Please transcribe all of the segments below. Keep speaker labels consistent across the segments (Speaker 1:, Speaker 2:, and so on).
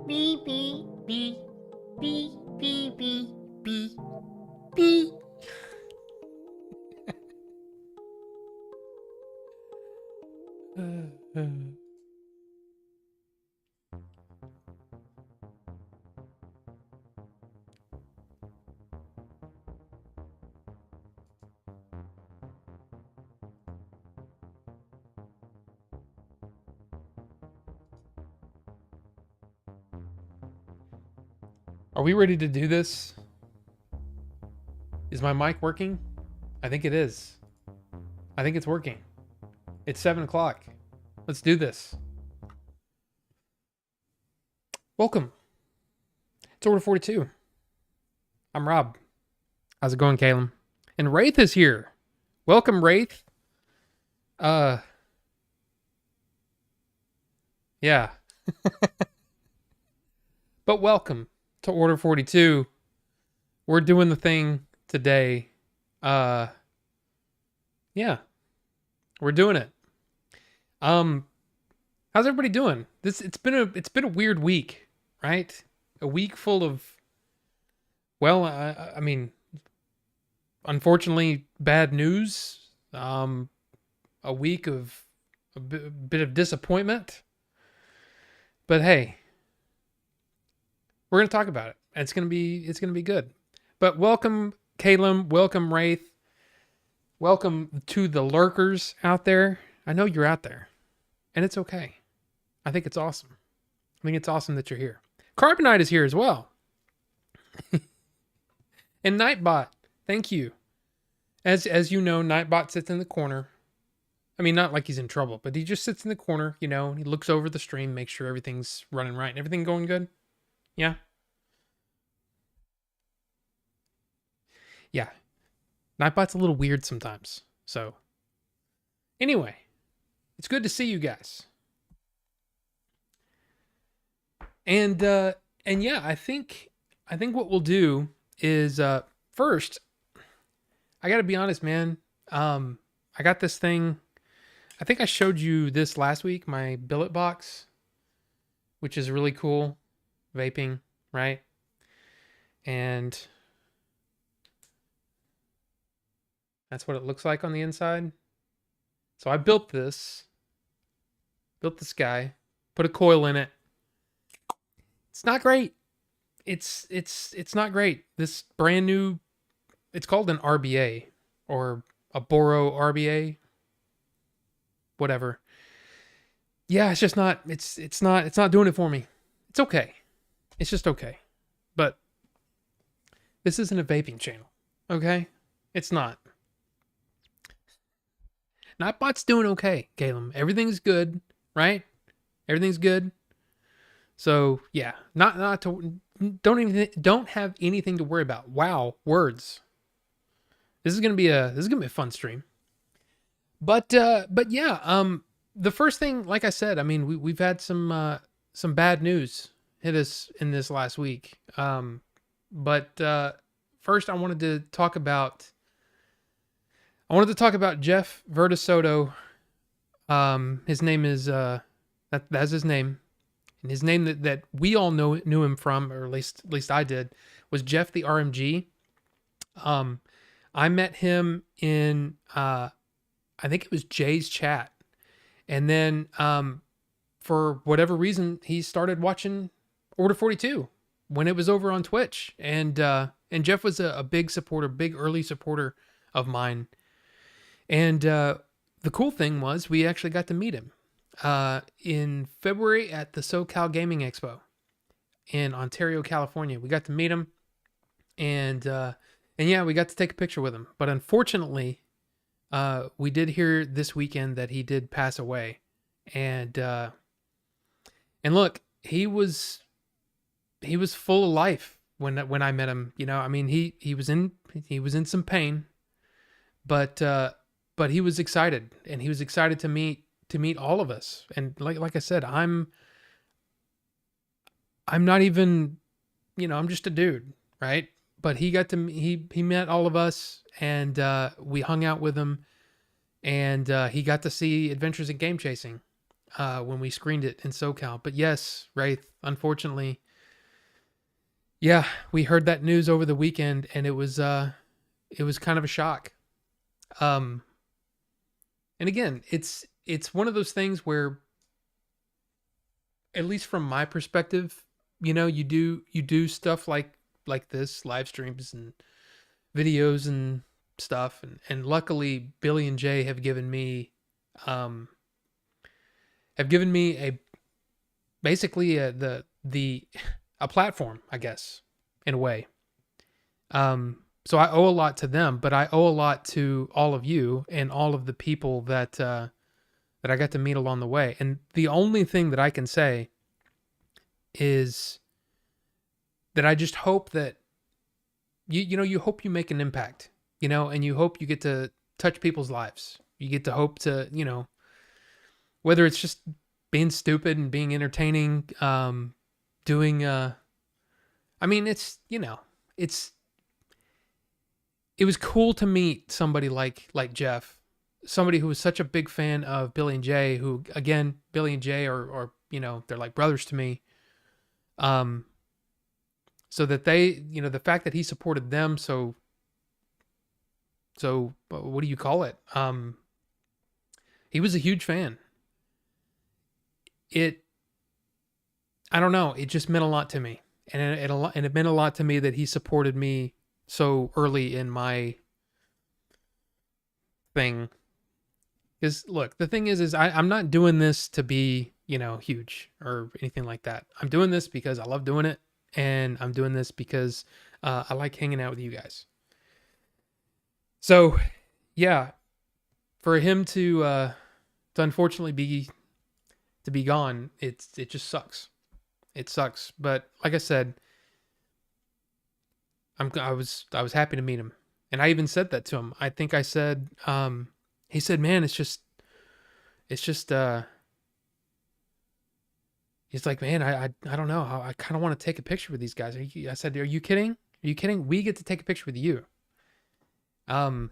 Speaker 1: Beep, beep, beep, beep, beep, beep, beep, beep.
Speaker 2: Are we ready to do this? Is my mic working? I think it is. I think it's working. It's 7 o'clock. Let's do this. Welcome. It's Order 42. I'm Rob. How's it going, Caleb? And Wraith is here. Welcome, Wraith. Yeah. But welcome to Order 42. We're doing the thing today. Yeah. We're doing it. How's everybody doing? It's been a weird week, right? A week full of, well, I mean, unfortunately, bad news. A week of a bit of disappointment. But hey, we're gonna talk about it. And it's gonna be good. But welcome, Caleb. Welcome, Wraith. Welcome to the lurkers out there. I know you're out there, and it's okay. I think it's awesome. I think it's awesome that you're here. Carbonite is here as well. And Nightbot, thank you. As you know, Nightbot sits in the corner. I mean, not like he's in trouble, but he just sits in the corner, and he looks over the stream, makes sure everything's running right and everything going good. Yeah. Yeah. Nightbot's a little weird sometimes. So, anyway, it's good to see you guys. And yeah, I think what we'll do is first, I got to be honest, man. I got this thing. I think I showed you this last week, my billet box, which is really cool. Vaping, right? And that's what it looks like on the inside. So I built this guy, put a coil in it. It's not great. It's not great. This brand new, it's called an RBA or a Boro RBA, whatever. Yeah, it's just not. It's not doing it for me. It's okay. It's just okay. But this isn't a vaping channel, okay? It's not. Nightbot's doing okay, Caleb. Everything's good, right? Everything's good. So yeah, don't have anything to worry about. Wow, words. This is gonna be a fun stream. But yeah, the first thing, like I said, I mean, we've had some bad news hit us in this last week. But first I wanted to talk about Jeff Vertisoto. His name is that's his name. And his name that we all knew him from, or at least I did, was Jeff the RMG. I met him in I think it was Jay's chat. And then for whatever reason, he started watching Order 42 when it was over on Twitch. And Jeff was a big early supporter of mine. And the cool thing was we actually got to meet him in February at the SoCal Gaming Expo in Ontario, California. We got to meet him, and yeah, we got to take a picture with him. But unfortunately, we did hear this weekend that he did pass away. And look, he was full of life when I met him. I mean, he was in some pain, but he was excited, and he was excited to meet all of us. And like I said, I'm not even, I'm just a dude, right? But he met all of us, and we hung out with him, and he got to see Adventures in Game Chasing. when we screened it in SoCal. But yes, Wraith, unfortunately, yeah, we heard that news over the weekend, and it was kind of a shock. Um, and again, it's one of those things where, at least from my perspective, you do stuff like this, live streams and videos and stuff, and luckily Billy and Jay um have given me a basically the a platform, I guess, in a way. So I owe a lot to them, but I owe a lot to all of you and all of the people that I got to meet along the way. And the only thing that I can say is that I just hope that you hope you make an impact, and you hope you get to touch people's lives. You get to hope to, whether it's just being stupid and being entertaining, doing I mean, it was cool to meet somebody like Jeff, somebody who was such a big fan of Billy and Jay, who, again, Billy and Jay are they're like brothers to me. So that they, the fact that he supported them, so what do you call it? He was a huge fan. I don't know, it just meant a lot to me. And it meant a lot to me that he supported me so early in my thing. Because look, the thing is I'm not doing this to be, huge or anything like that. I'm doing this because I love doing it, and I'm doing this because I like hanging out with you guys. So, yeah, for him to unfortunately be gone, it just sucks. It sucks. But like I said, I was happy to meet him, and I even said that to him. I think I said, he said, "Man, it's just." He's like, "Man, I don't know. I kind of want to take a picture with these guys." I said, "Are you kidding? Are you kidding? We get to take a picture with you." And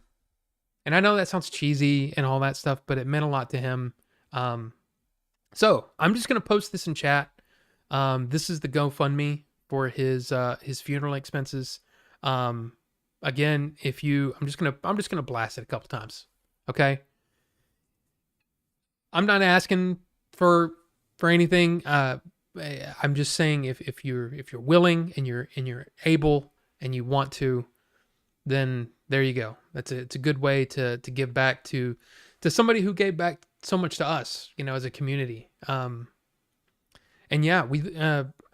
Speaker 2: I know that sounds cheesy and all that stuff, but it meant a lot to him. So I'm just gonna post this in chat. This is the GoFundMe for his funeral expenses. Again, I'm just gonna blast it a couple times. Okay. I'm not asking for anything. I'm just saying if you're willing and you're able and you want to, then there you go. It's a good way to give back to somebody who gave back so much to us, as a community. And yeah, we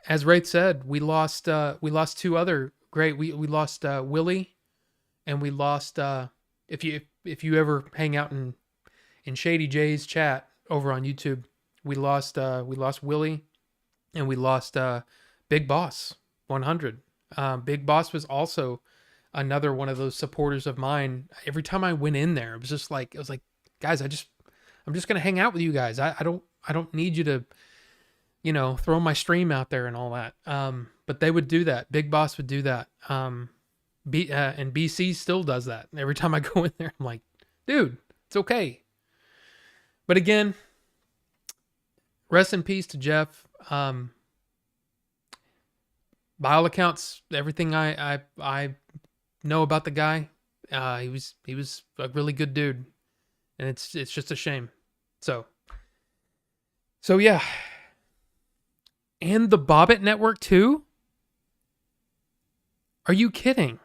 Speaker 2: as Wraith said, we lost two other great. We lost Willie, and we lost if you ever hang out in Shady J's chat over on YouTube, we lost Willie, and we lost Big Boss 100. Big Boss was also another one of those supporters of mine. Every time I went in there, it was like, guys, I'm just gonna hang out with you guys. I don't need you to, throw my stream out there and all that. But they would do that. Big Boss would do that. And BC still does that. Every time I go in there, I'm like, dude, it's okay. But again, rest in peace to Jeff. By all accounts, everything I know about the guy, he was a really good dude, and it's just a shame. So yeah, and the Bobbit Network too. Are you kidding?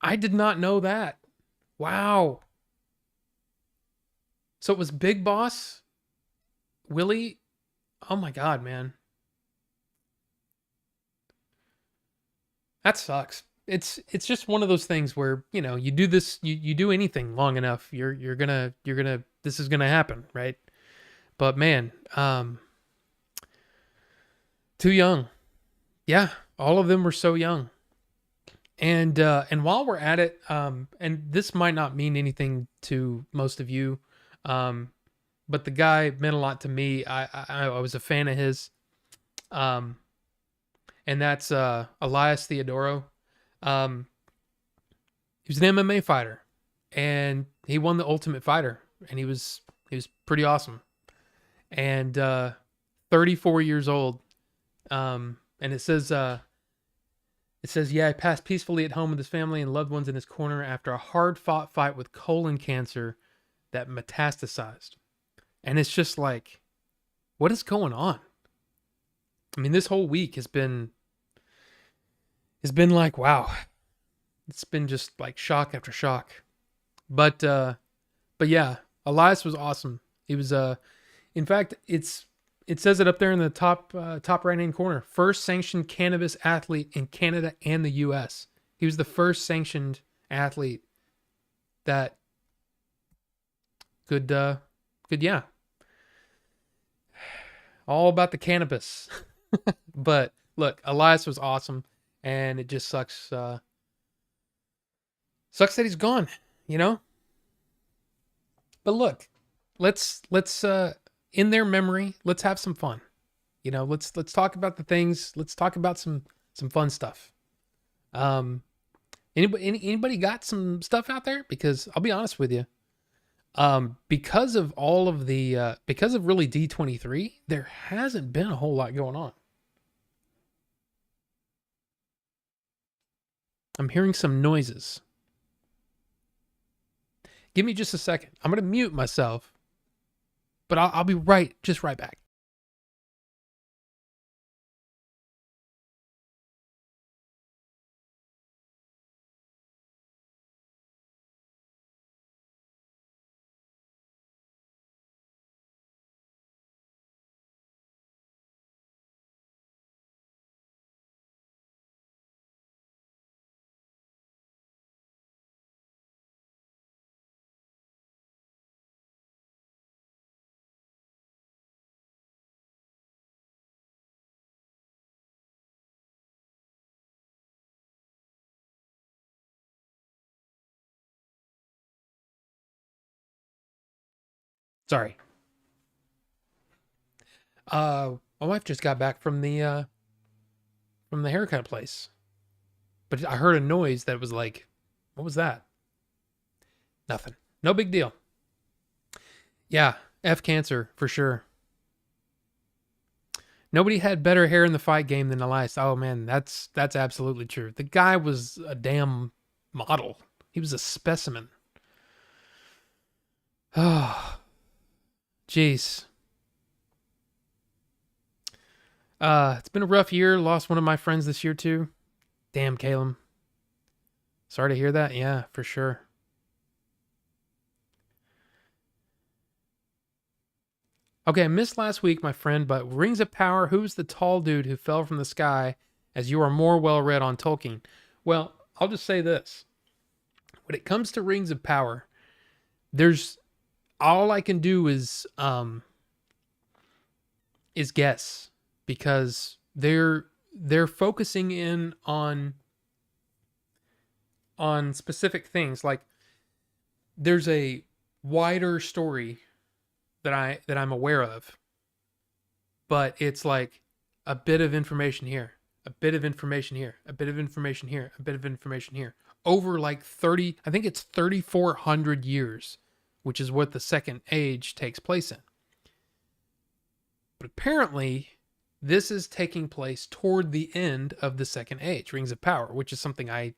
Speaker 2: I did not know that. Wow. So it was Big Boss, Willie. Oh my God, man. That sucks. It's just one of those things where, you do this, you do anything long enough, you're gonna this is gonna happen, right? But man, too young. Yeah, all of them were so young. And while we're at it, and this might not mean anything to most of you, but the guy meant a lot to me. I was a fan of his, and that's Elias Theodoro. He was an MMA fighter, and he won the Ultimate Fighter and he was pretty awesome. And 34 years old. And it says, yeah, he passed peacefully at home with his family and loved ones in his corner after a hard-fought fight with colon cancer that metastasized. And it's just like, what is going on? I mean, this whole week has been like, wow. It's been just like shock after shock. But yeah, Elias was awesome. He was in fact, it says it up there in the top right hand corner. First sanctioned cannabis athlete in Canada and the US. He was the first sanctioned athlete that could yeah. All about the cannabis. But look, Elias was awesome, and it just sucks sucks that he's gone, you know? But look, let's in their memory, let's have some fun. You know, let's talk about the things, let's talk about some fun stuff. Anybody got some stuff out there? Because I'll be honest with you. Because of all of the because of really D23, there hasn't been a whole lot going on. I'm hearing some noises. Give me just a second. I'm going to mute myself, but I'll be right back. Sorry. My wife just got back from the haircut place. But I heard a noise that was like, what was that? Nothing. No big deal. Yeah, F cancer for sure. Nobody had better hair in the fight game than Elias. Oh man, that's absolutely true. The guy was a damn model. He was a specimen. Oh, jeez. It's been a rough year. Lost one of my friends this year too. Damn, Caleb. Sorry to hear that. Yeah, for sure. Okay, I missed last week, my friend, but Rings of Power, who's the tall dude who fell from the sky, as you are more well-read on Tolkien? Well, I'll just say this. When it comes to Rings of Power, there's... all I can do is guess, because they're focusing in on specific things. Like, there's a wider story that I'm aware of, but it's like a bit of information here, a bit of information here, a bit of information here, a bit of information here, over like 30, I think it's 3,400 years, which is what the Second Age takes place in. But apparently, this is taking place toward the end of the Second Age, Rings of Power, which is something I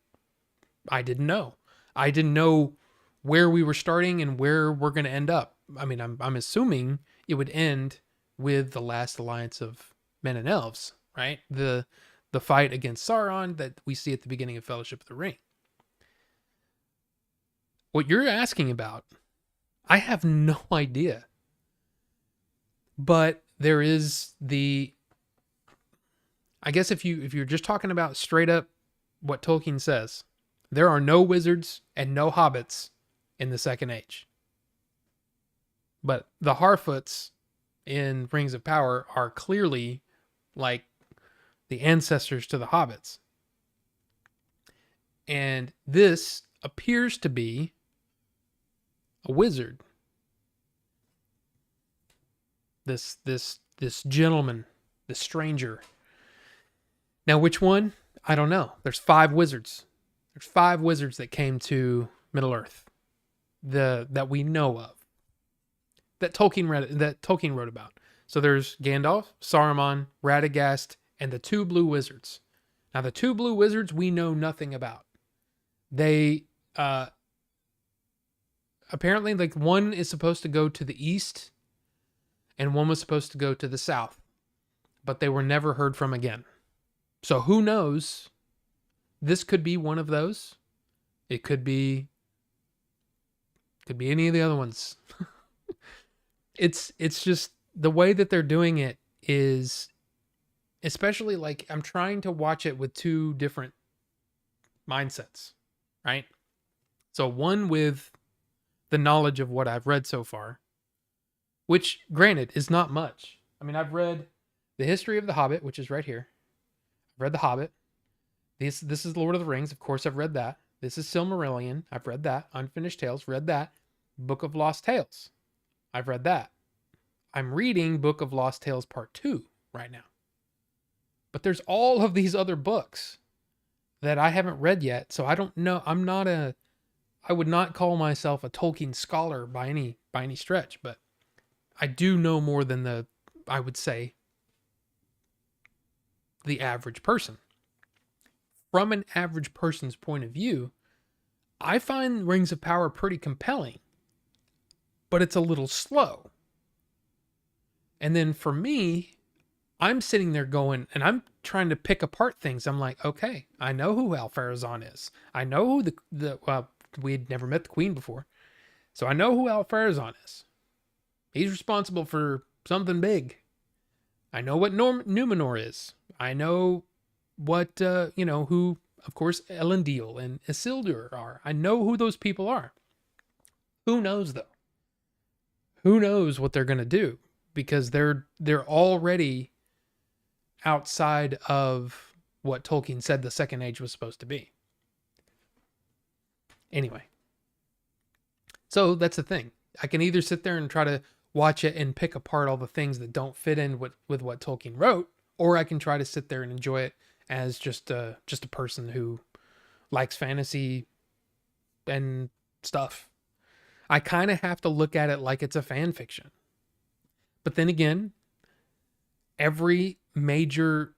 Speaker 2: didn't know. I didn't know where we were starting and where we're going to end up. I mean, I'm assuming it would end with the last alliance of men and elves, right? The fight against Sauron that we see at the beginning of Fellowship of the Ring. What you're asking about, I have no idea. But there is I guess if you're just talking about straight up what Tolkien says, there are no wizards and no hobbits in the Second Age. But the Harfoots in Rings of Power are clearly like the ancestors to the hobbits. And this appears to be a wizard. This gentleman, this stranger. Now, which one? I don't know. There's 5 wizards. There's 5 wizards that came to Middle Earth that we know of. that Tolkien wrote about. So there's Gandalf, Saruman, Radagast, and the two blue wizards. Now the two blue wizards we know nothing about. They apparently, like, one is supposed to go to the east and one was supposed to go to the south, but they were never heard from again. So who knows? This could be one of those. It could be any of the other ones. It's just the way that they're doing it is, especially, like, I'm trying to watch it with two different mindsets, right? So one with the knowledge of what I've read so far, which granted is not much. I mean, I've read the history of The Hobbit, which is right here. I've read The Hobbit. This is Lord of the Rings. Of course, I've read that. This is Silmarillion. I've read that. Unfinished Tales. Read that. Book of Lost Tales. I've read that. I'm reading Book of Lost Tales Part 2 right now. But there's all of these other books that I haven't read yet, so I don't know. I would not call myself a Tolkien scholar by any stretch, but I do know more than I would say, the average person. From an average person's point of view, I find Rings of Power pretty compelling, but it's a little slow. And then for me, I'm sitting there going, and I'm trying to pick apart things. I'm like, okay, I know who Al-Farazan is. I know who we'd never met the Queen before. So I know who Al-Farazan is. He's responsible for something big. I know what Numenor is. I know what, who, of course, Elendil and Isildur are. I know who those people are. Who knows, though? Who knows what they're going to do? Because they're already outside of what Tolkien said the Second Age was supposed to be. Anyway. So that's the thing. I can either sit there and try to watch it and pick apart all the things that don't fit in with what Tolkien wrote, or I can try to sit there and enjoy it as just a person who likes fantasy and stuff. I kind of have to look at it like it's a fan fiction. But then again, every major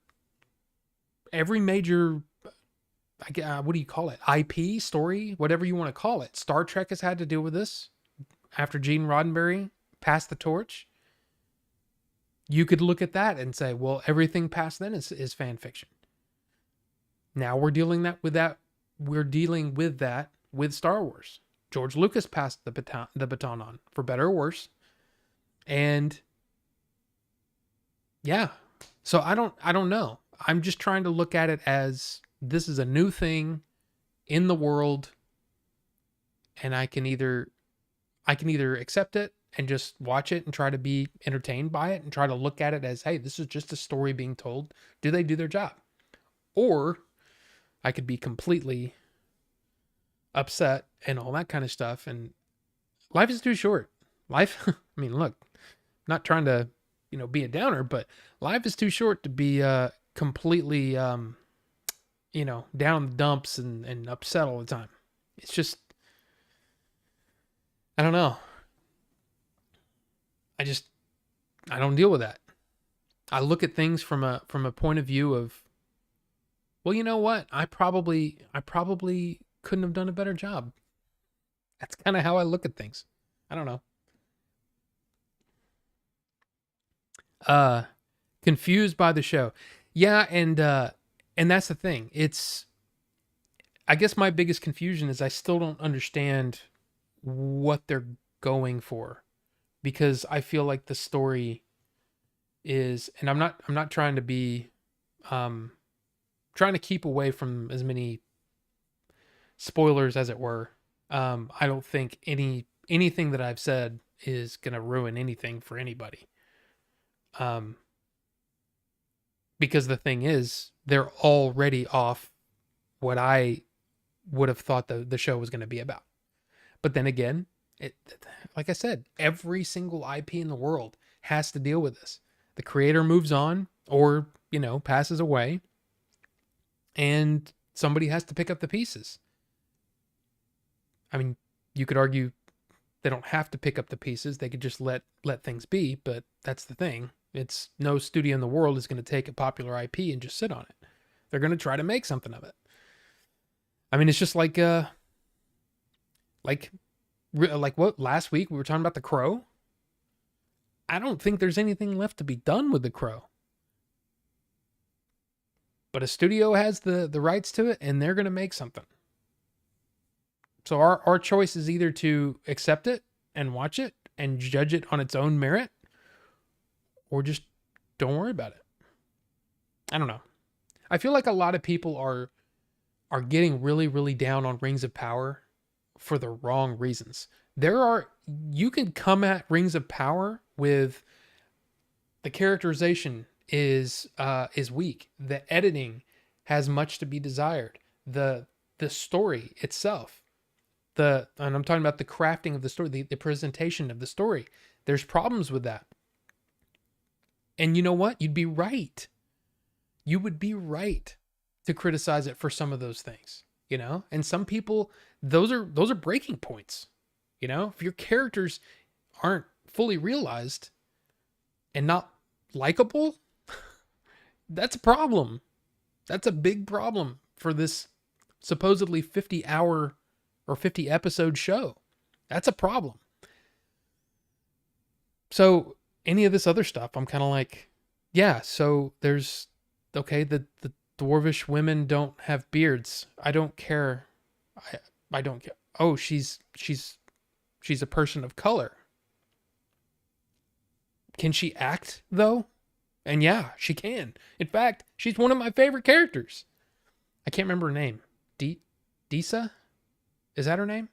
Speaker 2: what do you call it? IP, story, whatever you want to call it. Star Trek has had to deal with this after Gene Roddenberry passed the torch. You could look at that and say, well, everything past then is fan fiction. Now we're dealing with that with Star Wars. George Lucas passed the baton on, for better or worse. And yeah. So I don't know. I'm just trying to look at it as this is a new thing in the world, and I can either accept it and just watch it and try to be entertained by it and try to look at it as, hey, this is just a story being told. Do they do their job? Or I could be completely upset and all that kind of stuff. And life is too short. Life, I mean, look, not trying to, be a downer, but life is too short to be completely, down in the dumps and upset all the time. It's just, I don't know. I don't deal with that. I look at things from a point of view of, well, you know what? I probably couldn't have done a better job. That's kind of how I look at things. I don't know. Confused by the show. Yeah, and that's the thing. I guess my biggest confusion is I still don't understand what they're going for, because I feel like the story is, and I'm not trying to be trying to keep away from as many spoilers as it were. I don't think anything that I've said is going to ruin anything for anybody. Because the thing is, they're already off what I would have thought the show was going to be about. But then again, like I said, every single IP in the world has to deal with this. The creator moves on or, passes away, and somebody has to pick up the pieces. I mean, you could argue They don't have to pick up the pieces. They could just let things be. But that's the thing. It's no studio in the world is going to take a popular IP and just sit on it. They're going to try to make something of it. I mean, it's just like what last week we were talking about The Crow. I don't think there's anything left to be done with The Crow. But a studio has the rights to it, and they're going to make something. So our choice is either to accept it and watch it and judge it on its own merit, or just don't worry about it. I don't know. I feel like a lot of people are getting really, really down on Rings of Power for the wrong reasons. You can come at Rings of Power with the characterization is weak. The editing has much to be desired. The story itself, and I'm talking about the crafting of the story, the presentation of the story. There's problems with that. And you know what? You'd be right. You would be right to criticize it for some of those things, you know? And some people, those are breaking points. You know, if your characters aren't fully realized and not likable, that's a problem. That's a big problem for this supposedly 50-hour or 50-episode show. That's a problem. So any of this other stuff, I'm kind of like, yeah, so there's, okay, the dwarvish women don't have beards. I don't care. I don't care. Oh, she's a person of color. Can she act though? And yeah, she can. In fact, she's one of my favorite characters. I can't remember her name. Disa? Is that her name?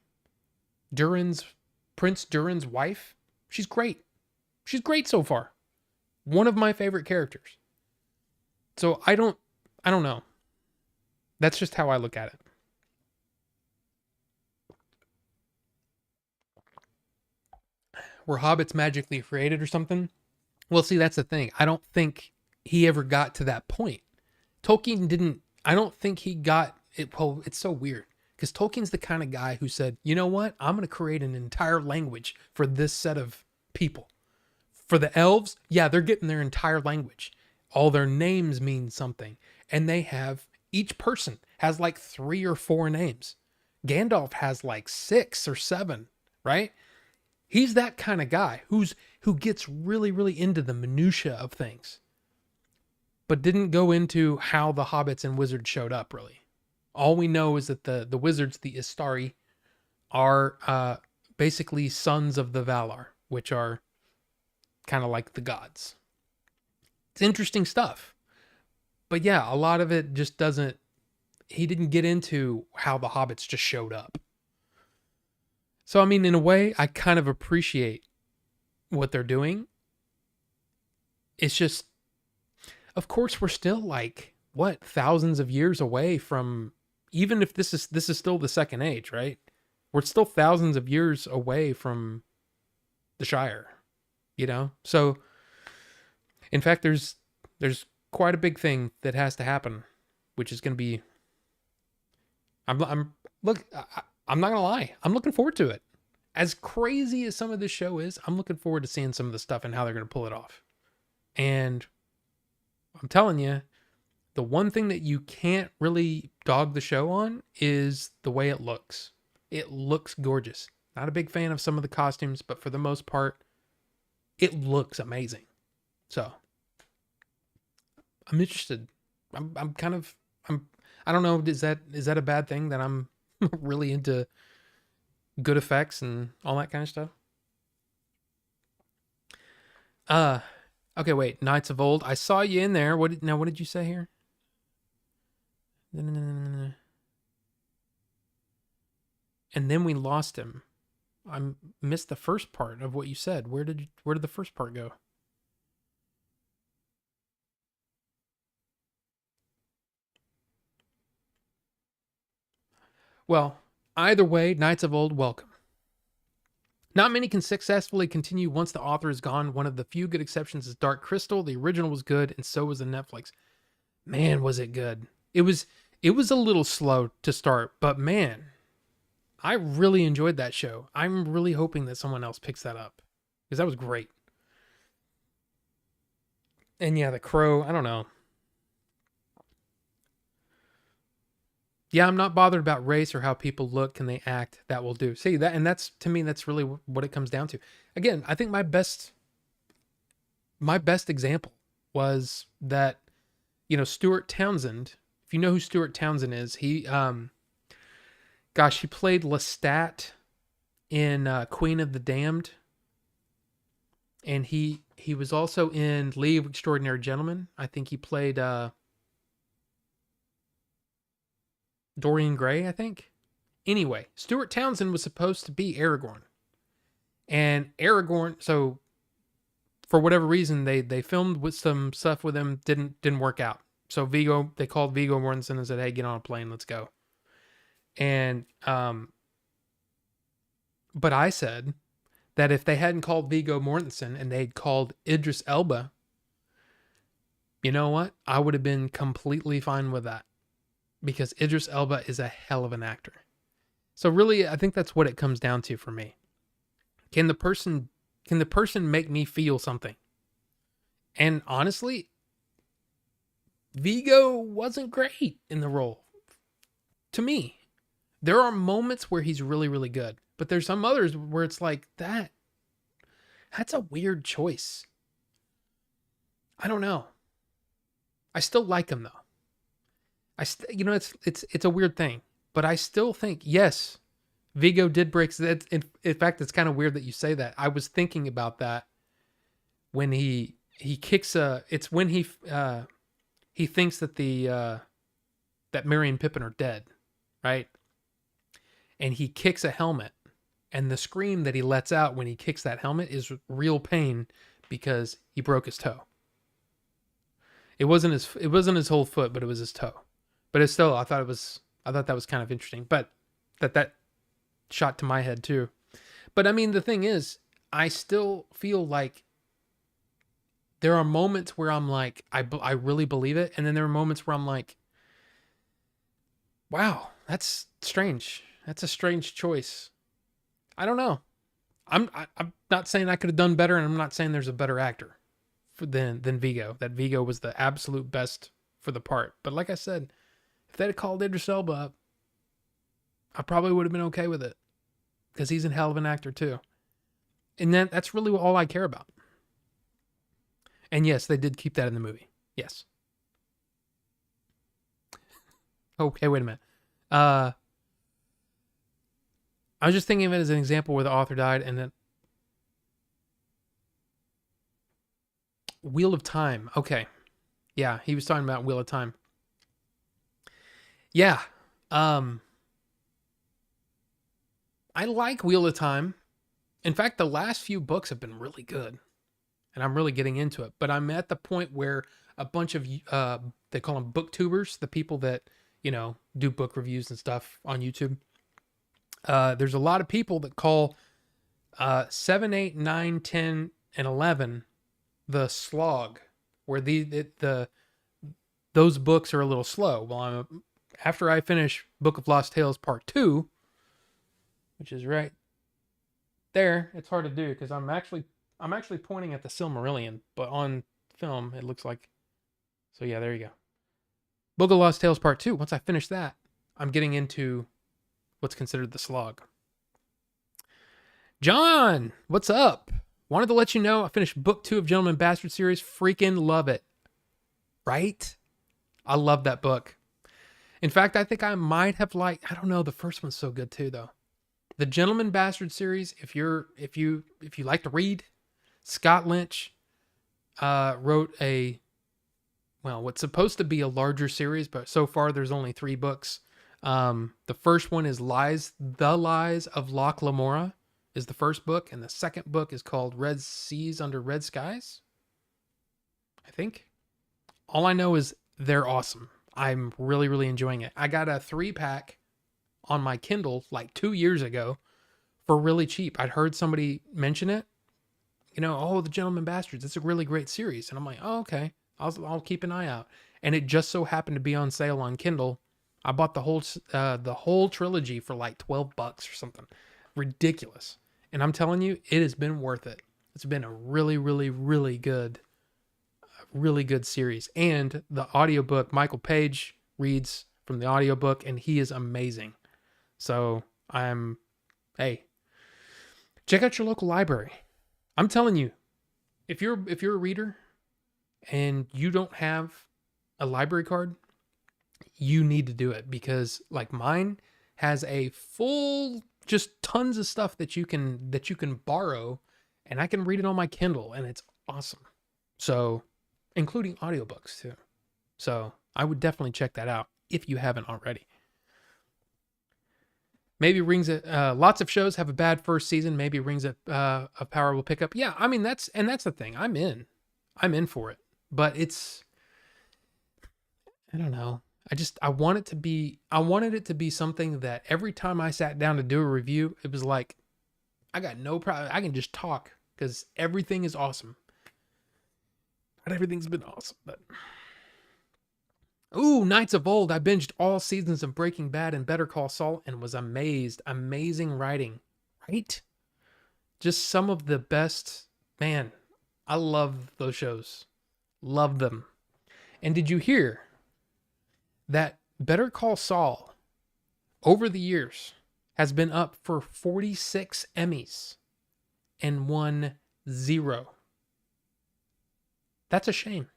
Speaker 2: Prince Durin's wife? She's great. She's great so far. One of my favorite characters. So I don't know. That's just how I look at it. Were hobbits magically created or something? Well, see, that's the thing. I don't think he ever got to that point. Tolkien didn't, I don't think he got it. Well, it's so weird because Tolkien's the kind of guy who said, you know what? I'm going to create an entire language for this set of people. For the elves, yeah, they're getting their entire language. All their names mean something. And they have, each person has like 3 or 4 names. Gandalf has like 6 or 7, right? He's that kind of guy who gets really, really into the minutia of things, but didn't go into how the hobbits and wizards showed up, really. All we know is that the wizards, the Istari, are basically sons of the Valar, which are kind of like the gods. It's interesting stuff. But yeah, a lot of it just doesn't, he didn't get into how the hobbits just showed up. So, I mean, in a way, I kind of appreciate what they're doing. It's just, of course, we're still like, what, thousands of years away from, even if this is still the Second Age, right? We're still thousands of years away from the Shire, you know? So, in fact, there's quite a big thing that has to happen, which is going to be, I'm not going to lie. I'm looking forward to it. As crazy as some of this show is, I'm looking forward to seeing some of the stuff and how they're going to pull it off. And I'm telling you, the one thing that you can't really dog the show on is the way it looks. It looks gorgeous. Not a big fan of some of the costumes, but for the most part, it looks amazing. So I'm interested. I don't know. Is that a bad thing that I'm really into good effects and all that kind of stuff? Okay, wait. Knights of Old. I saw you in there. What did you say here? And then we lost him. I missed the first part of what you said. Where did the first part go? Well, either way, Knights of Old, welcome. Not many can successfully continue once the author is gone. One of the few good exceptions is Dark Crystal. The original was good, and so was the Netflix. Man, was it good. It was a little slow to start, but man, I really enjoyed that show. I'm really hoping that someone else picks that up because that was great. And yeah, The Crow, I don't know. Yeah, I'm not bothered about race or how people look and they act. That will do. See that, and that's, to me, that's really what it comes down to. Again, I think my best example was that, Stuart Townsend. If you know who Stuart Townsend is, he he played Lestat in Queen of the Damned, and he was also in League of Extraordinary Gentlemen. I think he played Dorian Gray, I think. Anyway, Stuart Townsend was supposed to be Aragorn. And Aragorn, so for whatever reason, they filmed with some stuff with him, didn't work out. So they called Viggo Mortensen and said, "Hey, get on a plane, let's go." And but I said that if they hadn't called Viggo Mortensen and they'd called Idris Elba, you know what? I would have been completely fine with that. Because Idris Elba is a hell of an actor. So really, I think that's what it comes down to for me. Can the person make me feel something? And honestly, Viggo wasn't great in the role. To me, there are moments where he's really, really good, but there's some others where it's like that's a weird choice. I don't know. I still like him though. It's a weird thing, but I still think, yes, Viggo did break. In fact, it's kind of weird that you say that. I was thinking about that when he kicks it's when he thinks that that Merry and Pippin are dead, right? And he kicks a helmet, and the scream that he lets out when he kicks that helmet is real pain because he broke his toe. It wasn't his whole foot, but it was his toe. But it's still, I thought that was kind of interesting. But that shot to my head too. But I mean, the thing is, I still feel like there are moments where I'm like, I really believe it. And then there are moments where I'm like, wow, that's strange. That's a strange choice. I don't know. I'm not saying I could have done better, and I'm not saying there's a better actor than Viggo. That Viggo was the absolute best for the part. But like I said, if they'd have called Idris Elba up, I probably would have been okay with it. Because he's a hell of an actor too. And that's really all I care about. And yes, they did keep that in the movie. Yes. Okay, wait a minute. I was just thinking of it as an example where the author died, and then Wheel of Time. Okay. Yeah, he was talking about Wheel of Time. Yeah. I like Wheel of Time. In fact, the last few books have been really good. And I'm really getting into it. But I'm at the point where a bunch of, they call them booktubers, the people that, do book reviews and stuff on YouTube. There's a lot of people that call 7, 8, 9, 10, and 11 the slog, where those books are a little slow. Well, after I finish Book of Lost Tales Part 2, which is right there, it's hard to do because I'm actually pointing at the Silmarillion, but on film it looks like. So yeah, there you go. Book of Lost Tales Part 2. Once I finish that, I'm getting into what's considered the slog. John, what's up? Wanted to let you know I finished book 2 of Gentleman Bastard series. Freaking love it. Right? I love that book. In fact, I think I might have liked, I don't know, the first one's so good too though. The Gentleman Bastard series, if you like to read, Scott Lynch wrote what's supposed to be a larger series, but so far there's only 3 books. The first one is The Lies of Loch Lamora is the first book, and the second book is called Red Seas Under Red Skies, I think. All I know is they're awesome. I'm really, really enjoying it. I got a 3-pack on my Kindle like 2 years ago for really cheap. I'd heard somebody mention it. The Gentleman Bastards. It's a really great series. And I'm like, oh, okay. I'll keep an eye out. And it just so happened to be on sale on Kindle. I bought the whole trilogy for like $12 or something. Ridiculous. And I'm telling you, it has been worth it. It's been a really, really, really good series. And the audiobook, Michael Page reads from the audiobook, and he is amazing. So hey, check out your local library. I'm telling you, if you're a reader and you don't have a library card, you need to do it, because like mine has a full, just tons of stuff that you can borrow, and I can read it on my Kindle, and it's awesome. So, including audiobooks too. So, I would definitely check that out if you haven't already. Maybe Rings of lots of shows have a bad first season. Maybe Rings of Power will pick up. Yeah, I mean that's the thing. I'm in for it. But it's, I don't know. I wanted it to be something that every time I sat down to do a review, it was like, I got no problem. I can just talk because everything is awesome. Not everything's been awesome, but ooh, Knights of Old. I binged all seasons of Breaking Bad and Better Call Saul and was amazed. Amazing writing, right? Just some of the best. Man, I love those shows. Love them. And did you hear that Better Call Saul over the years has been up for 46 Emmys and won 0? That's a shame.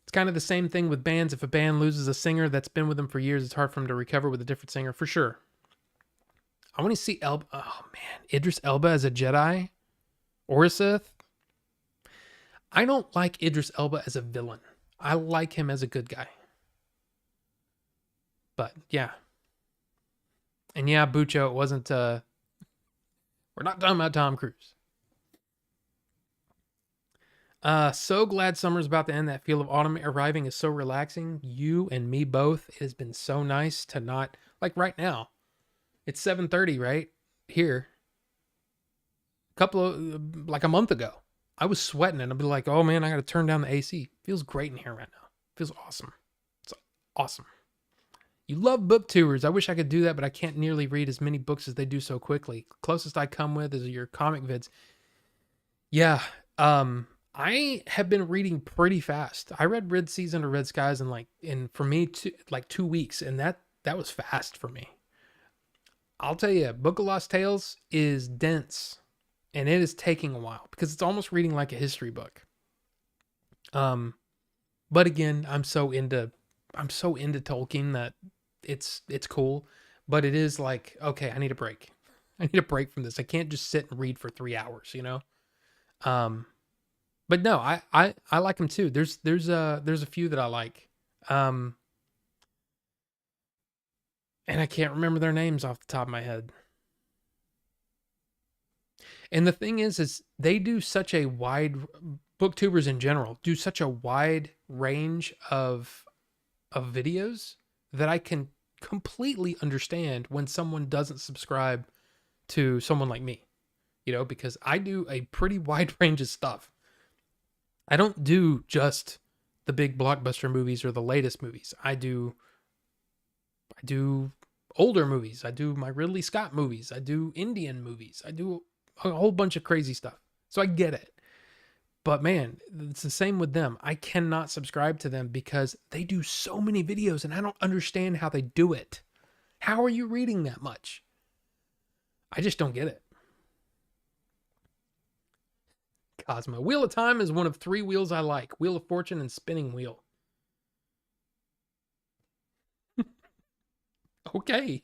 Speaker 2: It's kind of the same thing with bands. If a band loses a singer that's been with them for years, it's hard for them to recover with a different singer, for sure. I want to see Elba. Oh man, Idris Elba as a Jedi or a Sith. I don't like Idris Elba as a villain. I like him as a good guy. But yeah. And yeah, Bucho, it wasn't we're not talking about Tom Cruise. So glad summer's about to end. That feel of autumn arriving is so relaxing. You and me both. It has been so nice to not, like right now. It's 7:30 right here. Like a month ago, I was sweating and I'd be like, oh man, I got to turn down the AC. Feels great in here right now. Feels awesome. It's awesome. You love book tours. I wish I could do that, but I can't nearly read as many books as they do so quickly. Closest I come with is your comic vids. Yeah. I have been reading pretty fast. I read Red Seas Under Red Skies for me, 2 weeks, and that was fast for me. I'll tell you, Book of Lost Tales is dense, and it is taking a while because it's almost reading like a history book. But again, I'm so into Tolkien that it's cool, but it is like, okay, I need a break. I need a break from this. I can't just sit and read for 3 hours, you know? But no, I like them too. There's a few that I like. And I can't remember their names off the top of my head. And the thing is they do such a wide, booktubers in general do such a wide range of videos that I can completely understand when someone doesn't subscribe to someone like me, you know, because I do a pretty wide range of stuff. I don't do just the big blockbuster movies or the latest movies. I do older movies. I do my Ridley Scott movies. I do Indian movies. I do a whole bunch of crazy stuff. So I get it. But man, it's the same with them. I cannot subscribe to them because they do so many videos and I don't understand how they do it. How are you reading that much? I just don't get it. Cosmo. Wheel of Time is one of 3 wheels I like. Wheel of Fortune and Spinning Wheel. Okay.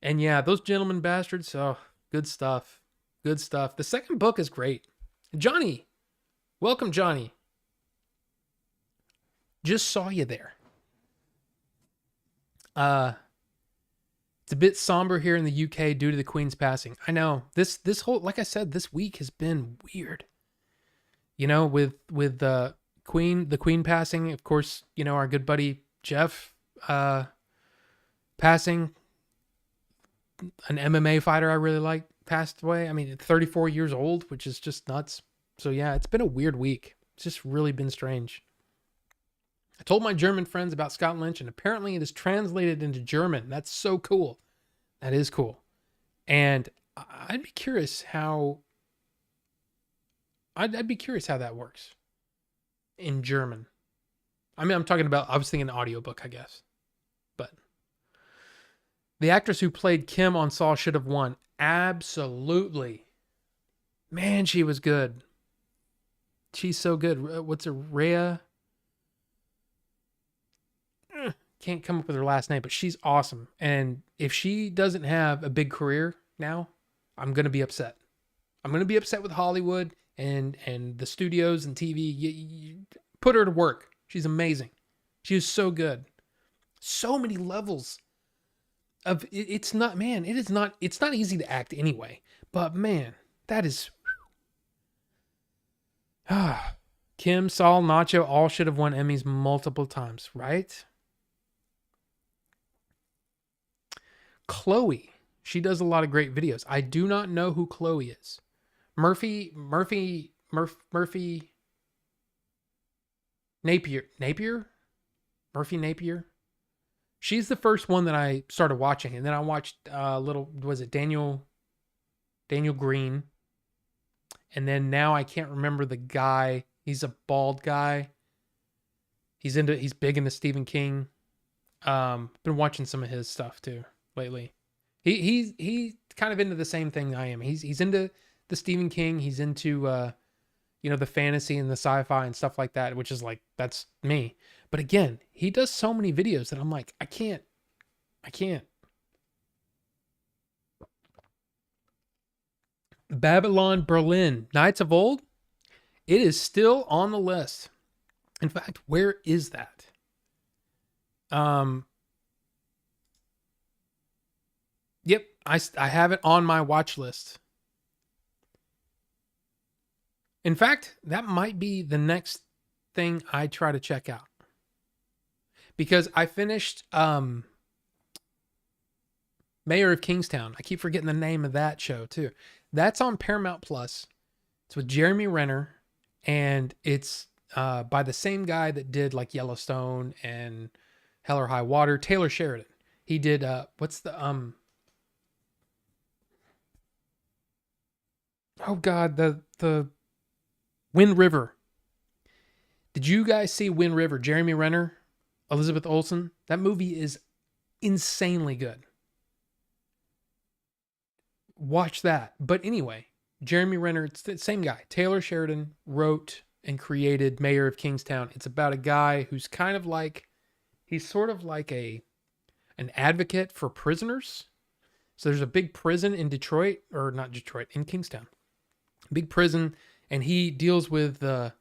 Speaker 2: And yeah, those Gentlemen Bastards. Oh, good stuff. Good stuff. The second book is great. Johnny. Welcome, Johnny. Just saw you there. It's a bit somber here in the UK due to the Queen's passing. I know. This whole, like I said, this week has been weird. You know, with the Queen passing, of course, you know, our good buddy Jeff passing. An MMA fighter I really like passed away. I mean, 34 years old, which is just nuts. So yeah, it's been a weird week. It's just really been strange. I told my German friends about Scott Lynch, and apparently it is translated into German. That's so cool. That is cool. And I'd be curious how I'd be curious how that works in German. I mean, I was thinking audiobook, I guess. But the actress who played Kim on Saw should have won. Absolutely. Man, she was good. She's so good. What's her? Rhea? Can't come up with her last name, but she's awesome. And if she doesn't have a big career now, I'm going to be upset. I'm going to be upset with Hollywood and the studios and TV. You put her to work. She's amazing. She is so good. So many levels of it's not, man, it's not easy to act anyway. But man, that is Kim, Saul, Nacho all should have won Emmys multiple times, right? Chloe, she does a lot of great videos. I do not know who Chloe is. Murphy Napier? Murphy Napier? She's the first one that I started watching, and then I watched Daniel Green, and then now I can't remember the guy. He's a bald guy. He's big into Stephen King. Been watching some of his stuff too lately. He's kind of into the same thing I am. He's into the Stephen King. He's into the fantasy and the sci-fi and stuff like that, which is like, that's me. But again, he does so many videos that I'm like, I can't. Babylon Berlin, Knights of Old. It is still on the list. In fact, where is that? Yep, I have it on my watch list. In fact, that might be the next thing I try to check out. Because I finished Mayor of Kingstown. I keep forgetting the name of that show too. That's on Paramount Plus. It's with Jeremy Renner, and it's by the same guy that did like Yellowstone and Hell or High Water, Taylor Sheridan. He did what's the oh god, the Wind River. Did you guys see Wind River? Jeremy Renner, Elizabeth Olsen. That movie is insanely good. Watch that. But anyway, Jeremy Renner, it's the same guy. Taylor Sheridan wrote and created Mayor of Kingstown. It's about a guy who's kind of like, he's sort of like an advocate for prisoners. So there's a big prison in Detroit, or not Detroit, in Kingstown. Big prison, and he deals with the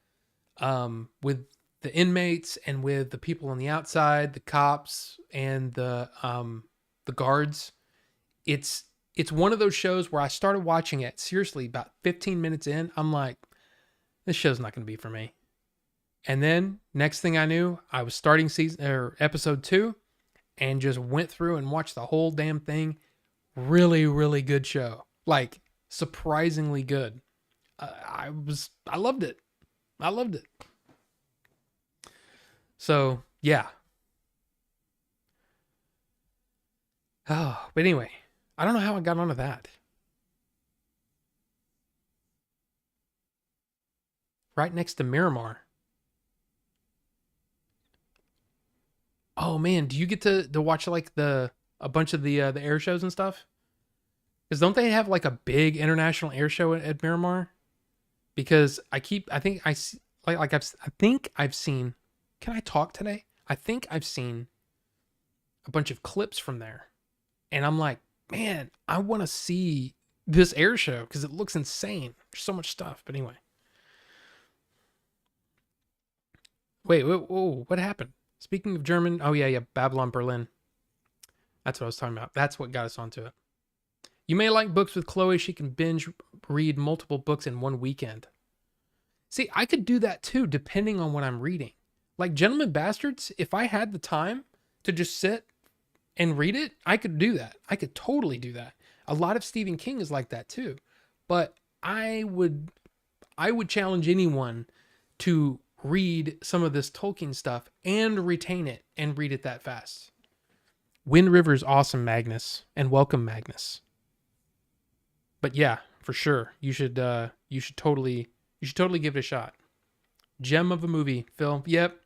Speaker 2: inmates and with the people on the outside, the cops and the guards. It's one of those shows where I started watching it, seriously, about 15 minutes in, I'm like, this show's not going to be for me. And then next thing I knew, I was starting episode 2 and just went through and watched the whole damn thing. Really, really good show. Like, surprisingly good. I loved it. So, yeah. Oh, but anyway, I don't know how I got onto that. Right next to Miramar. Oh man, do you get to watch like a bunch of the air shows and stuff? Because don't they have like a big international air show at Miramar? Because I think I've seen. Can I talk today? I think I've seen a bunch of clips from there, and I'm like, man, I want to see this air show because it looks insane. There's so much stuff. But anyway, wait, whoa, what happened? Speaking of German, oh yeah, Babylon Berlin. That's what I was talking about. That's what got us onto it. You may like books with Chloe. She can binge read multiple books in one weekend. See, I could do that too, depending on what I'm reading. Like Gentlemen Bastards, if I had the time to just sit and read it, I could do that. I could totally do that. A lot of Stephen King is like that too. But I would challenge anyone to read some of this Tolkien stuff and retain it and read it that fast. Wind River's awesome, Magnus, and welcome, Magnus. But yeah, for sure, you should totally give it a shot. Gem of a movie, Phil. Yep.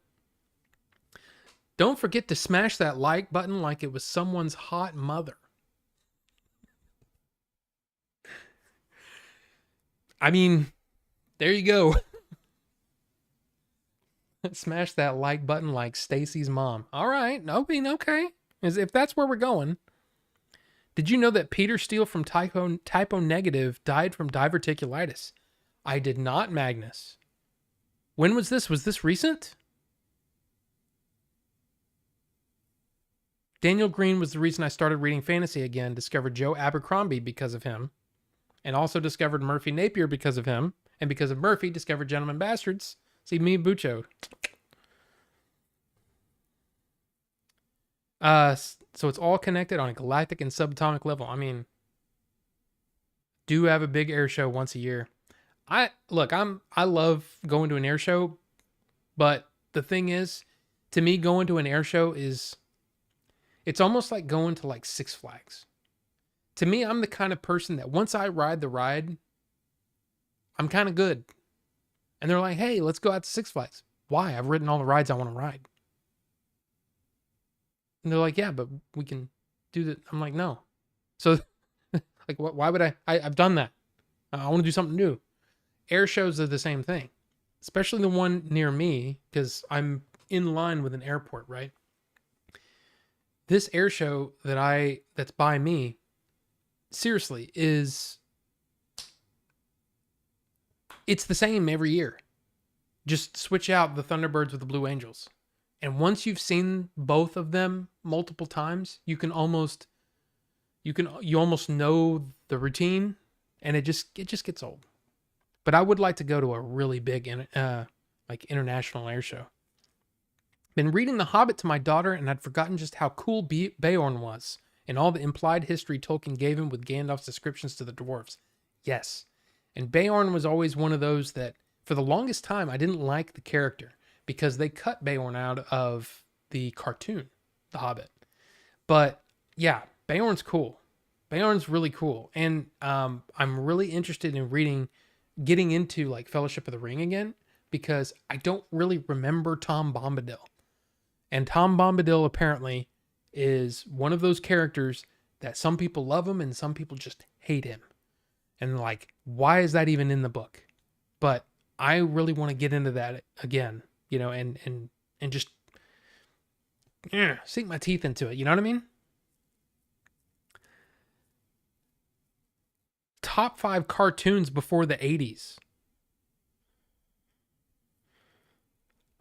Speaker 2: Don't forget to smash that like button like it was someone's hot mother. I mean, there you go. Smash that like button like Stacy's mom. All right. Okay. As if that's where we're going. Did you know that Peter Steele from Typo Negative died from diverticulitis? I did not, Magnus. When was this? Was this recent? Daniel Green was the reason I started reading fantasy again, discovered Joe Abercrombie because of him, and also discovered Murphy Napier because of him, and because of Murphy, discovered Gentlemen Bastards. See, me and Bucho. So it's all connected on a galactic and subatomic level. I mean, do have a big air show once a year. I love going to an air show, but the thing is, to me, going to an air show it's almost like going to like Six Flags. To me, I'm the kind of person that once I ride the ride, I'm kind of good. And they're like, hey, let's go out to Six Flags. Why? I've ridden all the rides I want to ride. And they're like, yeah, but we can do that. I'm like, no. So, like, why would I've done that. I want to do something new. Air shows are the same thing, especially the one near me, because I'm in line with an airport, right? This air show that's by me, seriously, it's the same every year. Just switch out the Thunderbirds with the Blue Angels. And once you've seen both of them multiple times, you almost know the routine, and it just gets old. But I would like to go to a really big international air show. Been reading The Hobbit to my daughter, and I'd forgotten just how cool Beorn was, and all the implied history Tolkien gave him with Gandalf's descriptions to the dwarves. Yes. And Beorn was always one of those that, for the longest time, I didn't like the character, because they cut Beorn out of the cartoon, The Hobbit. But yeah, Beorn's cool. Beorn's really cool. And I'm really interested in getting into like Fellowship of the Ring again, because I don't really remember Tom Bombadil. And Tom Bombadil apparently is one of those characters that some people love him and some people just hate him. And like, why is that even in the book? But I really want to get into that again, and just sink my teeth into it. You know what I mean? Top 5 cartoons before the 80s.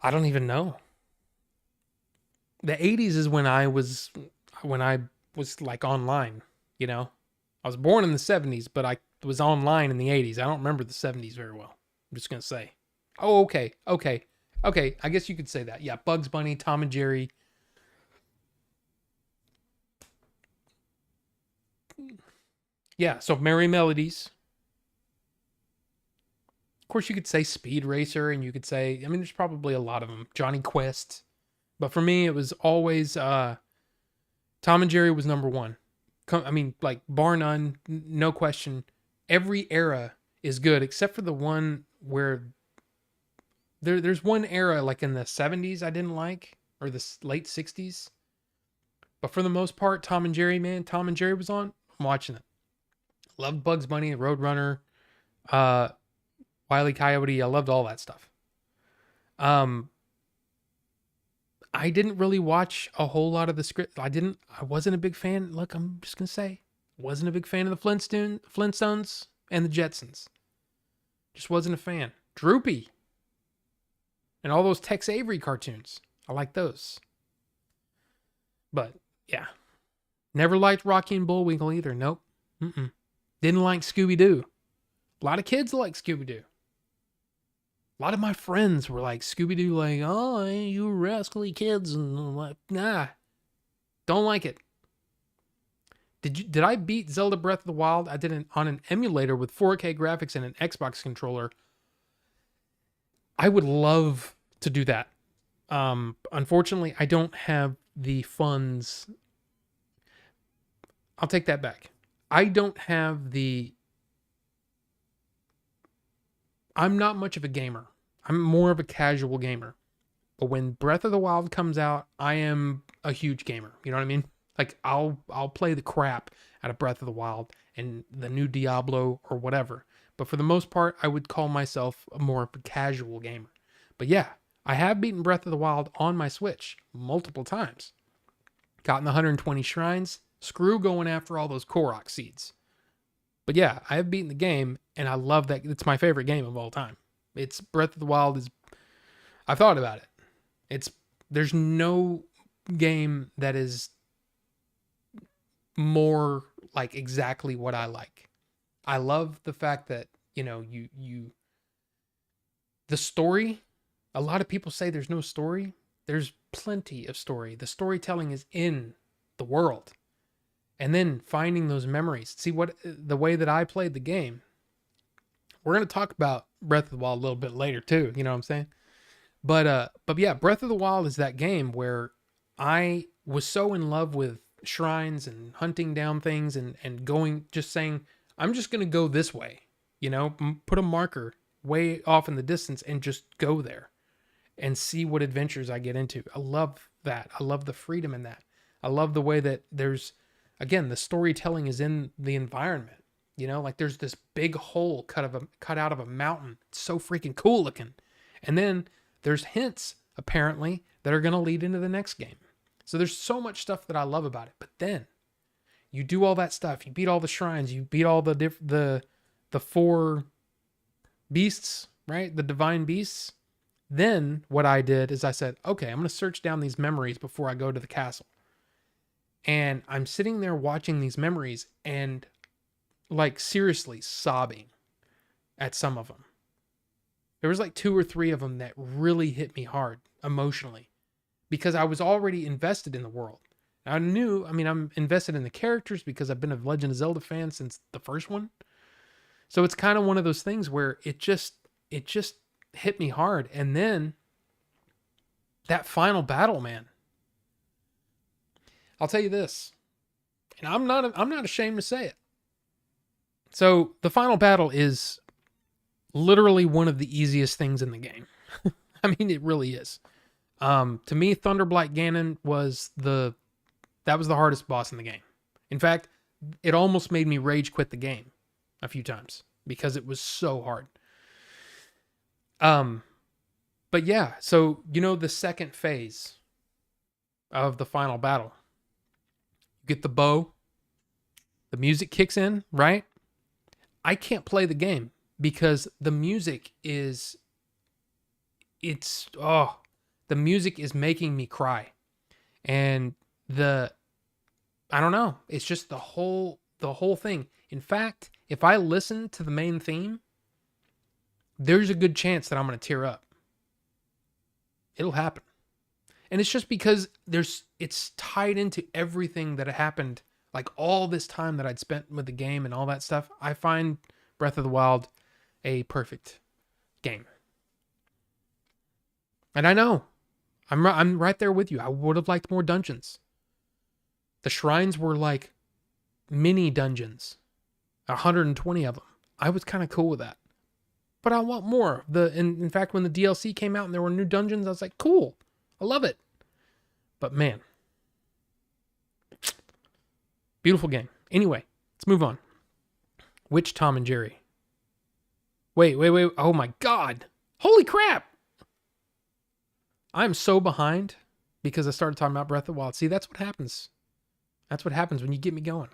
Speaker 2: I don't even know. The 80s is when I was like online, I was born in the 70s, but I was online in the 80s. I don't remember the 70s very well. I'm just going to say. Oh, okay. I guess you could say that. Yeah, Bugs Bunny, Tom and Jerry. Yeah, so Merry Melodies. Of course, you could say Speed Racer, and you could say, there's probably a lot of them. Johnny Quest. But for me, it was always Tom and Jerry was number one. Like, bar none, no question. Every era is good, except for the one where there's one era, like in the 70s, I didn't like, or the late 60s. But for the most part, Tom and Jerry was on. I'm watching it. Loved Bugs Bunny, Roadrunner, Wile E. Coyote. I loved all that stuff. I didn't really watch a whole lot of the script. I wasn't a big fan. Look, I'm just going to say, wasn't a big fan of the Flintstones and the Jetsons. Just wasn't a fan. Droopy. And all those Tex Avery cartoons. I like those. But, yeah. Never liked Rocky and Bullwinkle either. Nope. Didn't like Scooby-Doo. A lot of kids like Scooby-Doo. A lot of my friends were like, Scooby-Doo, like, oh, you rascally kids. And I'm like, nah. Don't like it. Did I beat Zelda Breath of the Wild? I did it on an emulator with 4K graphics and an Xbox controller. I would love to do that. Unfortunately, I don't have the funds. I'll take that back. I don't have the. I'm not much of a gamer. I'm more of a casual gamer. But when Breath of the Wild comes out, I am a huge gamer. You know what I mean? Like I'll play the crap out of Breath of the Wild and the new Diablo or whatever. But for the most part, I would call myself a more of a casual gamer. But yeah, I have beaten Breath of the Wild on my Switch multiple times. Gotten the 120 shrines. Screw going after all those Korok seeds. But yeah, I have beaten the game, and I love that. It's my favorite game of all time. It's Breath of the Wild is. I've thought about it. There's no game that is more like exactly what I like. I love the fact that, the story, a lot of people say there's no story. There's plenty of story. The storytelling is in the world. And then finding those memories. See what the way that I played the game. We're going to talk about Breath of the Wild a little bit later too, you know what I'm saying? But yeah, Breath of the Wild is that game where I was so in love with shrines and hunting down things and going, just saying, I'm just going to go this way, put a marker way off in the distance and just go there and see what adventures I get into. I love that. I love the freedom in that. I love the way that there's, again, the storytelling is in the environment. Like there's this big hole cut out of a mountain. It's so freaking cool looking. And then there's hints, apparently, that are going to lead into the next game. So there's so much stuff that I love about it. But then you do all that stuff. You beat all the shrines. You beat all the 4 beasts, right? The divine beasts. Then what I did is I said, okay, I'm going to search down these memories before I go to the castle. And I'm sitting there watching these memories and like seriously sobbing at some of them. There was like 2 or 3 of them that really hit me hard emotionally because I was already invested in the world. I'm invested in the characters because I've been a Legend of Zelda fan since the first one. So it's kind of one of those things where it just hit me hard. And then that final battle, man. I'll tell you this, and I'm not ashamed to say it. So the final battle is literally one of the easiest things in the game. I mean, it really is. To me, Thunderblight Ganon was the hardest boss in the game. In fact, it almost made me rage quit the game a few times because it was so hard. But yeah, so the second phase of the final battle. You get the bow, the music kicks in, right? I can't play the game because the music is making me cry. And I don't know, it's just the whole thing. In fact, if I listen to the main theme, there's a good chance that I'm going to tear up. It'll happen. And it's just because it's tied into everything that happened, like all this time that I'd spent with the game and all that stuff. I find Breath of the Wild a perfect game. And I know, I'm right there with you. I would have liked more dungeons. The shrines were like mini dungeons, 120 of them. I was kind of cool with that. But I want more. In fact, when the DLC came out and there were new dungeons, I was like, cool. I love it. But man, beautiful game. Anyway, let's move on. Which Tom and Jerry? Wait. Oh my God. Holy crap. I'm so behind because I started talking about Breath of the Wild. See, that's what happens. That's what happens when you get me going.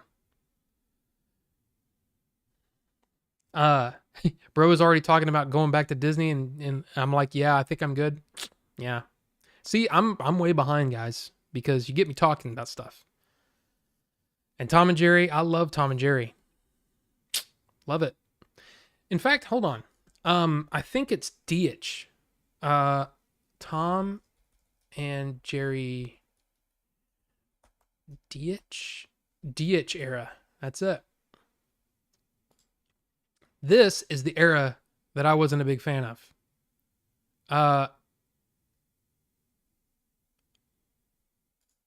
Speaker 2: Bro is already talking about going back to Disney and I'm like, yeah, I think I'm good. Yeah. See, I'm way behind, guys, because you get me talking about stuff. And Tom and Jerry, I love Tom and Jerry. Love it. In fact, hold on. I think it's DH. Tom and Jerry DH era. That's it. This is the era that I wasn't a big fan of.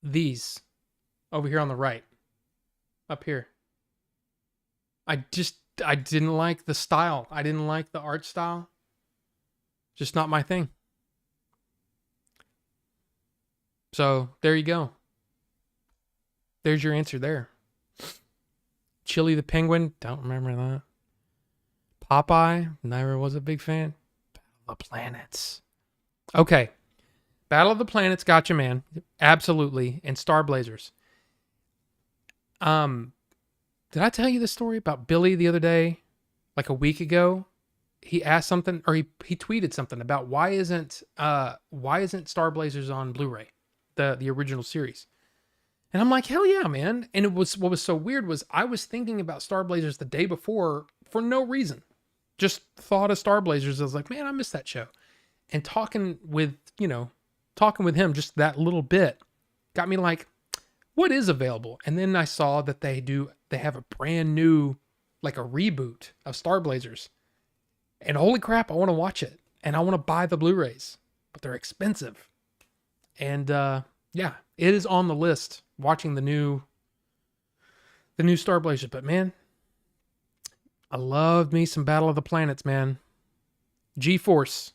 Speaker 2: these over here on the right, up here. I didn't like the style. I didn't like the art style. Just not my thing. So there you go. There's your answer there. Chili the Penguin, don't remember that. Popeye, never was a big fan. Battle of the Planets. Okay. Battle of the Planets, gotcha, man. Absolutely. And Star Blazers. Did I tell you the story about Billy the other day? Like a week ago? He asked something, or he tweeted something about why isn't Star Blazers on Blu-ray? The original series. And I'm like, hell yeah, man. And it was, what was so weird was I was thinking about Star Blazers the day before for no reason. Just thought of Star Blazers. I was like, man, I missed that show. And talking with him just that little bit got me like, what is available? And then I saw that they have a brand new, like a reboot of Star Blazers. And holy crap, I want to watch it. And I want to buy the Blu-rays. But they're expensive. And yeah, it is on the list. Watching the new Star Blazers. But man, I loved me some Battle of the Planets, man. G-Force.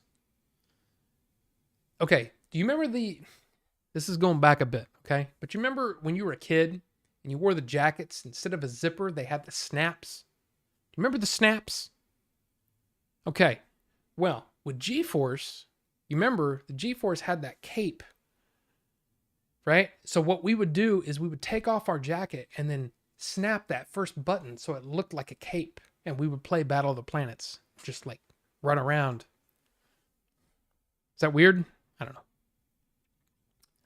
Speaker 2: Okay, do you remember this is going back a bit, okay? But you remember when you were a kid and you wore the jackets, instead of a zipper, they had the snaps? Do you remember the snaps? Okay, well, with G-Force, you remember the G-Force had that cape, right? So what we would do is we would take off our jacket and then snap that first button so it looked like a cape. And we would play Battle of the Planets. Just like run around. Is that weird? I don't know.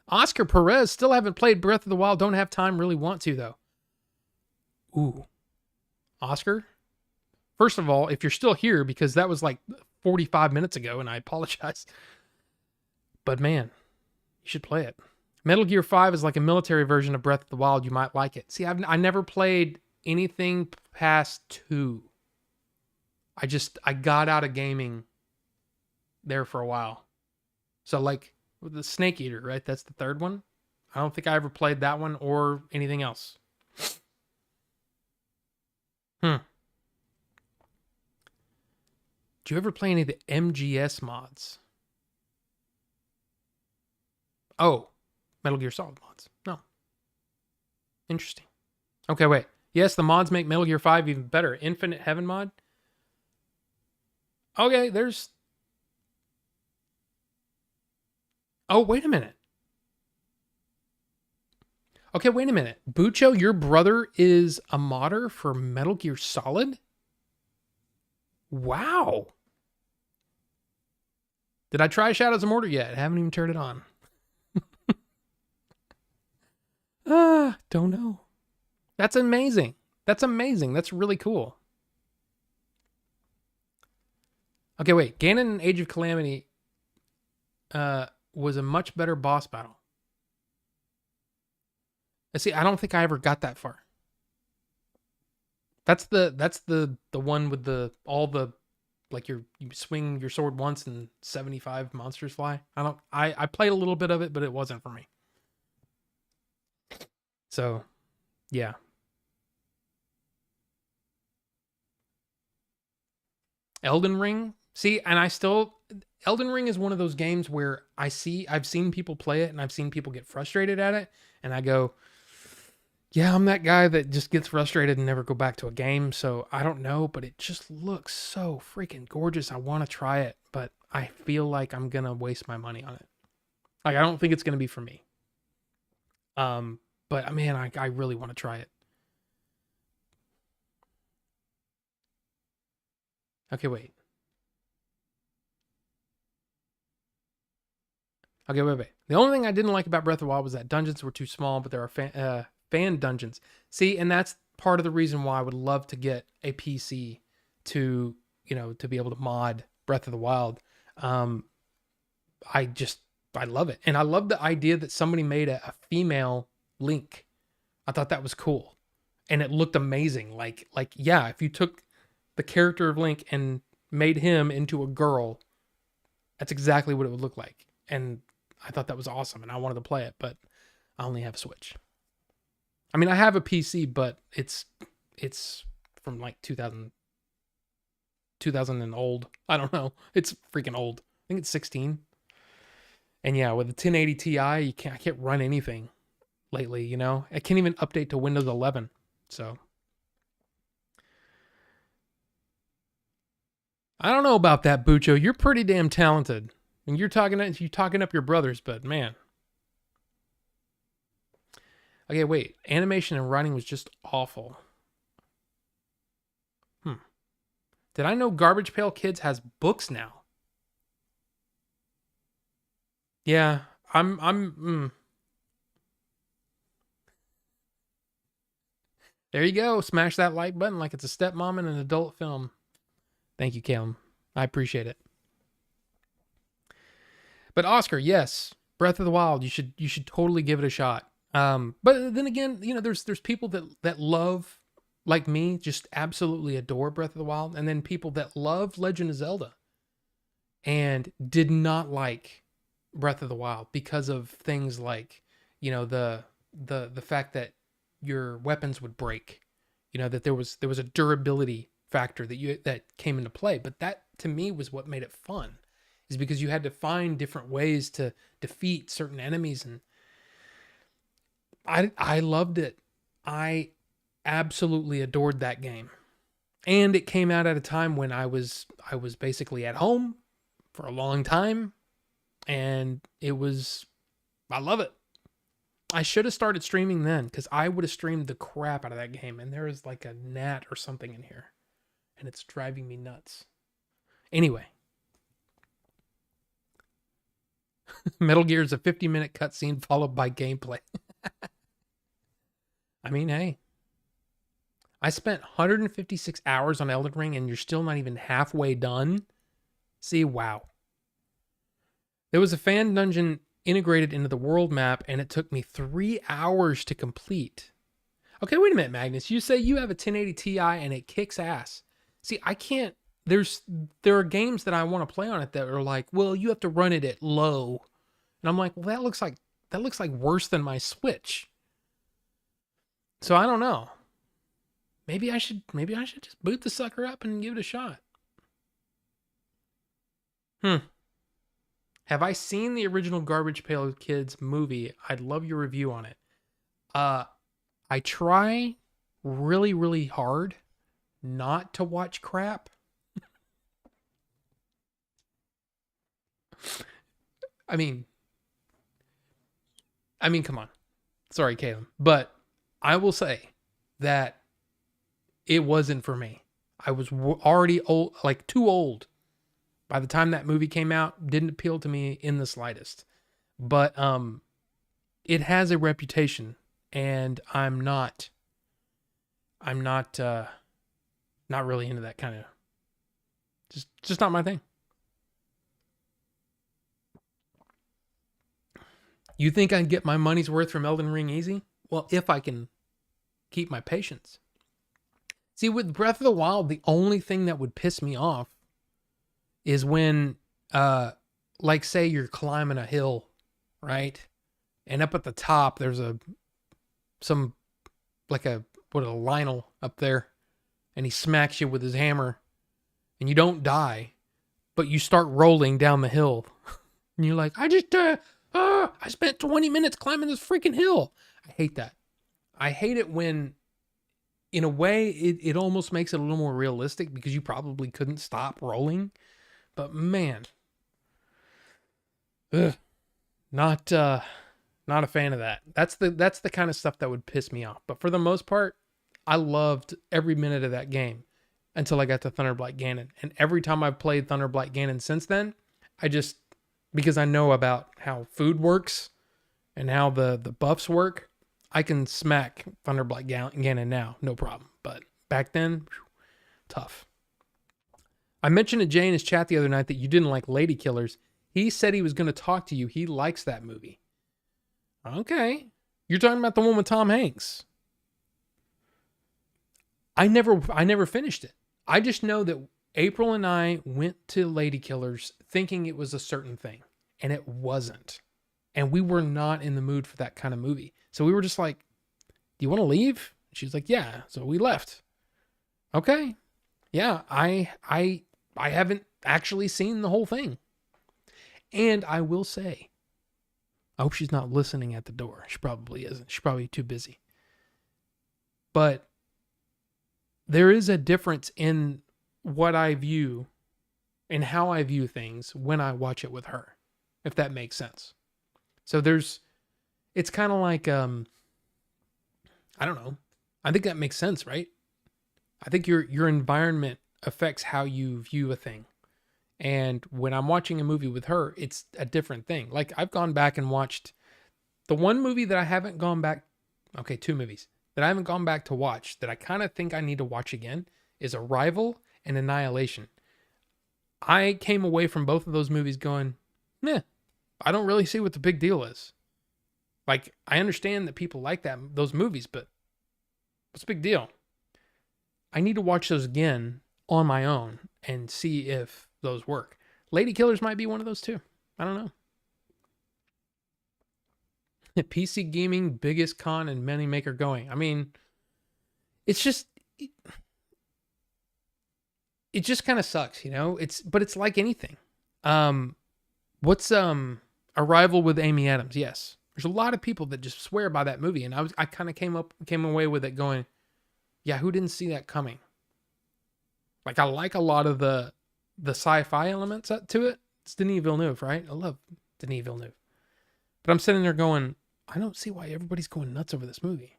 Speaker 2: Oscar Perez, still haven't played Breath of the Wild. Don't have time. Really want to, though. Ooh. Oscar? First of all, if you're still here, because that was like 45 minutes ago, and I apologize. But man, you should play it. Metal Gear 5 is like a military version of Breath of the Wild. You might like it. See, I never played anything past 2. I got out of gaming there for a while. So like with the Snake Eater, right? That's the third one. I don't think I ever played that one or anything else. Did you ever play any of the MGS mods? Oh, Metal Gear Solid mods. No. Interesting. Okay, wait. Yes, the mods make Metal Gear 5 even better. Infinite Heaven mod. Okay, there's... Oh, wait a minute. Okay, wait a minute. Bucho, your brother is a modder for Metal Gear Solid? Wow. Did I try Shadows of Mordor yet? I haven't even turned it on. Don't know. That's amazing. That's amazing. That's really cool. Okay, wait. Ganon Age of Calamity was a much better boss battle. See, I don't think I ever got that far. That's the one with all the like you swing your sword once and 75 monsters fly. I played a little bit of it, but it wasn't for me. So, yeah. Elden Ring. See, and Elden Ring is one of those games where I've seen people play it and I've seen people get frustrated at it. And I go, yeah, I'm that guy that just gets frustrated and never go back to a game. So I don't know, but it just looks so freaking gorgeous. I want to try it, but I feel like I'm going to waste my money on it. Like, I don't think it's going to be for me. But man, I really want to try it. Okay, wait. Okay, wait. The only thing I didn't like about Breath of the Wild was that dungeons were too small, but there are fan dungeons. See, and that's part of the reason why I would love to get a PC to be able to mod Breath of the Wild. I love it. And I love the idea that somebody made a female Link. I thought that was cool. And it looked amazing. Like, yeah, if you took the character of Link and made him into a girl, that's exactly what it would look like. And I thought that was awesome and I wanted to play it, but I only have a Switch. I mean, I have a PC, but it's from like 2000 and old. I don't know. It's freaking old. I think it's 16. And yeah, with the 1080 Ti, I can't run anything lately, you know? I can't even update to Windows 11. So I don't know about that, Bucho. You're pretty damn talented. And you're talking up your brothers, but man. Okay, wait. Animation and writing was just awful. Did I know Garbage Pail Kids has books now? Yeah, There you go. Smash that like button like it's a stepmom in an adult film. Thank you, Caleb. I appreciate it. But Oscar, yes, Breath of the Wild. You should totally give it a shot. But then again, you know, there's people that love, like me, just absolutely adore Breath of the Wild, and then people that love Legend of Zelda and did not like Breath of the Wild because of things like, you know, the fact that your weapons would break, you know, that there was a durability factor that came into play. But that to me was what made it fun, is because you had to find different ways to defeat certain enemies, and I loved it. I absolutely adored that game. And it came out at a time when I was basically at home for a long time, and I love it. I should have started streaming then, because I would have streamed the crap out of that game, and there is like a gnat or something in here, and it's driving me nuts. Anyway. Metal Gear is a 50-minute cutscene followed by gameplay. I mean, hey. I spent 156 hours on Elden Ring, and you're still not even halfway done? See, wow. There was a fan dungeon integrated into the world map, and it took me 3 hours to complete. Okay, wait a minute, Magnus. You say you have a 1080 Ti and it kicks ass. See, I can't. There are games that I want to play on it that are like, well, you have to run it at low. And I'm like, well, that looks like worse than my Switch. So I don't know. Maybe I should just boot the sucker up and give it a shot. Have I seen the original Garbage Pail Kids movie? I'd love your review on it. I try really, really hard not to watch crap. I mean, come on. Sorry, Caleb. But I will say that it wasn't for me. I was already old, like too old. By the time that movie came out, didn't appeal to me in the slightest. But it has a reputation, and I'm not really into that kind of, just not my thing. You think I'd get my money's worth from Elden Ring easy? Well, if I can keep my patience. See, with Breath of the Wild, the only thing that would piss me off is when, like, say you're climbing a hill, right? And up at the top, there's a Lionel up there, and he smacks you with his hammer, and you don't die, but you start rolling down the hill, and you're like, I spent 20 minutes climbing this freaking hill. I hate that. I hate it when, in a way, it almost makes it a little more realistic, because you probably couldn't stop rolling. But man, not a fan of that. That's the kind of stuff that would piss me off. But for the most part, I loved every minute of that game until I got to Thunderblight Ganon. And every time I've played Thunderblight Ganon since then, because I know about how food works and how the buffs work, I can smack Thunderblight Ganon now, no problem. But back then, tough. I mentioned to Jay in his chat the other night that you didn't like Lady Killers. He said he was going to talk to you. He likes that movie. Okay. You're talking about the one with Tom Hanks. I never finished it. I just know that April and I went to Lady Killers thinking it was a certain thing, and it wasn't. And we were not in the mood for that kind of movie. So we were just like, do you want to leave? She's like, yeah. So we left. Okay. Yeah, I haven't actually seen the whole thing. And I will say, I hope she's not listening at the door. She probably isn't. She's probably too busy. But there is a difference in what I view and how I view things when I watch it with her, if that makes sense. So it's kind of like, I don't know. I think that makes sense, right? I think your environment affects how you view a thing. And when I'm watching a movie with her, it's a different thing. Like I've gone back and watched the one movie that I haven't gone back. Okay, two movies that I haven't gone back to watch that I kind of think I need to watch again is Arrival and Annihilation. I came away from both of those movies going, meh, I don't really see what the big deal is. Like, I understand that people like those movies, but what's the big deal? I need to watch those again on my own and see if those work. Lady Killers might be one of those too. I don't know. PC gaming, biggest con and money maker going. I mean, it just kind of sucks, you know? But it's like anything. What's Arrival with Amy Adams? Yes. There's a lot of people that just swear by that movie, and I kind of came away with it going, yeah, who didn't see that coming? Like I like a lot of the sci-fi elements to it. It's Denis Villeneuve, right? I love Denis Villeneuve. But I'm sitting there going, I don't see why everybody's going nuts over this movie.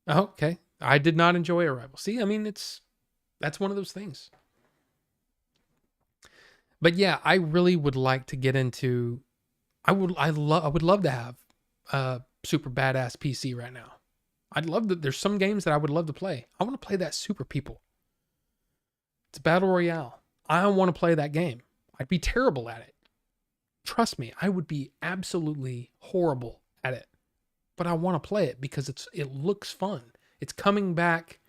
Speaker 2: Oh, okay. I did not enjoy Arrival. See, I mean, that's one of those things. But yeah, I really would like to get into. I would love to have a super badass PC right now. I'd love that. There's some games that I would love to play. I want to play that Super People. It's a battle royale. I want to play that game. I'd be terrible at it. Trust me, I would be absolutely horrible at it. But I want to play it because it looks fun. It's coming back.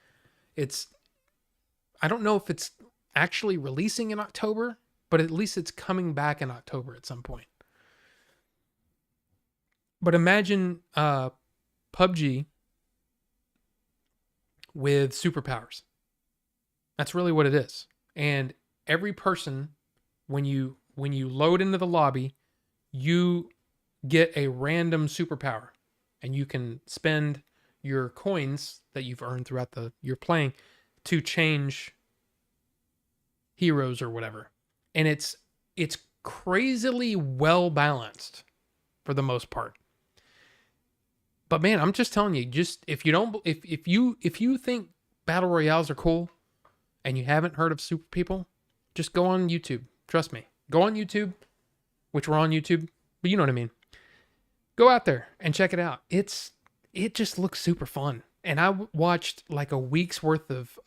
Speaker 2: I don't know if it's actually releasing in October, but at least it's coming back in October at some point. But imagine PUBG with superpowers. That's really what it is. And every person, when you load into the lobby, you get a random superpower. And you can spend your coins that you've earned throughout your playing to change heroes or whatever. And it's crazily well balanced for the most part. But man, I'm just telling you, just if you think battle royales are cool and you haven't heard of Super People, just go on YouTube. Trust me. Go on YouTube, which we're on YouTube, but you know what I mean. Go out there and check it out. It just looks super fun. And I watched like a week's worth of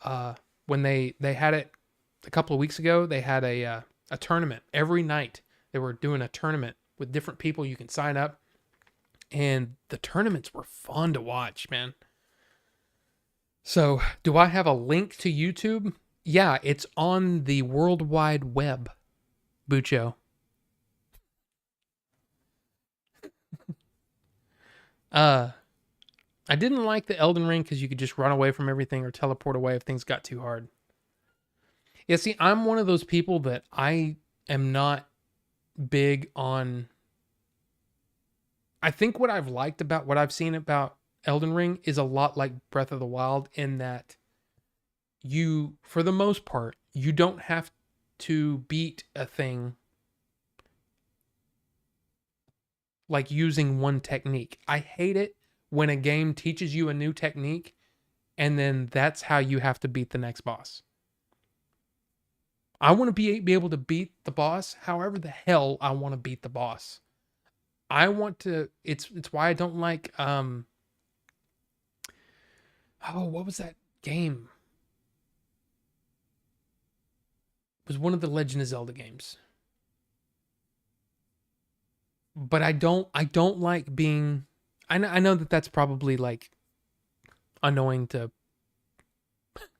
Speaker 2: when they had it a couple of weeks ago. They had a tournament every night. They were doing a tournament with different people. You can sign up, and the tournaments were fun to watch, man. So, do I have a link to YouTube? Yeah, it's on the World Wide Web, Bucho. I didn't like the Elden Ring because you could just run away from everything or teleport away if things got too hard. Yeah, see, I'm one of those people that I am not big on. I think what I've liked about what I've seen about Elden Ring is a lot like Breath of the Wild in that you, for the most part, you don't have to beat a thing like using one technique. I hate it when a game teaches you a new technique and then that's how you have to beat the next boss. I want to be able to beat the boss however the hell I want to beat the boss. I want to, it's why I don't like, what was that game? It was one of the Legend of Zelda games. But I don't like being, I know that that's probably like annoying to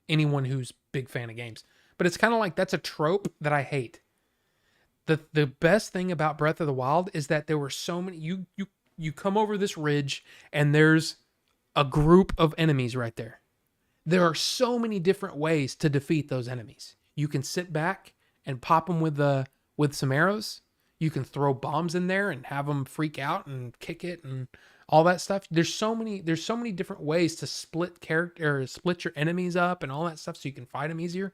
Speaker 2: anyone who's big fan of games, but it's kind of like, that's a trope that I hate. the best thing about Breath of the Wild is that there were so many. You come over this ridge and there's a group of enemies right there. There are so many different ways to defeat those enemies. You can sit back and pop them with some arrows. You can throw bombs in there and have them freak out and kick it and all that stuff. There's so many different ways to split your enemies up and all that stuff so you can fight them easier.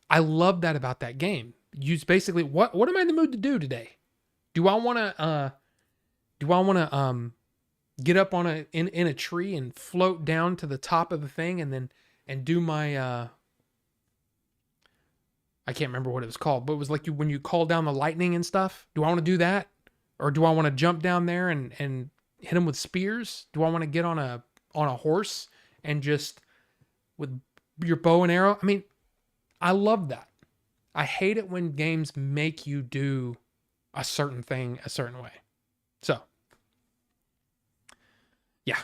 Speaker 2: I love that about that game. Use basically what am I in the mood to do today? Do I want to get up on in a tree and float down to the top of the thing and do my I can't remember what it was called, but it was like when you call down the lightning and stuff. Do I want to do that? Or do I want to jump down there and hit them with spears? Do I want to get on a horse and just with your bow and arrow? I mean, I love that. I hate it when games make you do a certain thing a certain way. So, yeah.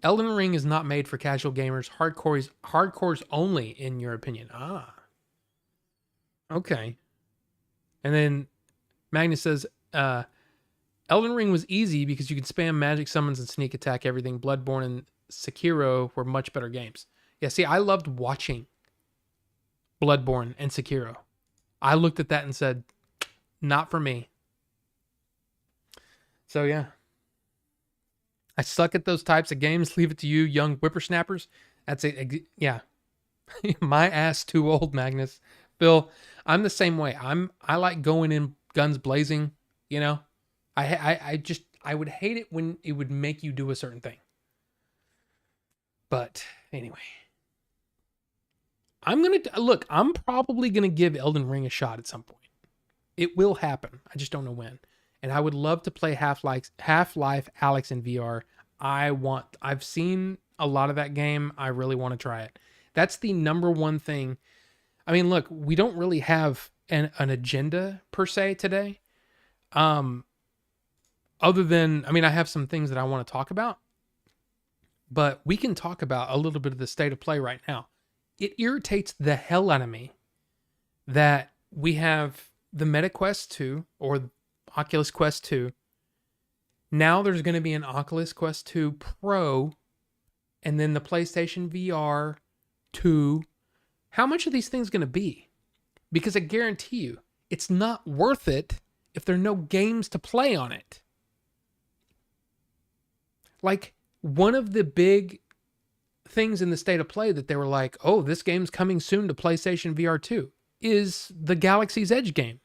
Speaker 2: Elden Ring is not made for casual gamers. Hardcores only, in your opinion. Ah. Okay. And then Magnus says, Elden Ring was easy because you could spam magic summons and sneak attack everything. Bloodborne and Sekiro were much better games. Yeah, see, I loved watching Bloodborne and Sekiro. I looked at that and said, not for me. So, yeah. I suck at those types of games. Leave it to you, young whippersnappers. That's it. Yeah. My ass too old, Magnus. Phil, I'm the same way. I like going in guns blazing, you know. I would hate it when it would make you do a certain thing. But anyway, I'm probably gonna give Elden Ring a shot at some point. It will happen. I just don't know when. And I would love to play Half-Life Alyx in VR. I've seen a lot of that game. I really want to try it. That's the number one thing. I mean, look, we don't really have an agenda per se today. Other than, I mean, I have some things that I want to talk about, but we can talk about a little bit of the state of play right now. It irritates the hell out of me that we have the Meta Quest 2 or Oculus Quest 2. Now there's going to be an Oculus Quest 2 Pro and then the PlayStation VR 2. How much are these things going to be? Because I guarantee you, it's not worth it if there are no games to play on it. Like, one of the big things in the state of play that they were like, oh, this game's coming soon to PlayStation VR 2 is the Galaxy's Edge game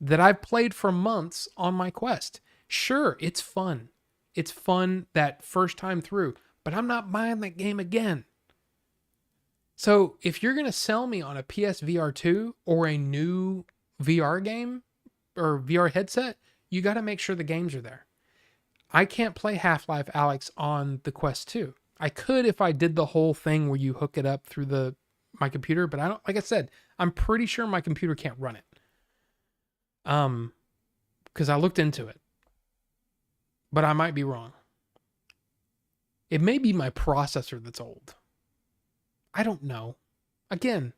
Speaker 2: that I've played for months on my Quest. Sure, it's fun. It's fun that first time through, but I'm not buying that game again. So if you're going to sell me on a PSVR 2 or a new VR game or VR headset, you got to make sure the games are there. I can't play Half-Life Alyx on the Quest 2. I could if I did the whole thing where you hook it up through my computer, but I don't, like I said, I'm pretty sure my computer can't run it. Because I looked into it. But I might be wrong. It may be my processor that's old. I don't know. Again,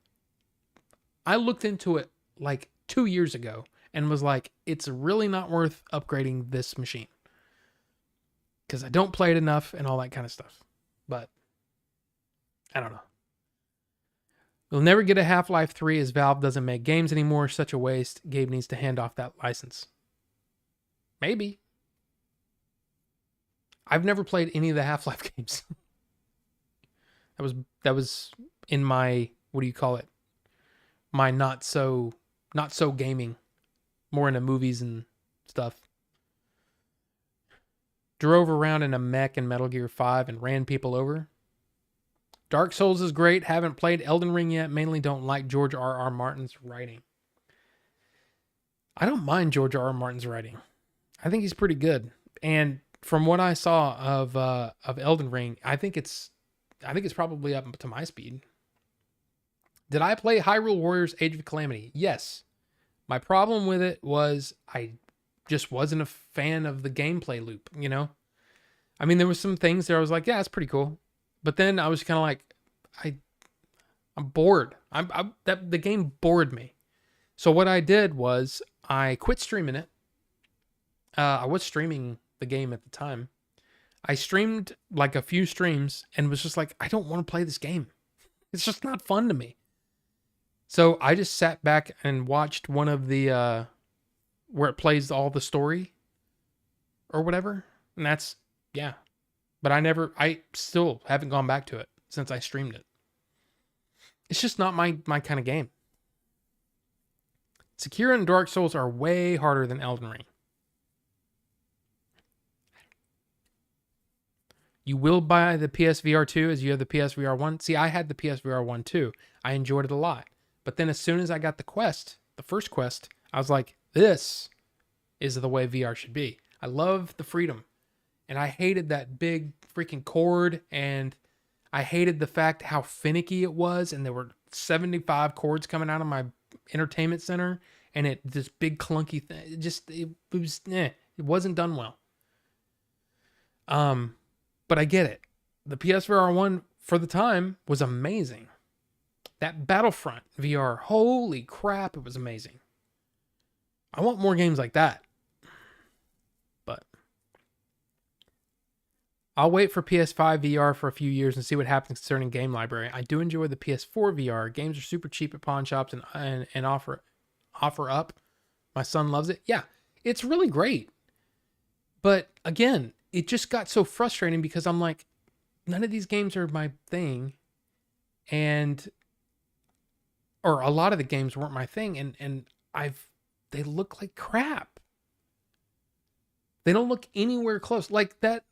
Speaker 2: I looked into it like 2 years ago and was like, it's really not worth upgrading this machine. Because I don't play it enough and all that kind of stuff. But I don't know. We'll never get a Half-Life 3 as Valve doesn't make games anymore. Such a waste. Gabe needs to hand off that license. Maybe. I've never played any of the Half-Life games. That was in my, what do you call it? My not so gaming. More into movies and stuff. Drove around in a mech in Metal Gear 5 and ran people over. Dark Souls is great. Haven't played Elden Ring yet. Mainly don't like George R.R. Martin's writing. I don't mind George R.R. Martin's writing. I think he's pretty good. And from what I saw of Elden Ring, I think it's probably up to my speed. Did I play Hyrule Warriors Age of Calamity? Yes. My problem with it was I just wasn't a fan of the gameplay loop, you know? I mean, there was some things there I was like, yeah, that's pretty cool. But then I was kind of like, I'm bored. The game bored me. So what I did was I quit streaming it. I was streaming the game at the time. I streamed like a few streams and was just like, I don't want to play this game. It's just not fun to me. So I just sat back and watched one of the where it plays all the story or whatever. And that's, yeah. But I still haven't gone back to it since I streamed it. It's just not my kind of game. Sekiro and Dark Souls are way harder than Elden Ring. You will buy the PSVR 2 as you have the PSVR 1. See, I had the PSVR 1 too. I enjoyed it a lot. But then as soon as I got the Quest, the first Quest, I was like, this is the way VR should be. I love the freedom. And I hated that big freaking cord, and I hated the fact how finicky it was, and there were 75 cords coming out of my entertainment center, and this big clunky thing. It wasn't done well. But I get it. The PSVR 1 for the time was amazing. That Battlefront VR, holy crap, it was amazing. I want more games like that. But I'll wait for PS5 VR for a few years and see what happens concerning game library. I do enjoy the PS4 VR. Games are super cheap at pawn shops and offer up. My son loves it. Yeah, it's really great. But again, it just got so frustrating because I'm like, none of these games are my thing. Or a lot of the games weren't my thing. And they look like crap. They don't look anywhere close. Like that,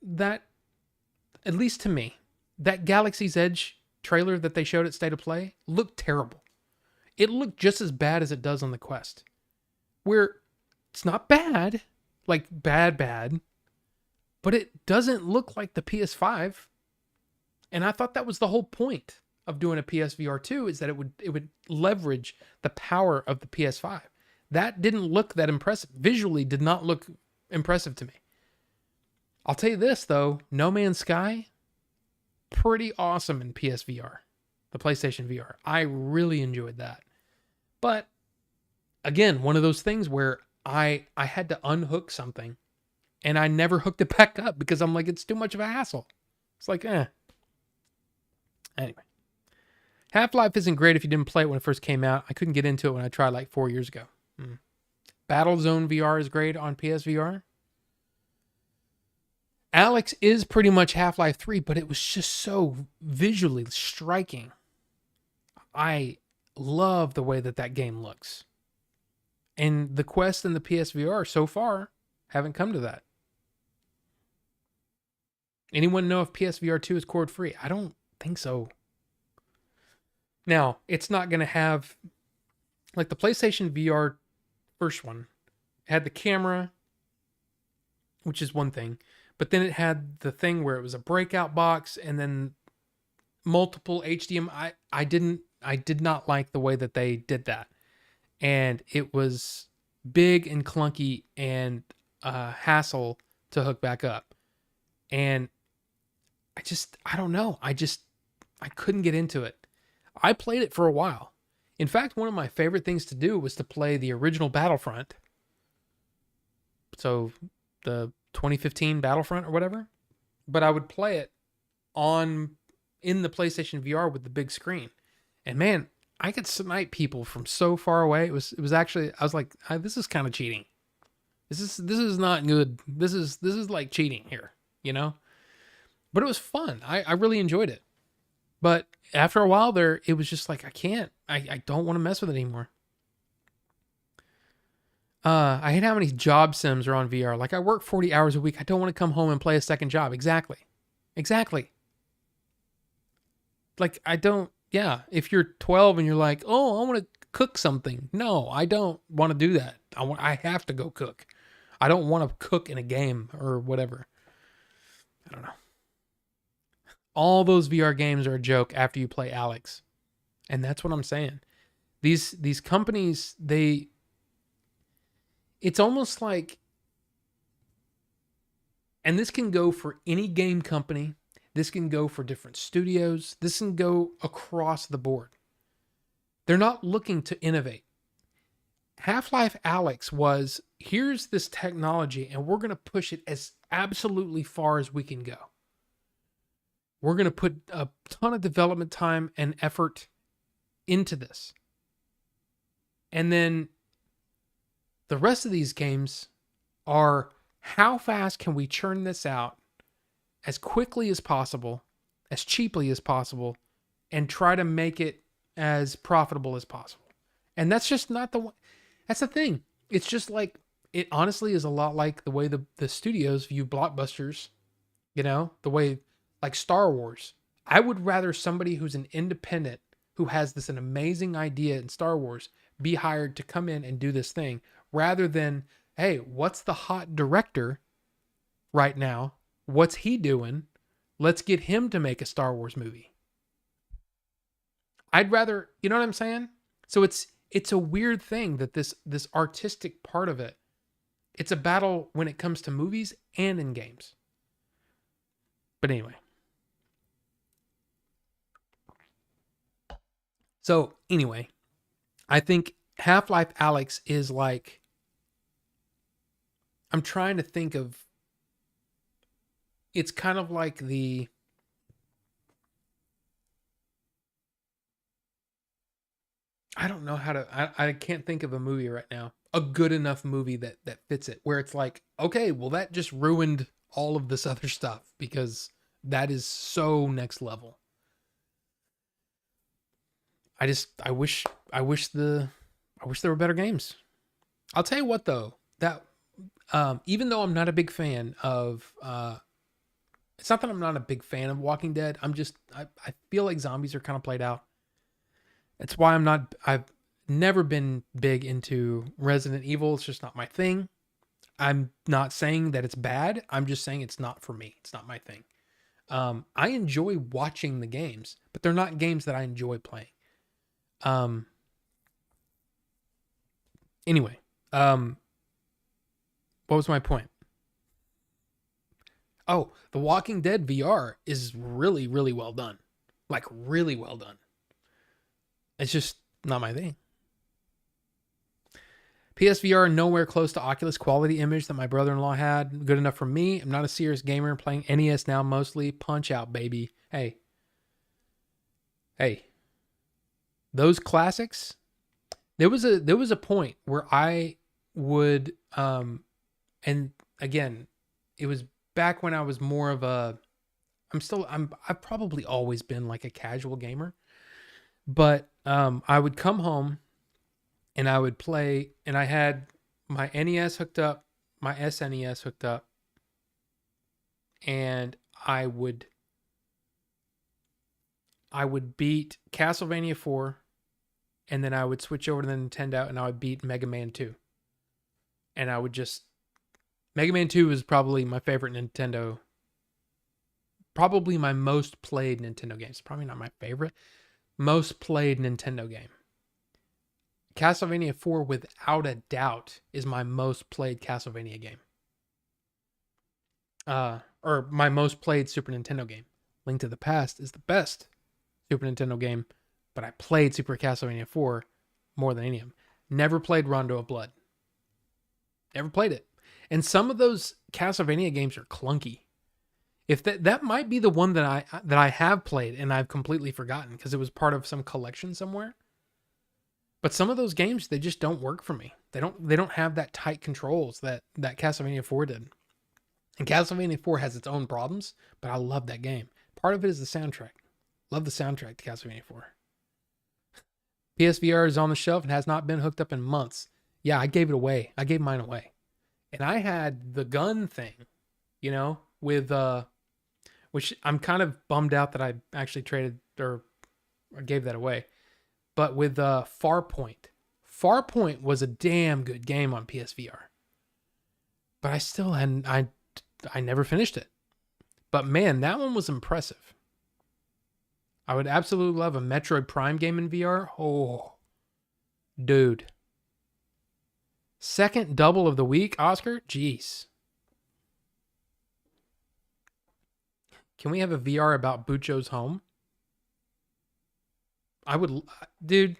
Speaker 2: at least to me, that Galaxy's Edge trailer that they showed at State of Play looked terrible. It looked just as bad as it does on the Quest. Where it's not bad, like bad, but it doesn't look like the PS5. And I thought that was the whole point of doing a PSVR 2, is that it would leverage the power of the PS5. That didn't look that impressive. Visually did not look impressive to me. I'll tell you this though, No Man's Sky, pretty awesome in PSVR, the PlayStation VR. I really enjoyed that. But again, one of those things where I had to unhook something and I never hooked it back up because I'm like, it's too much of a hassle. It's like, Anyway. Half-Life isn't great if you didn't play it when it first came out. I couldn't get into it when I tried like 4 years ago. Battlezone VR is great on PSVR. Alex is pretty much Half-Life 3, but it was just so visually striking. I love the way that game looks. And the Quest and the PSVR so far haven't come to that. Anyone know if PSVR 2 is cord free? I don't think so. Now, it's not going to have, like the PlayStation VR first one had the camera, which is one thing, but then it had the thing where it was a breakout box and then multiple HDMI. I did not like the way that they did that. And it was big and clunky and hassle to hook back up. And I don't know. I couldn't get into it. I played it for a while. In fact, one of my favorite things to do was to play the original Battlefront. So the 2015 Battlefront or whatever. But I would play it in the PlayStation VR with the big screen. And man, I could snipe people from so far away. It was actually, I was like, this is kind of cheating. This is not good. This is like cheating here, you know? But it was fun. I really enjoyed it. But after a while there, it was just like, I don't want to mess with it anymore. I hate how many job sims are on VR. Like, I work 40 hours a week. I don't want to come home and play a second job. Exactly. Like, if you're 12 and you're like, oh, I want to cook something. No, I don't want to do that. I have to go cook. I don't want to cook in a game or whatever. I don't know. All those VR games are a joke after you play Alex. And that's what I'm saying. These companies, it's almost like, and this can go for any game company. This can go for different studios. This can go across the board. They're not looking to innovate. Half-Life Alyx was, here's this technology and we're going to push it as absolutely far as we can go. We're going to put a ton of development time and effort into this. And then the rest of these games are, how fast can we churn this out as quickly as possible, as cheaply as possible, and try to make it as profitable as possible. And that's just not the one. That's the thing. It's just like, it honestly is a lot like the way the studios view blockbusters, the way, like Star Wars. I would rather somebody who's an independent, who has an amazing idea in Star Wars, be hired to come in and do this thing, rather than, hey, what's the hot director right now? What's he doing? Let's get him to make a Star Wars movie. I'd rather, you know what I'm saying? So it's a weird thing that this artistic part of it, it's a battle when it comes to movies and in games. But anyway. So anyway, I think Half-Life Alyx is like, I'm trying to think of, it's kind of like I don't know how to, I can't think of a movie right now, a good enough movie that fits it, where it's like, okay, well, that just ruined all of this other stuff because that is so next level. I wish there were better games. I'll tell you what though, that even though I'm not a big fan of it's not that I'm not a big fan of Walking Dead. I feel like zombies are kind of played out. That's why I've never been big into Resident Evil. It's just not my thing. I'm not saying that it's bad. I'm just saying it's not for me. It's not my thing. I enjoy watching the games, but they're not games that I enjoy playing. Anyway, what was my point? Oh, the Walking Dead VR is really, really well done. Like, really well done. It's just not my thing. PSVR nowhere close to Oculus quality image that my brother-in-law had. Good enough for me. I'm not a serious gamer. Playing NES now mostly. Punch Out, baby. Hey. Those classics. There was a point where I would and again, it was back when I was more of a I've probably always been like a casual gamer. But I would come home and I would play, and I had my NES hooked up, my SNES hooked up, and I would beat Castlevania 4, and then I would switch over to the Nintendo and I would beat Mega Man 2. And I would just, Mega Man 2 was probably my favorite Nintendo, probably my most played Nintendo games. Probably not my favorite, most played Nintendo game. Castlevania 4, without a doubt, is my most played Castlevania game. Or my most played Super Nintendo game. Link to the Past is the best Super Nintendo game, but I played Super Castlevania 4 more than any of them. Never played Rondo of Blood. Never played it. And some of those Castlevania games are clunky. If that might be the one that I have played and I've completely forgotten because it was part of some collection somewhere. But some of those games, they just don't work for me. They don't have that tight controls that Castlevania 4 did. And Castlevania 4 has its own problems, but I love that game. Part of it is the soundtrack. Love the soundtrack to Castlevania 4. PSVR is on the shelf and has not been hooked up in months. Yeah, I gave it away. I gave mine away. And I had the gun thing, with which I'm kind of bummed out that I actually traded or gave that away. But with Farpoint. Farpoint was a damn good game on PSVR. But I still hadn't, I never finished it. But man, that one was impressive. I would absolutely love a Metroid Prime game in VR. Oh, dude. Second double of the week, Oscar? Jeez. Can we have a VR about Bucho's home? I would, dude.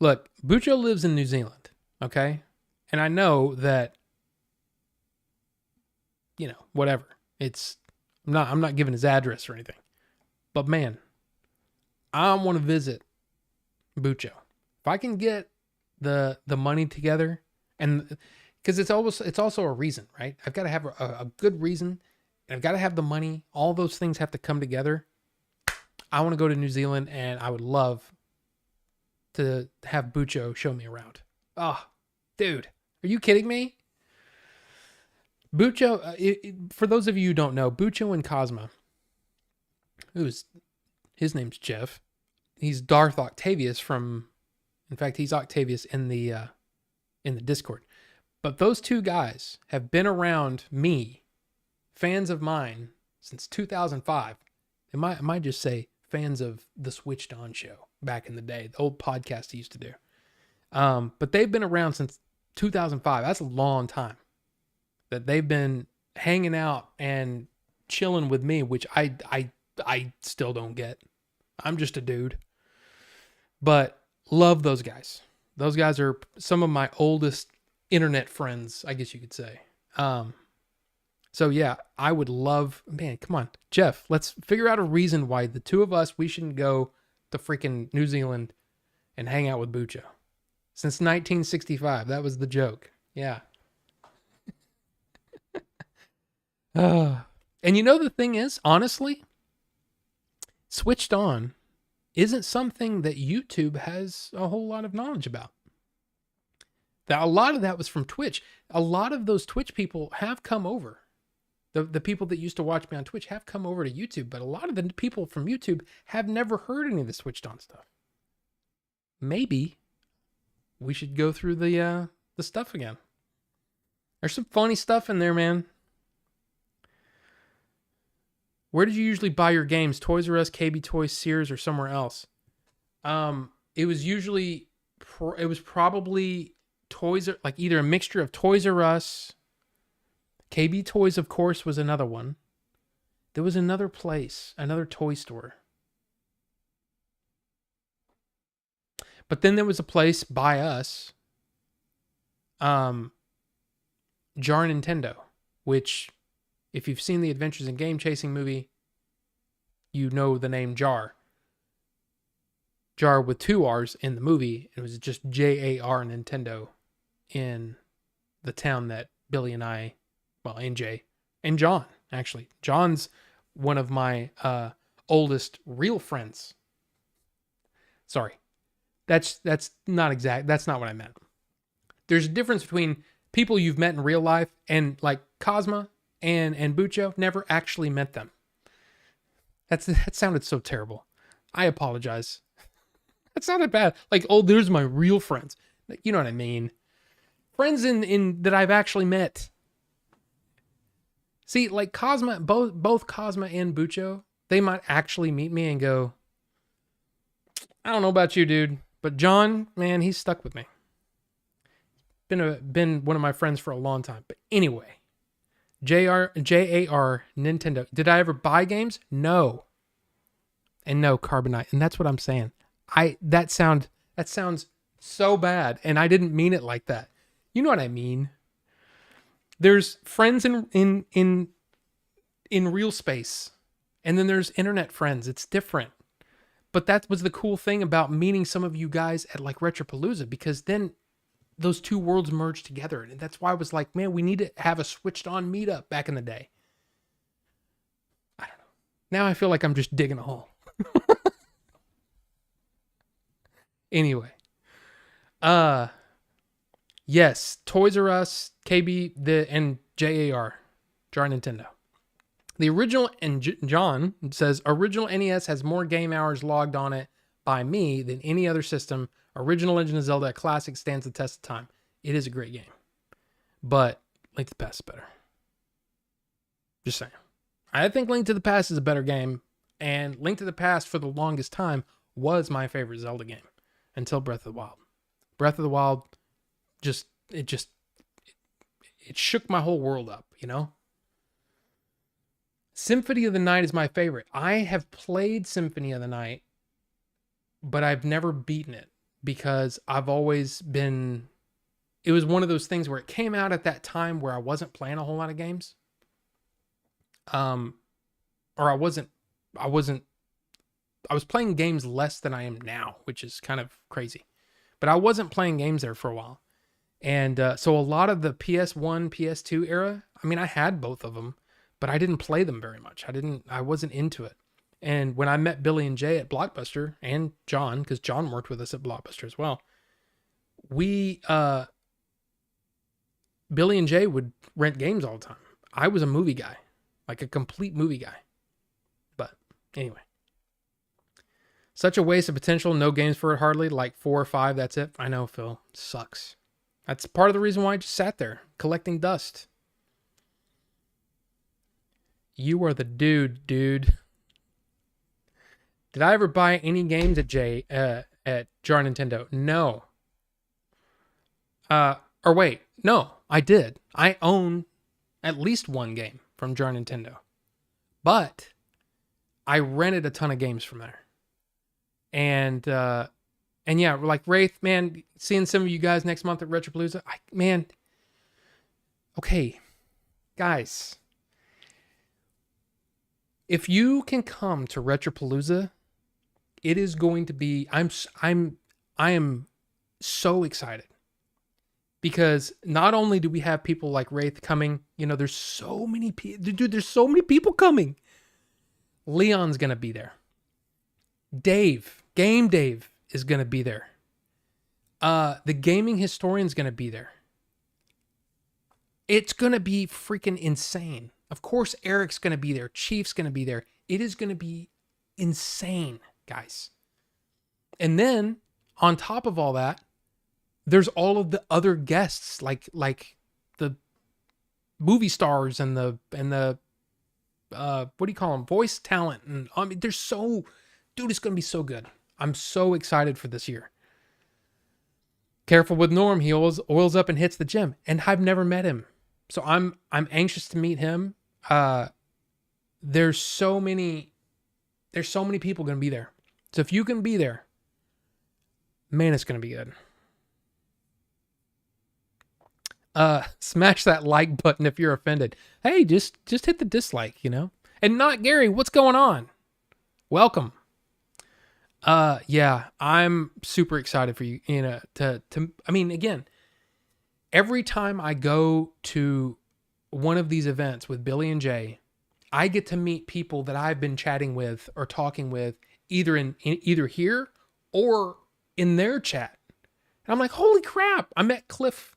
Speaker 2: Look, Bucho lives in New Zealand, okay? And I know that, whatever. I'm not giving his address or anything. But man, I want to visit Bucho. If I can get the money together, and because it's also a reason, right? I've got to have a good reason, and I've got to have the money. All those things have to come together. I want to go to New Zealand, and I would love to have Bucho show me around. Oh, dude, are you kidding me? Bucho, for those of you who don't know, Bucho and Cosma, his name's Jeff. He's Darth Octavius in fact, he's Octavius in the Discord. But those two guys have been around me, fans of mine, since 2005. I might just say fans of the Switched On show back in the day, the old podcast he used to do. But they've been around since 2005. That's a long time that they've been hanging out and chilling with me, which I still don't get. I'm just a dude. But love those guys. Those guys are some of my oldest internet friends, I guess you could say. So yeah, I would love, man, come on, Jeff, let's figure out a reason why the two of us, we shouldn't go to freaking New Zealand and hang out with Bucho. Since 1965, that was the joke. Yeah. And the thing is, honestly, Switched On isn't something that YouTube has a whole lot of knowledge about. A lot of that was from Twitch. A lot of those Twitch people have come over. The people that used to watch me on Twitch have come over to YouTube, but a lot of the people from YouTube have never heard any of the Switched On stuff. Maybe we should go through the stuff again. There's some funny stuff in there, man. Where did you usually buy your games? Toys R Us, KB Toys, Sears, or somewhere else? It was usually, it was probably like either a mixture of Toys R Us. KB Toys, of course, was another one. There was another place, another toy store. But then there was a place by us, Jar Nintendo, which, if you've seen the Adventures in Game Chasing movie, you know the name Jar. Jar with two R's in the movie. It was just Jar Nintendo in the town that Billy and I, and Jay, and John, actually. John's one of my oldest real friends. Sorry. That's not exact. That's not what I meant. There's a difference between people you've met in real life and like Cosma and Bucho. Never actually met them. That sounded so terrible. I apologize. That sounded bad. Like, oh, there's my real friends. You know what I mean? Friends in that I've actually met. See, like Cosma, both Cosma and Bucho, they might actually meet me and go, I don't know about you, dude, but John, man, he's stuck with me. Been one of my friends for a long time. But anyway, Jar Nintendo. Did I ever buy games? No. And no, Carbonite. And that's what I'm saying. That sounds so bad, and I didn't mean it like that. You know what I mean? There's friends in real space, and then there's internet friends. It's different. But that was the cool thing about meeting some of you guys at like Retropalooza, because then those two worlds merged together. And that's why I was like, man, we need to have a Switched On meetup back in the day. I don't know. Now I feel like I'm just digging a hole. Anyway. Yes, Toys R Us, KB, and Jar Nintendo. The original, and John says, original NES has more game hours logged on it by me than any other system. Original Legend of Zelda Classic stands the test of time. It is a great game. But Link to the Past is better. Just saying. I think Link to the Past is a better game. And Link to the Past, for the longest time, was my favorite Zelda game. Until Breath of the Wild. Breath of the Wild it shook my whole world up, you know? Symphony of the Night is my favorite. I have played Symphony of the Night, but I've never beaten it. because I've always been, it was one of those things where it came out at that time where I wasn't playing a whole lot of games. Or I was playing games less than I am now, which is kind of crazy. But I wasn't playing games there for a while. And so a lot of the PS1, PS2 era, I mean, I had both of them, but I didn't play them very much. I wasn't into it. And when I met Billy and Jay at Blockbuster, and John, because John worked with us at Blockbuster as well, Billy and Jay would rent games all the time. I was a movie guy, like a complete movie guy. But anyway, such a waste of potential. No games for it hardly, like 4 or 5. That's it. I know, Phil. Sucks. That's part of the reason why I just sat there collecting dust. You are the dude. Did I ever buy any games at Jar Nintendo? No. Or wait, no, I did. I own at least one game from Jar Nintendo. But I rented a ton of games from there. And yeah, like Wraith, man, seeing some of you guys next month at Retropalooza, man, okay, guys, if you can come to Retropalooza, it is going to be, I am so excited, because not only do we have people like Wraith coming, there's so many people, dude, there's so many people coming. Leon's going to be there. Game Dave is going to be there. The gaming historian's going to be there. It's going to be freaking insane. Of course, Eric's going to be there. Chief's going to be there. It is going to be insane, guys. And then on top of all that, there's all of the other guests, like the movie stars and the what do you call them? Voice talent. And I mean, it's going to be so good. I'm so excited for this year. Careful with Norm. He oils up and hits the gym, and I've never met him. So I'm anxious to meet him. There's so many people going to be there. So if you can be there, man, it's going to be good. Smash that like button if you're offended. Hey, just hit the dislike, And not Gary, what's going on? Welcome. Yeah, I'm super excited for you, I mean, again, every time I go to one of these events with Billy and Jay, I get to meet people that I've been chatting with or talking with either either here or in their chat. And I'm like, holy crap, I met Cliff.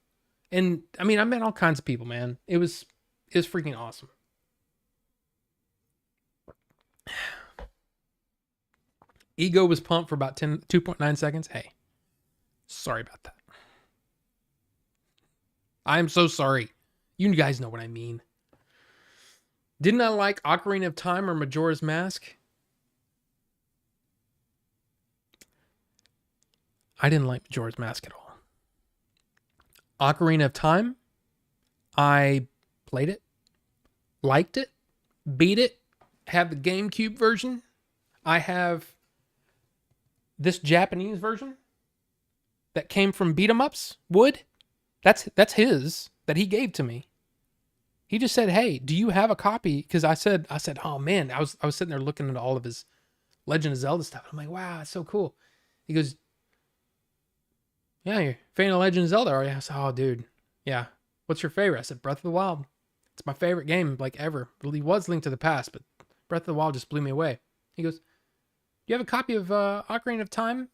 Speaker 2: And I mean, I met all kinds of people, man. It was freaking awesome. Ego was pumped for about 2.9 seconds. Hey, sorry about that. I'm so sorry. You guys know what I mean. Didn't I like Ocarina of Time or Majora's Mask? I didn't like Majora's Mask at all. Ocarina of Time, I played it, liked it, beat it, have the GameCube version. I have this Japanese version that came from Beat 'em Ups, Wood. That's his, that he gave to me. He just said, "Hey, do you have a copy?" Because I said, "Oh man," I was sitting there looking at all of his Legend of Zelda stuff. I'm like, "Wow, that's so cool." He goes, "Yeah, you're a fan of Legend of Zelda, are you?" I said, "Oh, dude, yeah. What's your favorite?" I said, "Breath of the Wild. It's my favorite game, like ever. Well, he was Link to the Past, but Breath of the Wild just blew me away." He goes, "Do you have a copy of Ocarina of Time?"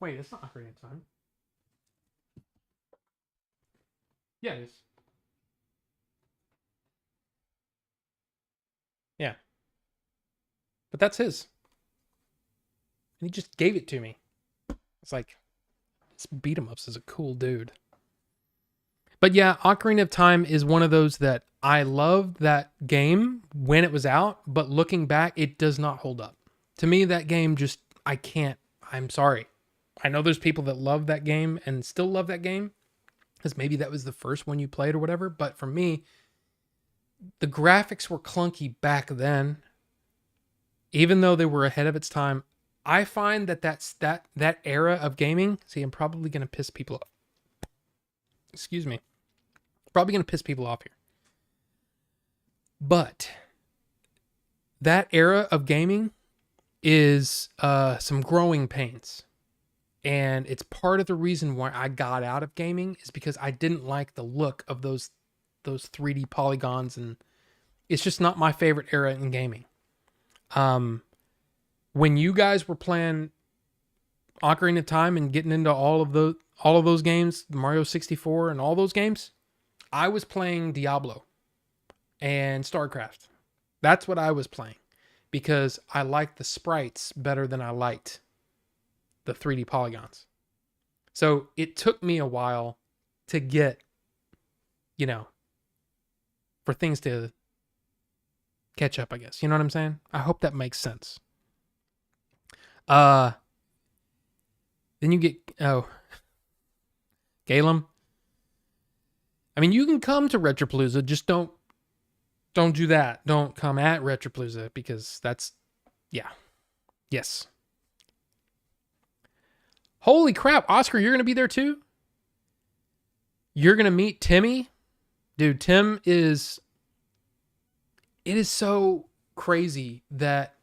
Speaker 2: Wait, it's not Ocarina of Time. Yeah, it is. Yeah. But that's his. And he just gave it to me. It's like, this Beat 'em Ups is a cool dude. But yeah, Ocarina of Time is one of those that I loved that game when it was out, but looking back, it does not hold up. To me, that game just, I'm sorry. I know there's people that love that game and still love that game, because maybe that was the first one you played or whatever. But for me, the graphics were clunky back then. Even though they were ahead of its time, I find that era of gaming. See, I'm probably gonna piss people off. Excuse me. Probably gonna piss people off here. But that era of gaming is some growing pains. And it's part of the reason why I got out of gaming is because I didn't like the look of those 3D polygons, and it's just not my favorite era in gaming. When you guys were playing Ocarina of Time and getting into all of those games, Mario 64 and all those games, I was playing Diablo and StarCraft. That's what I was playing because I liked the sprites better than I liked the 3D polygons. So it took me a while to get, for things to catch up, I guess. You know what I'm saying? I hope that makes sense. Then you get, Galen. I mean, you can come to Retropalooza, just don't do that. Don't come at Retropalooza because that's, yeah. Yes. Holy crap, Oscar, you're going to be there too? You're going to meet Timmy? Dude, it is so crazy that,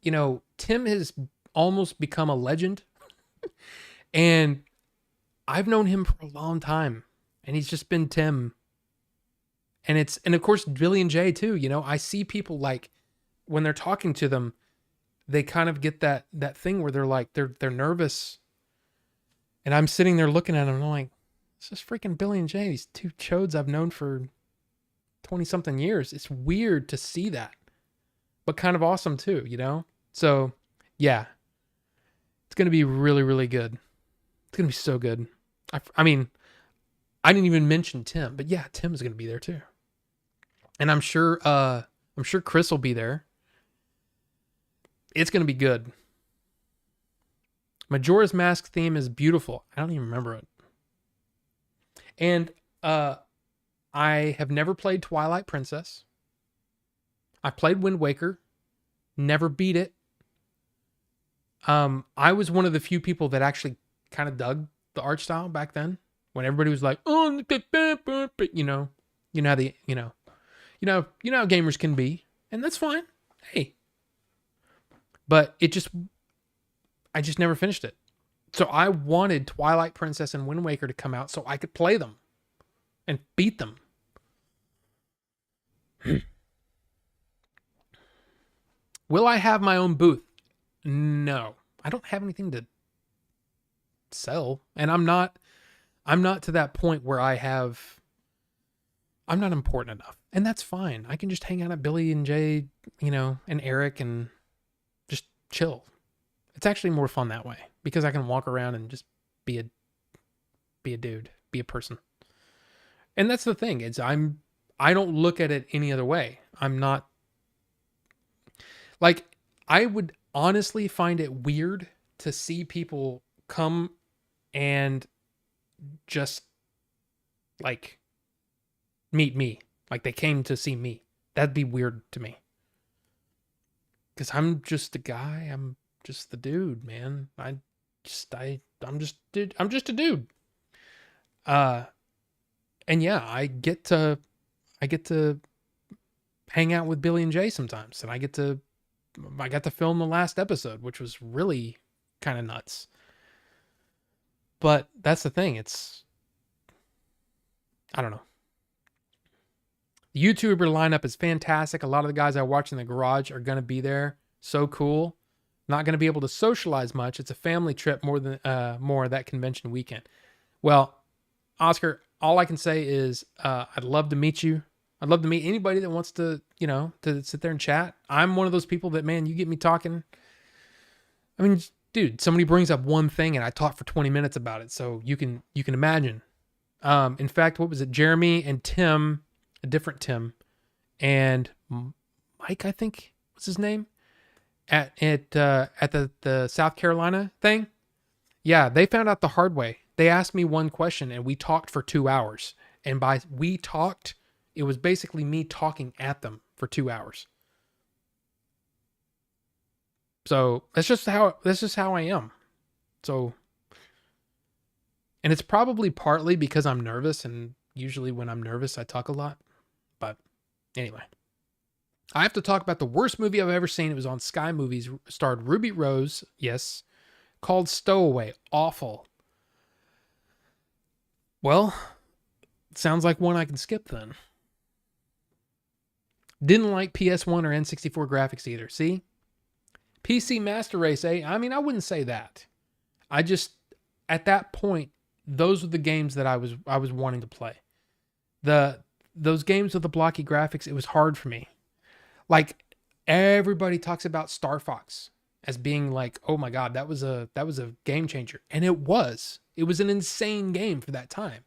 Speaker 2: Tim has almost become a legend. And I've known him for a long time. And he's just been Tim. And of course, Billy and Jay too. I see people like, when they're talking to them, they kind of get that thing where they're like, they're nervous. And I'm sitting there looking at them and I'm like, this is freaking Billy and Jay, these two chodes I've known for 20 something years. It's weird to see that, but kind of awesome too, So yeah, it's going to be really, really good. It's going to be so good. I mean, I didn't even mention Tim, but yeah, Tim's going to be there too. And I'm sure Chris will be there. It's going to be good. Majora's Mask theme is beautiful. I don't even remember it. And I have never played Twilight Princess. I played Wind Waker. Never beat it. I was one of the few people that actually kind of dug the art style back then. When everybody was like, oh, you know how how gamers can be. And that's fine. Hey. But I just never finished it. So I wanted Twilight Princess and Wind Waker to come out so I could play them and beat them. Will I have my own booth? No. I don't have anything to sell. And I'm not to that point where I'm not important enough. And that's fine. I can just hang out at Billy and Jay, and Eric and just chill. It's actually more fun that way because I can walk around and just be a dude, be a person. And that's the thing. I don't look at it any other way. I'm not like, I would honestly find it weird to see people come and just like meet me. Like they came to see me. That'd be weird to me. Cause I'm just a guy. I'm just the dude, man. I'm just a dude. And yeah, I get to hang out with Billy and Jay sometimes, and I got to film the last episode, which was really kind of nuts. But that's the thing. I don't know. The YouTuber lineup is fantastic. A lot of the guys I watch in the garage are going to be there. So cool. Not going to be able to socialize much. It's a family trip more that convention weekend. Well, Oscar, all I can say is I'd love to meet you. I'd love to meet anybody that wants to, to sit there and chat. I'm one of those people that, man, you get me talking. I mean, dude, somebody brings up one thing and I talk for 20 minutes about it. So you can imagine. In fact, what was it? Jeremy and Tim, a different Tim, and Mike, I think was his name, at the South Carolina thing. Yeah, they found out the hard way. They asked me one question and we talked for 2 hours. And by we talked, it was basically me talking at them for 2 hours. So that's just how I am. So, and it's probably partly because I'm nervous, and usually when I'm nervous, I talk a lot. But anyway, I have to talk about the worst movie I've ever seen. It was on Sky Movies, starred Ruby Rose. Yes, called Stowaway. Awful. Well, sounds like one I can skip then. Didn't like PS1 or N64 graphics either. See? PC Master Race, eh? I mean, I wouldn't say that. I just, at that point, those were the games that I was wanting to play. Those games with the blocky graphics, it was hard for me. Like, everybody talks about Star Fox as being like, oh my god, that was a game changer. And it was. It was an insane game for that time.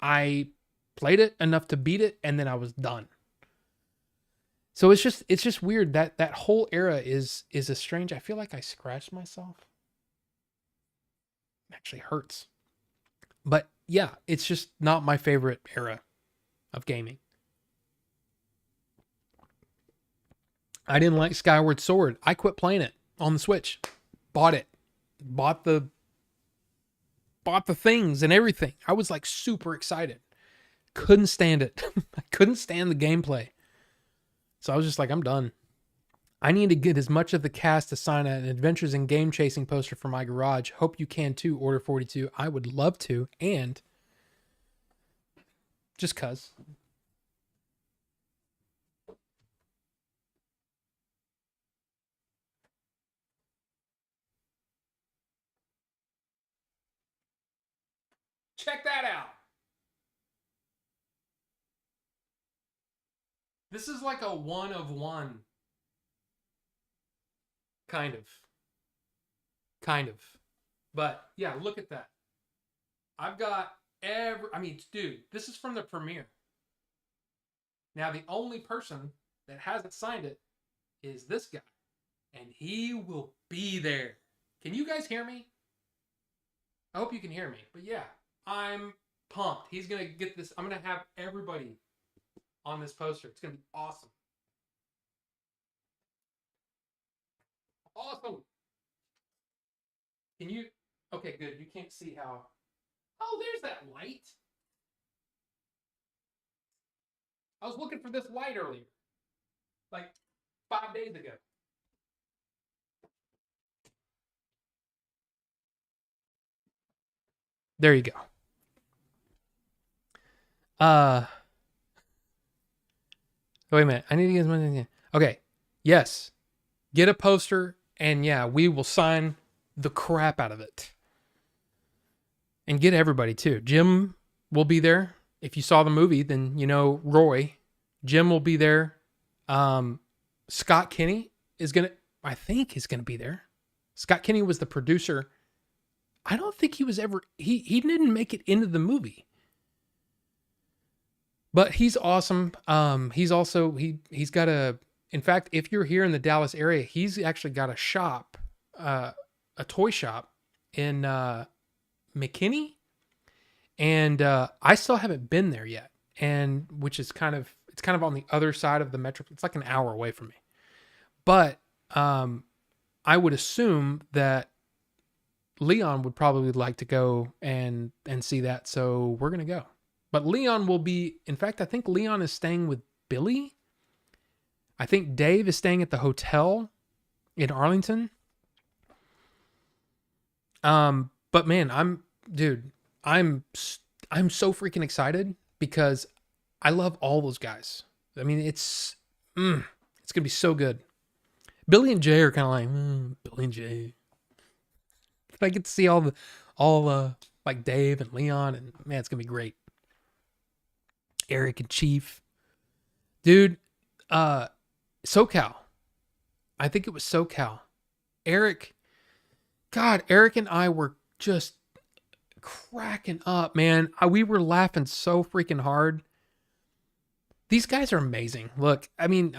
Speaker 2: I played it enough to beat it, and then I was done. So it's just weird that whole era is a strange. I feel like I scratched myself. It actually hurts. But yeah, it's just not my favorite era of gaming. I didn't like Skyward Sword. I quit playing it on the Switch. Bought it. Bought the things and everything. I was like super excited. Couldn't stand it. I couldn't stand the gameplay. So I was just like, I'm done. I need to get as much of the cast to sign an Adventures in Game Chasing poster for my garage. Hope you can too, Order 42. I would love to. And just cuz. Check that out. This is like a one of one. Kind of. Kind of. But yeah, look at that. I've got dude, this is from the premiere. Now, the only person that hasn't signed it is this guy. And he will be there. Can you guys hear me? I hope you can hear me. But yeah, I'm pumped. He's going to get this. I'm going to have everybody on this poster. It's going to be awesome. Awesome. Can you? Okay, good. You can't see how. Oh, there's that light. I was looking for this light earlier. Like 5 days ago. There you go. Wait a minute. I need to get as much. Okay. Yes. Get a poster, and yeah, we will sign the crap out of it. And get everybody too. Jim will be there. If you saw the movie, then you know Roy. Jim will be there. Scott Kinney is gonna. I think he's gonna be there. Scott Kinney was the producer. I don't think he was ever. He didn't make it into the movie. But he's awesome. He's also he's got a. In fact, if you're here in the Dallas area, he's actually got a shop, a toy shop in McKinney, and I still haven't been there yet. And which is it's kind of on the other side of the metro. It's like an hour away from me. But I would assume that Leon would probably like to go and see that. So we're gonna go. But Leon will be. In fact, I think Leon is staying with Billy. I think Dave is staying at the hotel in Arlington. But man, I'm so freaking excited because I love all those guys. I mean, it's gonna be so good. Billy and Jay are kind of like Billy and Jay. I get to see all like Dave and Leon, and man, it's gonna be great. Eric and Chief, dude. SoCal. I think it was SoCal. Eric and I were just cracking up, man. We were laughing so freaking hard. These guys are amazing. Look, I mean,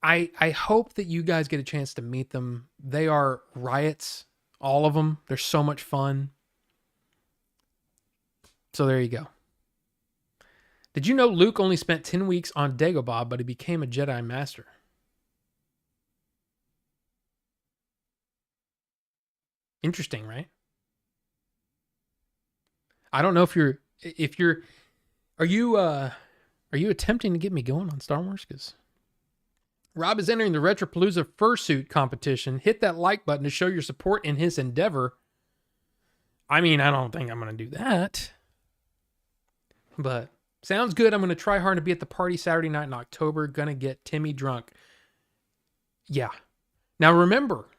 Speaker 2: I hope that you guys get a chance to meet them. They are riots, all of them. They're so much fun. So there you go. Did you know Luke only spent 10 weeks on Dagobah, but he became a Jedi Master? Interesting, right? I don't know if you're are you attempting to get me going on Star Wars? Because Rob is entering the Retropalooza fursuit competition. Hit that like button to show your support in his endeavor. I mean, I don't think I'm going to do that. But sounds good. I'm going to try hard to be at the party Saturday night in October. Going to get Timmy drunk. Yeah. Now remember,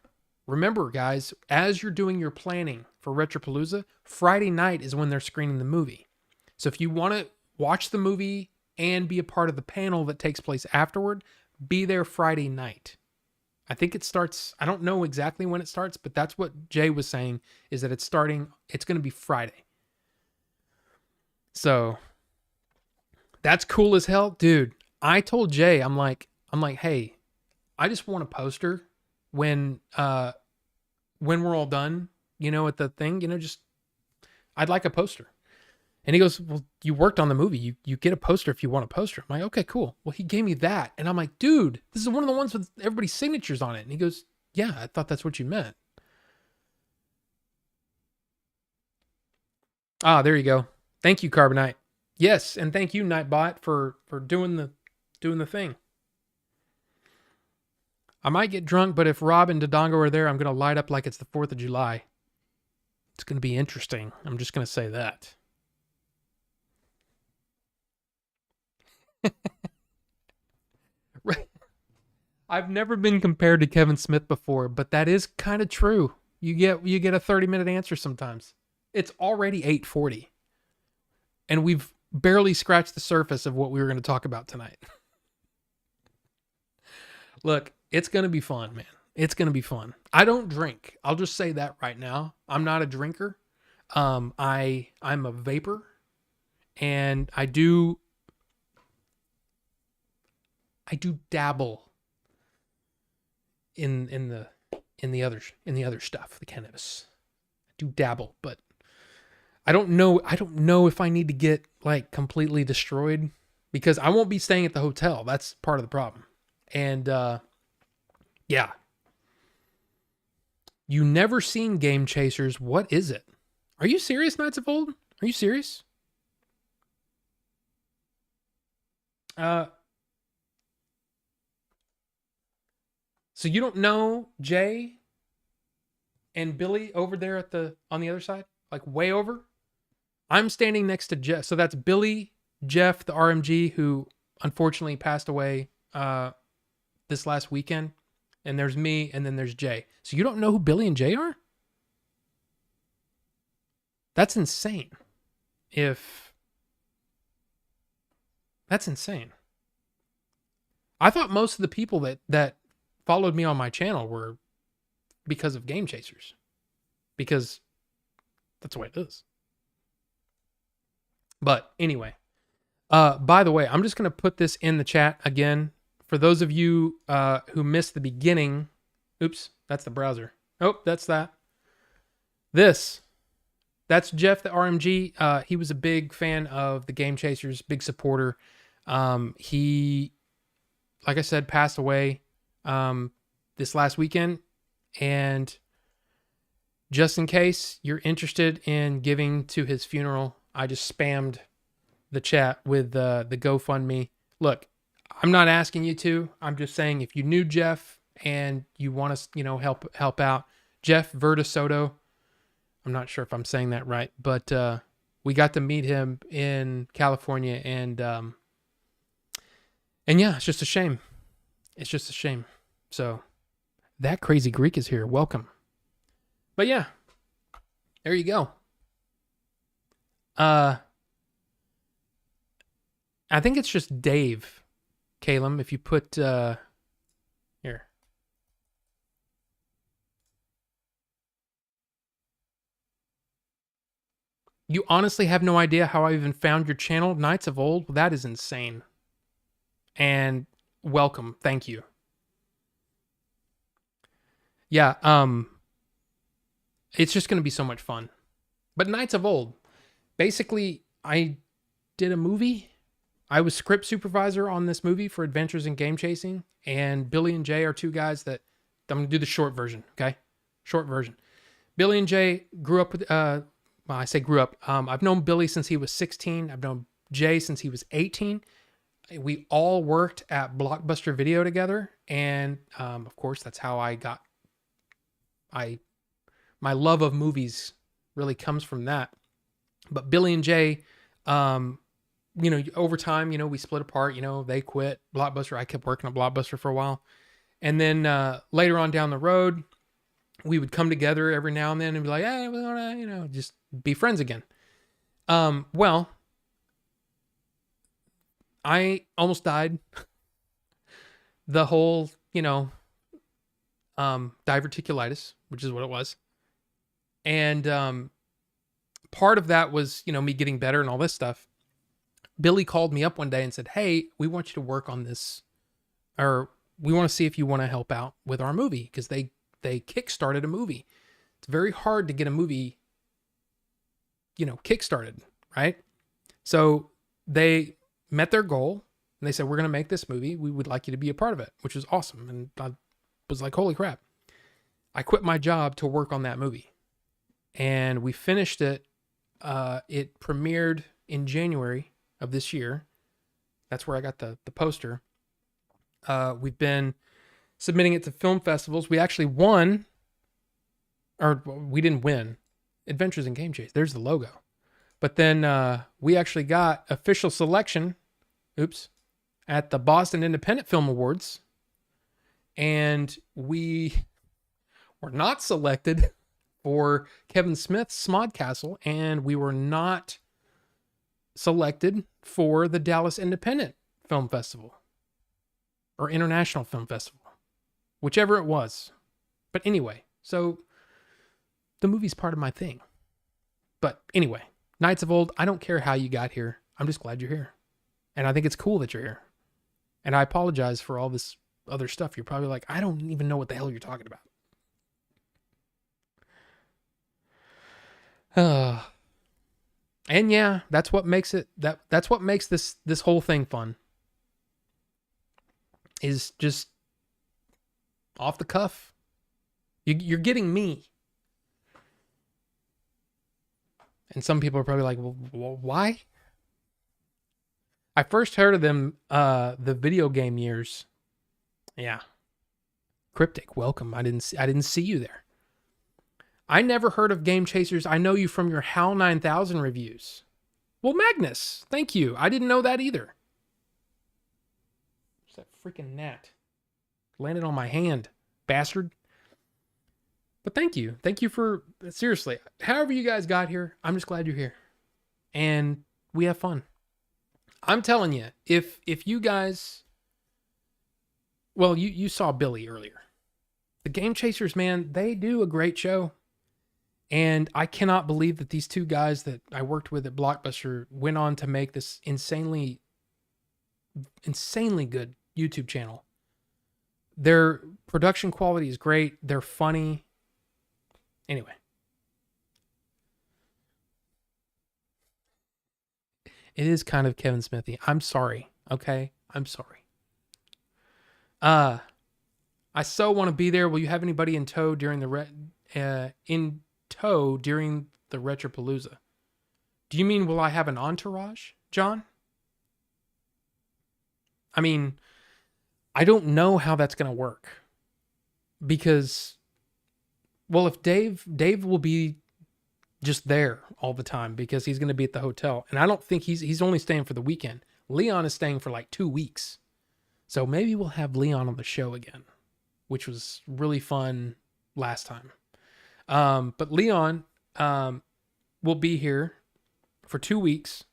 Speaker 2: guys, as you're doing your planning for Retropalooza, Friday night is when they're screening the movie. So if you want to watch the movie and be a part of the panel that takes place afterward, be there Friday night. I think it starts, I don't know exactly when it starts, but that's what Jay was saying, is that it's going to be Friday. So that's cool as hell. Dude, I told Jay, I'm like, hey, I just want a poster when we're all done, at the thing, just, I'd like a poster. And he goes, well, you worked on the movie. You get a poster if you want a poster. I'm like, okay, cool. Well, he gave me that. And I'm like, dude, this is one of the ones with everybody's signatures on it. And he goes, yeah, I thought that's what you meant. Ah, there you go. Thank you, Carbonite. Yes, and thank you, Nightbot, for doing the thing. I might get drunk, but if Rob and Dodongo are there, I'm going to light up like it's the 4th of July. It's going to be interesting. I'm just going to say that. Right. I've never been compared to Kevin Smith before, but that is kind of true. You get a 30-minute answer sometimes. It's already 8:40. And we've barely scratched the surface of what we were going to talk about tonight. Look, it's going to be fun, man. It's going to be fun. I don't drink. I'll just say that right now. I'm not a drinker. I'm a vapor, and I do dabble in the other stuff, the cannabis. I do dabble, but I don't know if I need to get like completely destroyed, because I won't be staying at the hotel. That's part of the problem. And yeah. You never seen Game Chasers. What is it? Are you serious, Knights of Old? Are you serious? So you don't know Jay and Billy over there on the other side? Like way over? I'm standing next to Jeff. So that's Billy, Jeff, the RMG, who unfortunately passed away this last weekend. And there's me, and then there's Jay. So you don't know who Billy and Jay are? That's insane. That's insane. I thought most of the people that followed me on my channel were because of Game Chasers. Because that's the way it is. But anyway. By the way, I'm just going to put this in the chat again. For those of you who missed the beginning, oops, that's the browser. Oh, that's that. That's Jeff, the RMG. He was a big fan of the Game Chasers, big supporter. He, like I said, passed away this last weekend. And just in case you're interested in giving to his funeral, I just spammed the chat with the GoFundMe. Look, I'm not asking you to. I'm just saying, if you knew Jeff and you want to, help out, Jeff Vertisoto. I'm not sure if I'm saying that right, but we got to meet him in California, and yeah, it's just a shame. It's just a shame. So that crazy Greek is here. Welcome. But yeah, there you go. I think it's just Dave. Calum, if you put here. You honestly have no idea how I even found your channel, Knights of Old? Well, that is insane. And welcome. Thank you. Yeah, it's just going to be so much fun. But Knights of Old, basically, I did a movie. I was script supervisor on this movie for Adventures in Game Chasing, and Billy and Jay are two guys that I'm going to do the short version, okay? Short version. Billy and Jay grew up with, well, I say grew up. I've known Billy since he was 16. I've known Jay since he was 18. We all worked at Blockbuster Video together. And, of course, that's how my love of movies really comes from that. But Billy and Jay, over time, we split apart, they quit Blockbuster. I kept working at Blockbuster for a while. And then, later on down the road, we would come together every now and then and be like, hey, we want to, just be friends again. Well, I almost died. The whole, diverticulitis, which is what it was. And part of that was, me getting better and all this stuff. Billy called me up one day and said, hey, we want you to work on this, or we want to see if you want to help out with our movie, because they kickstarted a movie. It's very hard to get a movie, kickstarted, right? So they met their goal and they said, we're going to make this movie. We would like you to be a part of it, which was awesome. And I was like, holy crap. I quit my job to work on that movie. And we finished it. It premiered in January of this year. That's where I got the poster. We've been submitting it to film festivals. We actually won, or we didn't win, Adventures in Game Chase. There's the logo. But then we actually got official selection, at the Boston Independent Film Awards. And we were not selected for Kevin Smith's Smodcastle, and we were not selected for the Dallas Independent Film Festival or International Film Festival, whichever it was. But anyway, so the movie's part of my thing. But anyway, Knights of Old, I don't care how you got here. I'm just glad you're here. And I think it's cool that you're here. And I apologize for all this other stuff. You're probably like, I don't even know what the hell you're talking about. And yeah, that's what makes it, that's what makes this whole thing fun. Is just off the cuff. You're getting me. And some people are probably like, well, why? I first heard of them the video game years. Yeah. Cryptic, welcome. I didn't see you there. I never heard of Game Chasers. I know you from your HAL 9000 reviews. Well, Magnus, thank you. I didn't know that either. What's that freaking gnat? Landed on my hand, bastard. But thank you. Thank you for, seriously, however you guys got here, I'm just glad you're here. And we have fun. I'm telling you, if you guys, well, you saw Billy earlier. The Game Chasers, man, they do a great show. And I cannot believe that these two guys that I worked with at Blockbuster went on to make this insanely good YouTube channel. Their production quality is great. They're funny. Anyway. It is kind of Kevin Smithy. I'm sorry. Okay? I'm sorry. I so want to be there. Will you have anybody in tow during the Retropalooza? Do you mean will I have an entourage, John? I mean, I don't know how that's going to work. Because, well, if Dave will be just there all the time because he's going to be at the hotel. And I don't think he's only staying for the weekend. Leon is staying for like 2 weeks. So maybe we'll have Leon on the show again, which was really fun last time. But Leon will be here for 2 weeks.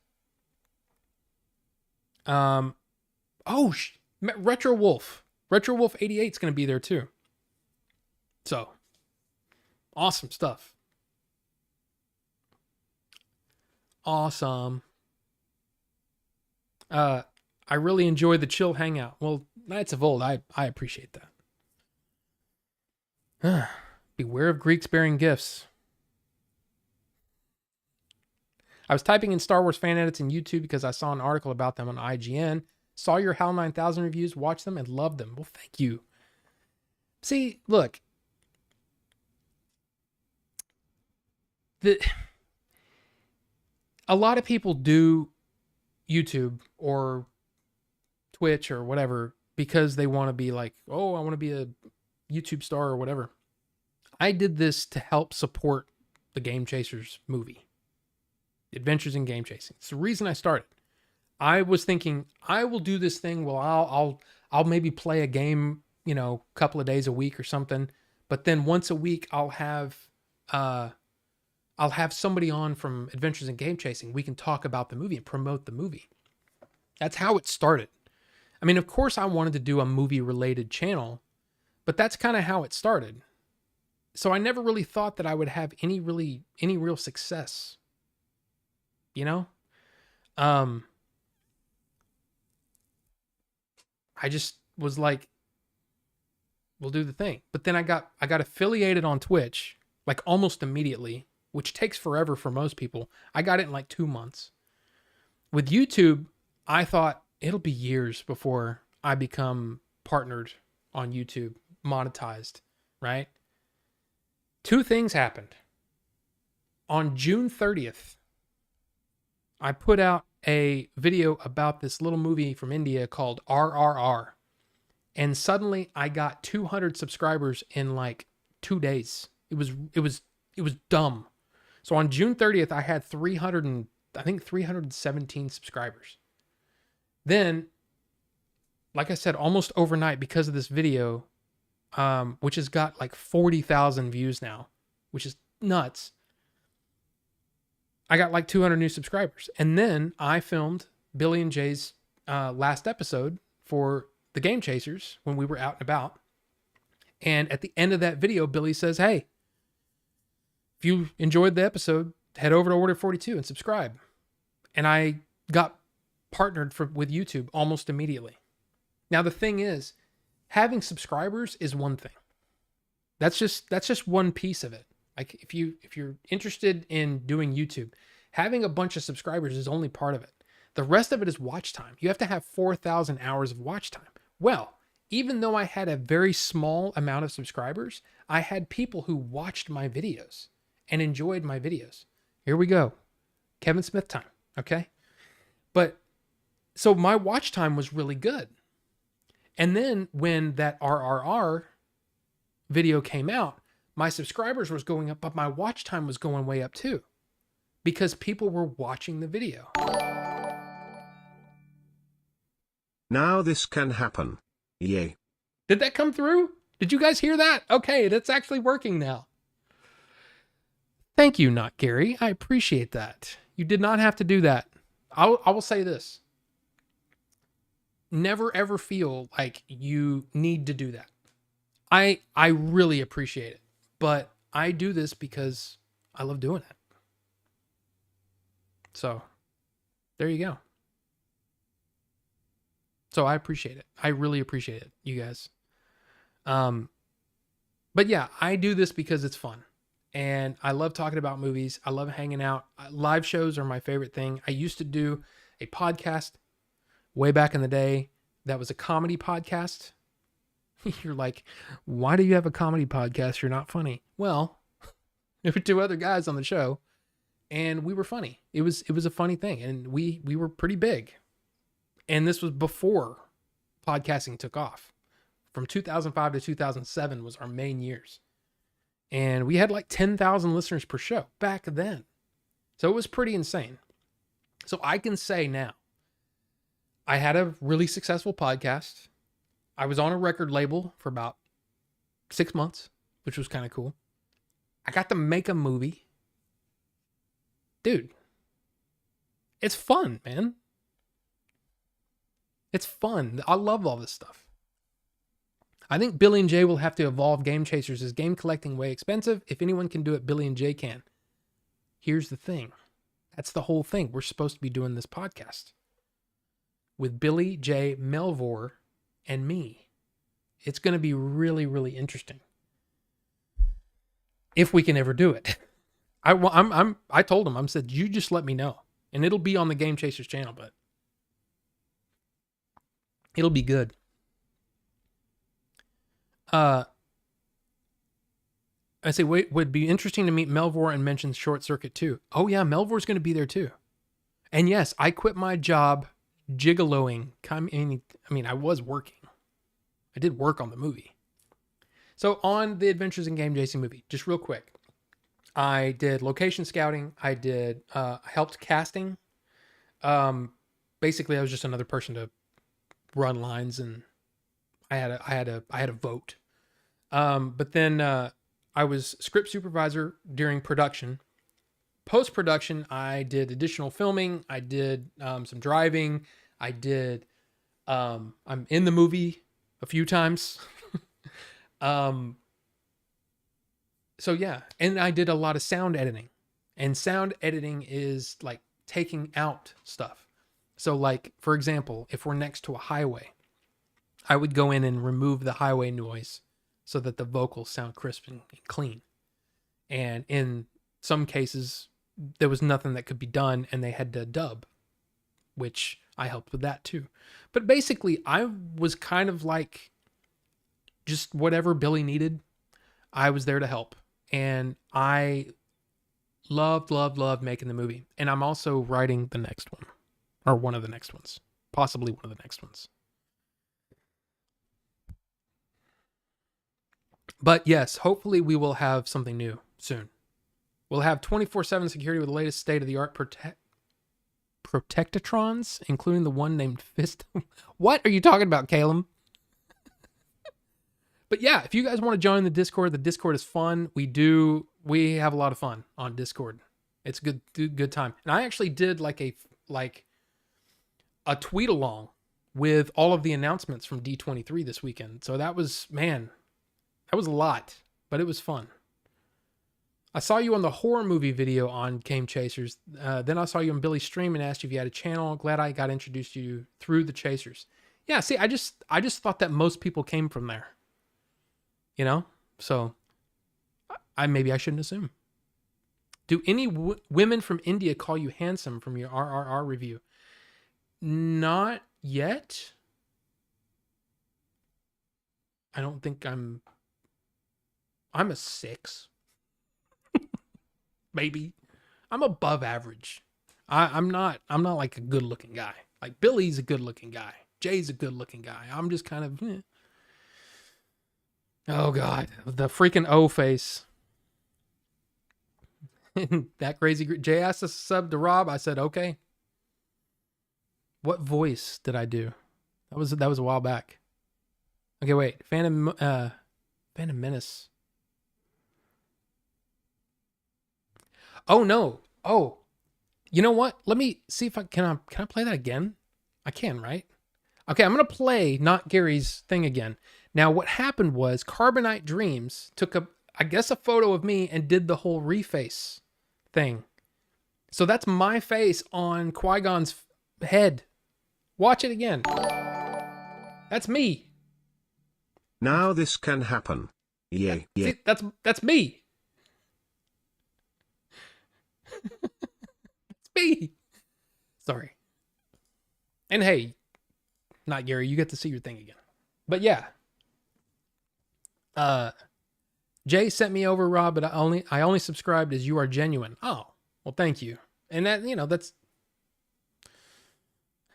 Speaker 2: Retro Wolf 88 is going to be there too. So awesome stuff. Awesome. I really enjoy the chill hangout. Well, Knights of Old, I appreciate that. Beware of Greeks bearing gifts. I was typing in Star Wars fan edits in YouTube because I saw an article about them on IGN. Saw your HAL 9000 reviews, watched them, and loved them. Well, thank you. See, look. the a lot of people do YouTube or Twitch or whatever because they want to be like, oh, I want to be a YouTube star or whatever. I did this to help support the Game Chasers movie, Adventures in Game Chasing. It's the reason I started. I was thinking I will do this thing. Well, I'll maybe play a game, you know, a couple of days a week or something. But then once a week, I'll have somebody on from Adventures in Game Chasing. We can talk about the movie and promote the movie. That's how it started. I mean, of course, I wanted to do a movie related channel, but that's kind of how it started. So I never really thought that I would have any real success. You know? I just was like, we'll do the thing. But then I got affiliated on Twitch like almost immediately, which takes forever for most people. I got it in like 2 months. With YouTube, I thought it'll be years before I become partnered on YouTube, monetized, right? 2 things happened. On June 30th, I put out a video about this little movie from India called RRR. And suddenly I got 200 subscribers in like 2 days. It was dumb. So on June 30th, I had 317 subscribers. Then, like I said, almost overnight because of this video, which has got like 40,000 views now, which is nuts. I got like 200 new subscribers. And then I filmed Billy and Jay's last episode for the Game Chasers when we were out and about. And at the end of that video, Billy says, hey, if you enjoyed the episode, head over to Order 42 and subscribe. And I got partnered with YouTube almost immediately. Now, the thing is, having subscribers is one thing. That's just one piece of it. Like if you're interested in doing YouTube, having a bunch of subscribers is only part of it. The rest of it is watch time. You have to have 4,000 hours of watch time. Well, even though I had a very small amount of subscribers, I had people who watched my videos and enjoyed my videos. Here we go. Kevin Smith time. Okay. But so my watch time was really good. And then when that RRR video came out, my subscribers was going up, but my watch time was going way up too, because people were watching the video.
Speaker 3: Now this can happen. Yay.
Speaker 2: Did that come through? Did you guys hear that? Okay, that's actually working now. Thank you, Not Gary. I appreciate that. You did not have to do that. I will say this. Never ever feel like you need to do that. I really appreciate it. But I do this because I love doing it. So, there you go. So I appreciate it. I really appreciate it, you guys. But yeah, I do this because it's fun. And I love talking about movies. I love hanging out. Live shows are my favorite thing. I used to do a podcast way back in the day that was a comedy podcast. You're like, why do you have a comedy podcast? You're not funny. Well, there were 2 other guys on the show and we were funny. It was a funny thing. And we were pretty big. And this was before podcasting took off. From 2005 to 2007 was our main years. And we had like 10,000 listeners per show back then. So it was pretty insane. So I can say now, I had a really successful podcast. I was on a record label for about 6 months, which was kind of cool. I got to make a movie. Dude, it's fun, man. It's fun. I love all this stuff. I think Billy and Jay will have to evolve Game Chasers. Is game collecting way expensive? If anyone can do it, Billy and Jay can. Here's the thing. That's the whole thing. We're supposed to be doing this podcast with Billy, Jay, Melvor, and me. It's going to be really, really interesting. If we can ever do it. I told him, I said, you just let me know. And it'll be on the Game Chasers channel, but it'll be good. I say, wait, would be interesting to meet Melvor and mentions Short Circuit too. Oh yeah, Melvor's going to be there too. And yes, I quit my job gigoloing. I mean, I was working. I did work on the movie. So on the Adventures in Game Chasing movie, just real quick, I did location scouting. I did helped casting. Basically, I was just another person to run lines, and I had a vote. But then I was script supervisor during production. Post production, I did additional filming. I did some driving. I did. I'm in the movie a few times. So yeah, and I did a lot of sound editing, and sound editing is like taking out stuff. So like, for example, if we're next to a highway, I would go in and remove the highway noise so that the vocals sound crisp and clean. And in some cases, there was nothing that could be done, and they had to dub, which I helped with that too. But basically, I was kind of like just whatever Billy needed, I was there to help. And I loved making the movie. And I'm also writing the next one, or one of the next ones, possibly one of the next ones. But yes, hopefully we will have something new soon. We'll have 24/7 security with the latest state-of-the-art protectatrons, including the one named Fist. What are you talking about, Caleb? But yeah, if you guys want to join the Discord is fun. We have a lot of fun on Discord. It's a good time. And I actually did like a tweet along with all of the announcements from D23 this weekend. So that was a lot, but it was fun. I saw you on the horror movie video on Game Chasers. Then I saw you on Billy's stream and asked you if you had a channel. Glad I got introduced to you through the Chasers. Yeah, see, I just thought that most people came from there. You know? So maybe I shouldn't assume. Do any women from India call you handsome from your RRR review? Not yet. I don't think I'm a 6. Maybe. I'm above average. I'm not like a good looking guy. Like Billy's a good looking guy. Jay's a good looking guy. I'm just kind of Oh God, the freaking O face. That crazy Jay asked us to sub to Rob. I said okay. What voice did I do? That was a while back. Okay, wait. Phantom Menace. Oh no. Oh. You know what? Let me see if I can play that again? I can, right? Okay, I'm going to play Not Gary's thing again. Now, what happened was Carbonite Dreams took a photo of me and did the whole reface thing. So that's my face on Qui-Gon's head. Watch it again. That's me.
Speaker 3: Now this can happen. Yeah.
Speaker 2: See, that's me. It's me. Sorry. And hey, Not Gary, you get to see your thing again. But yeah. Jay sent me over, Rob, but I only subscribed as You Are Genuine. Oh, well, thank you. And that, that's...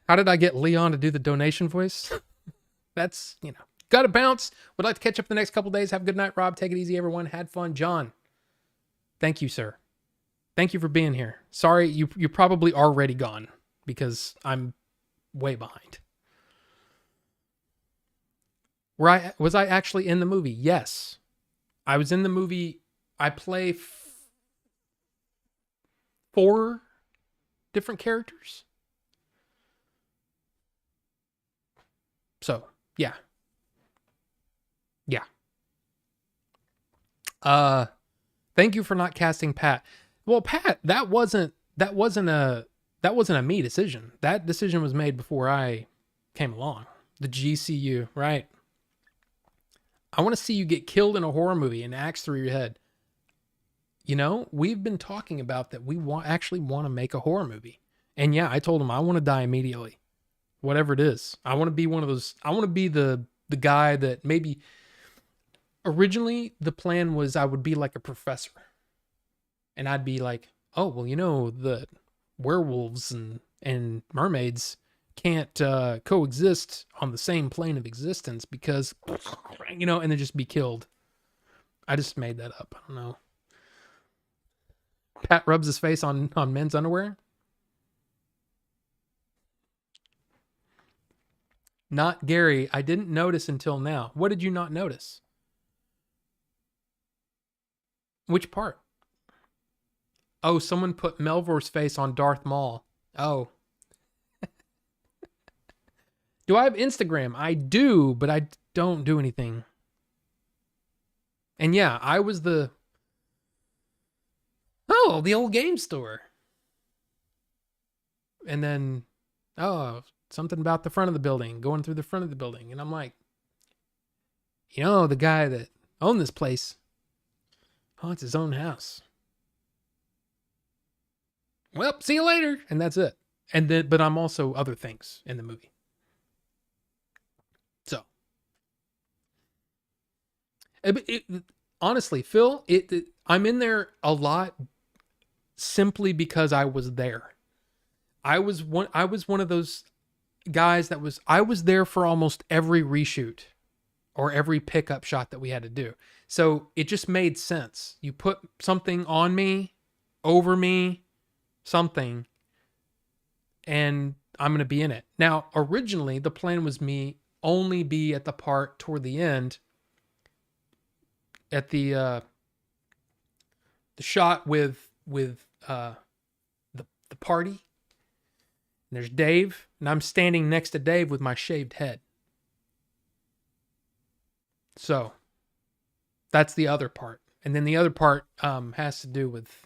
Speaker 2: How did I get Leon to do the donation voice? That's, gotta bounce. Would like to catch up the next couple days. Have a good night, Rob. Take it easy, everyone. Had fun. John, thank you, sir. Thank you for being here. Sorry, you're probably already gone because I'm way behind. Was I actually in the movie? Yes. I was in the movie. I play 4 different characters. So, yeah. Yeah. Thank you for not casting Pat. Well, Pat, that wasn't a me decision. That decision was made before I came along. The GCU, right? I want to see you get killed in a horror movie and axe through your head. We've been talking about that we actually want to make a horror movie. And yeah, I told him I want to die immediately. Whatever it is. I want to be one of those. I want to be the guy that maybe Originally, the plan was I would be like a professor. And I'd be like, oh, well, the werewolves and mermaids can't coexist on the same plane of existence because, and then just be killed. I just made that up. I don't know. Pat rubs his face on men's underwear. Not Gary. I didn't notice until now. What did you not notice? Which part? Oh, someone put Melvor's face on Darth Maul. Oh. Do I have Instagram? I do, but I don't do anything. And yeah, I was the old game store. And then, something about the front of the building, going through the front of the building. And I'm like, the guy that owned this place, it's his own house. Well, see you later. And that's it. And then, but I'm also other things in the movie. So, honestly, Phil, I'm in there a lot simply because I was there. I was one of those guys I was there for almost every reshoot or every pickup shot that we had to do. So it just made sense. You put something on me, over me, something, and I'm going to be in it. Now, originally the plan was me only be at the part toward the end at the shot with the party. And there's Dave, and I'm standing next to Dave with my shaved head. So that's the other part. And then the other part has to do with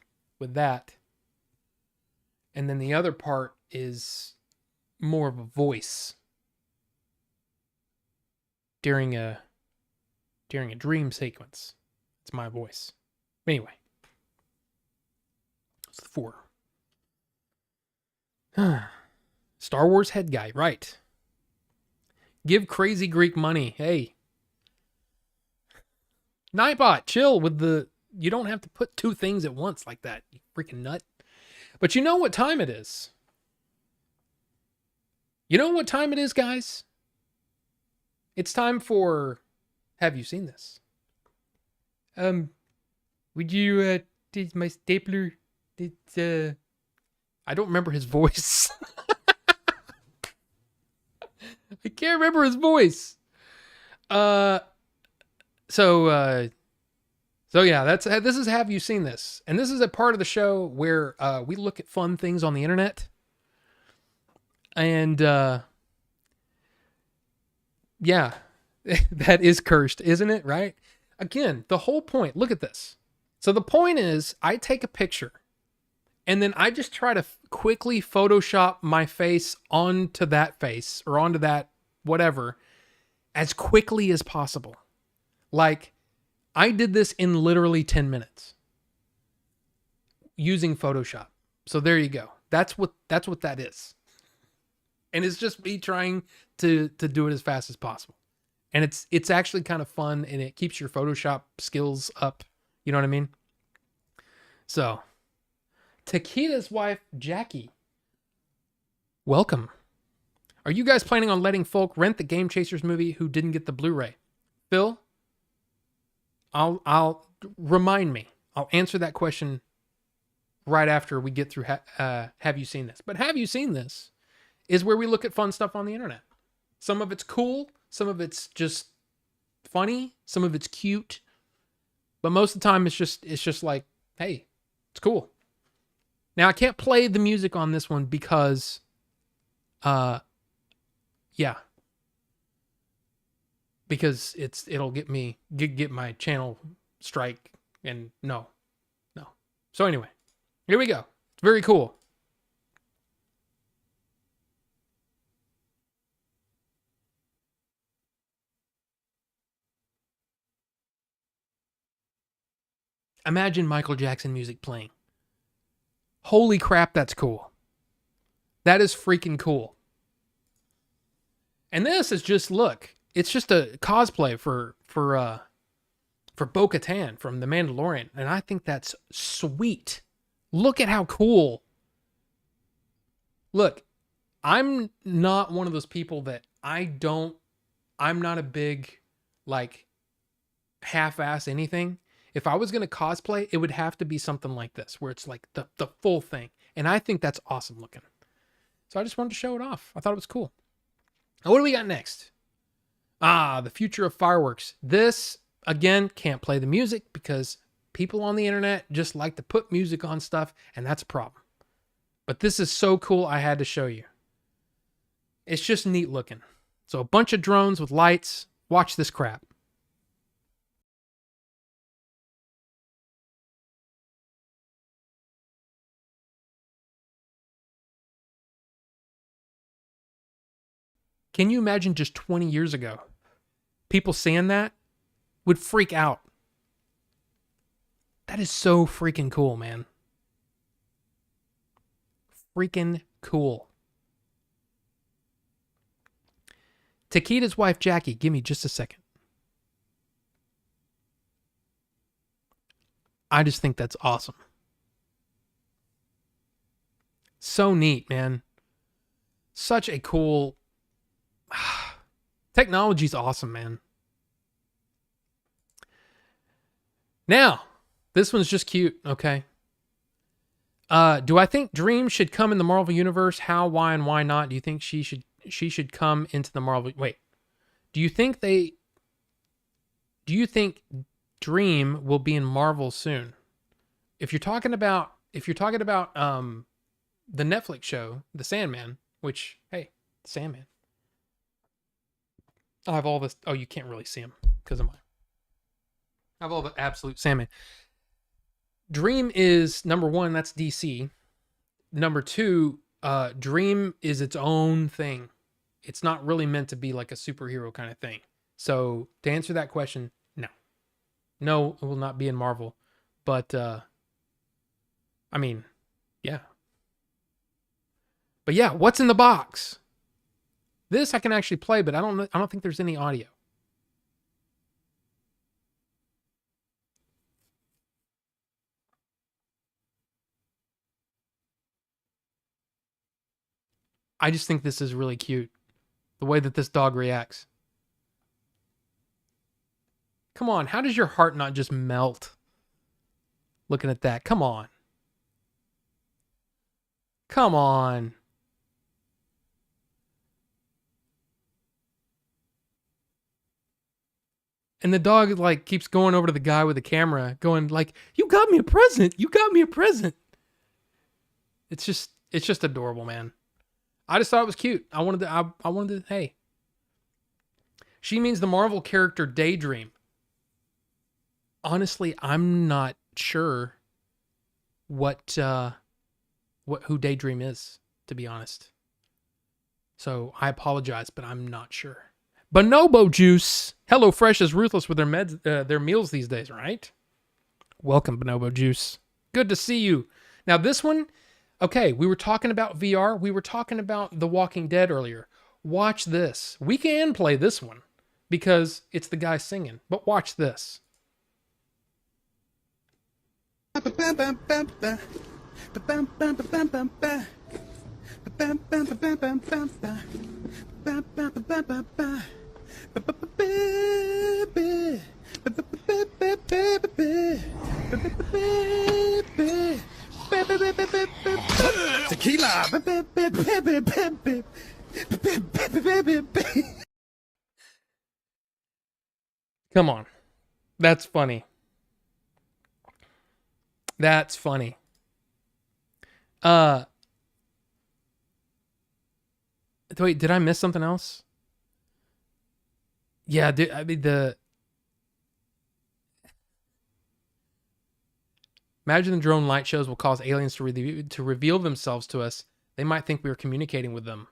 Speaker 2: that. And then the other part is more of a voice during a dream sequence. It's my voice. Anyway. It's the 4. Star Wars head guy, right. Give Crazy Greek money. Hey. Nightbot, chill with you don't have to put 2 things at once like that, you freaking nut. But you know what time it is? You know what time it is, guys? It's time for Have You Seen This? Would you, did my stapler, I don't remember his voice. I can't remember his voice. So yeah, this is Have You Seen This? And this is a part of the show where we look at fun things on the internet. And yeah, that is cursed, isn't it? Right? Again, the whole point, look at this. So the point is I take a picture and then I just try to quickly Photoshop my face onto that face or onto that whatever as quickly as possible. Like, I did this in literally 10 minutes using Photoshop. So there you go. That's what that is. And it's just me trying to do it as fast as possible. And it's actually kind of fun and it keeps your Photoshop skills up. You know what I mean? So, Taquita's wife, Jackie. Welcome. Are you guys planning on letting folk rent the Game Chasers movie who didn't get the Blu-ray? Phil? I'll remind me. I'll answer that question right after we get through Have You Seen This? But Have You Seen This is where we look at fun stuff on the internet. Some of it's cool, some of it's just funny, some of it's cute. But most of the time it's just like, hey, it's cool. Now I can't play the music on this one because yeah. Because it'll get my channel strike and no. So anyway, here we go. It's very cool. Imagine Michael Jackson music playing. Holy crap, that's cool. That is freaking cool. And this is just, look, it's just a cosplay for for Bo-Katan from The Mandalorian. And I think that's sweet. Look at how cool. Look, I'm not one of those people that I'm not a big, like, half-ass anything. If I was going to cosplay, it would have to be something like this, where it's like the full thing. And I think that's awesome looking. So I just wanted to show it off. I thought it was cool. Now, what do we got next? The future of fireworks. This, again, can't play the music because people on the internet just like to put music on stuff, and that's a problem. But this is so cool, I had to show you. It's just neat looking. So a bunch of drones with lights. Watch this crap. Can you imagine just 20 years ago? People seeing that would freak out. That is so freaking cool, man. Freaking cool. Takeda's wife, Jackie, give me just a second. I just think that's awesome. So neat, man. Such a cool... Technology's awesome, man. Now, this one's just cute, okay? Do I think Dream should come in the Marvel Universe? How, why, and why not? Do you think she should come into the Marvel... Wait. Do you think Dream will be in Marvel soon? If you're talking about the Netflix show, The Sandman, which, hey, Sandman. I have all this. Oh, you can't really see him because of my. I have all the absolute Sandman. Dream is number one. That's DC. Number two, Dream is its own thing. It's not really meant to be like a superhero kind of thing. So to answer that question, no, it will not be in Marvel. But I mean, yeah. But yeah, what's in the box? This I can actually play, but I don't think there's any audio. I just think this is really cute. The way that this dog reacts. Come on, how does your heart not just melt looking at that? Come on. Come on. And the dog like keeps going over to the guy with the camera, going like, "You got me a present. You got me a present." It's just adorable, man. I just thought it was cute. I wanted to, hey. She means the Marvel character Daydream. Honestly, I'm not sure who Daydream is, to be honest. So I apologize, but I'm not sure. Bonobo Juice. HelloFresh is ruthless with their meals these days, right? Welcome, Bonobo Juice. Good to see you. Now this one, okay, we were talking about VR. We were talking about The Walking Dead earlier. Watch this. We can play this one because it's the guy singing, but watch this.
Speaker 4: Tequila.
Speaker 2: Come on. That's funny. That's funny. Wait, did I miss something else? Yeah, I mean imagine the drone light shows will cause aliens to reveal themselves to us. They might think we are communicating with them.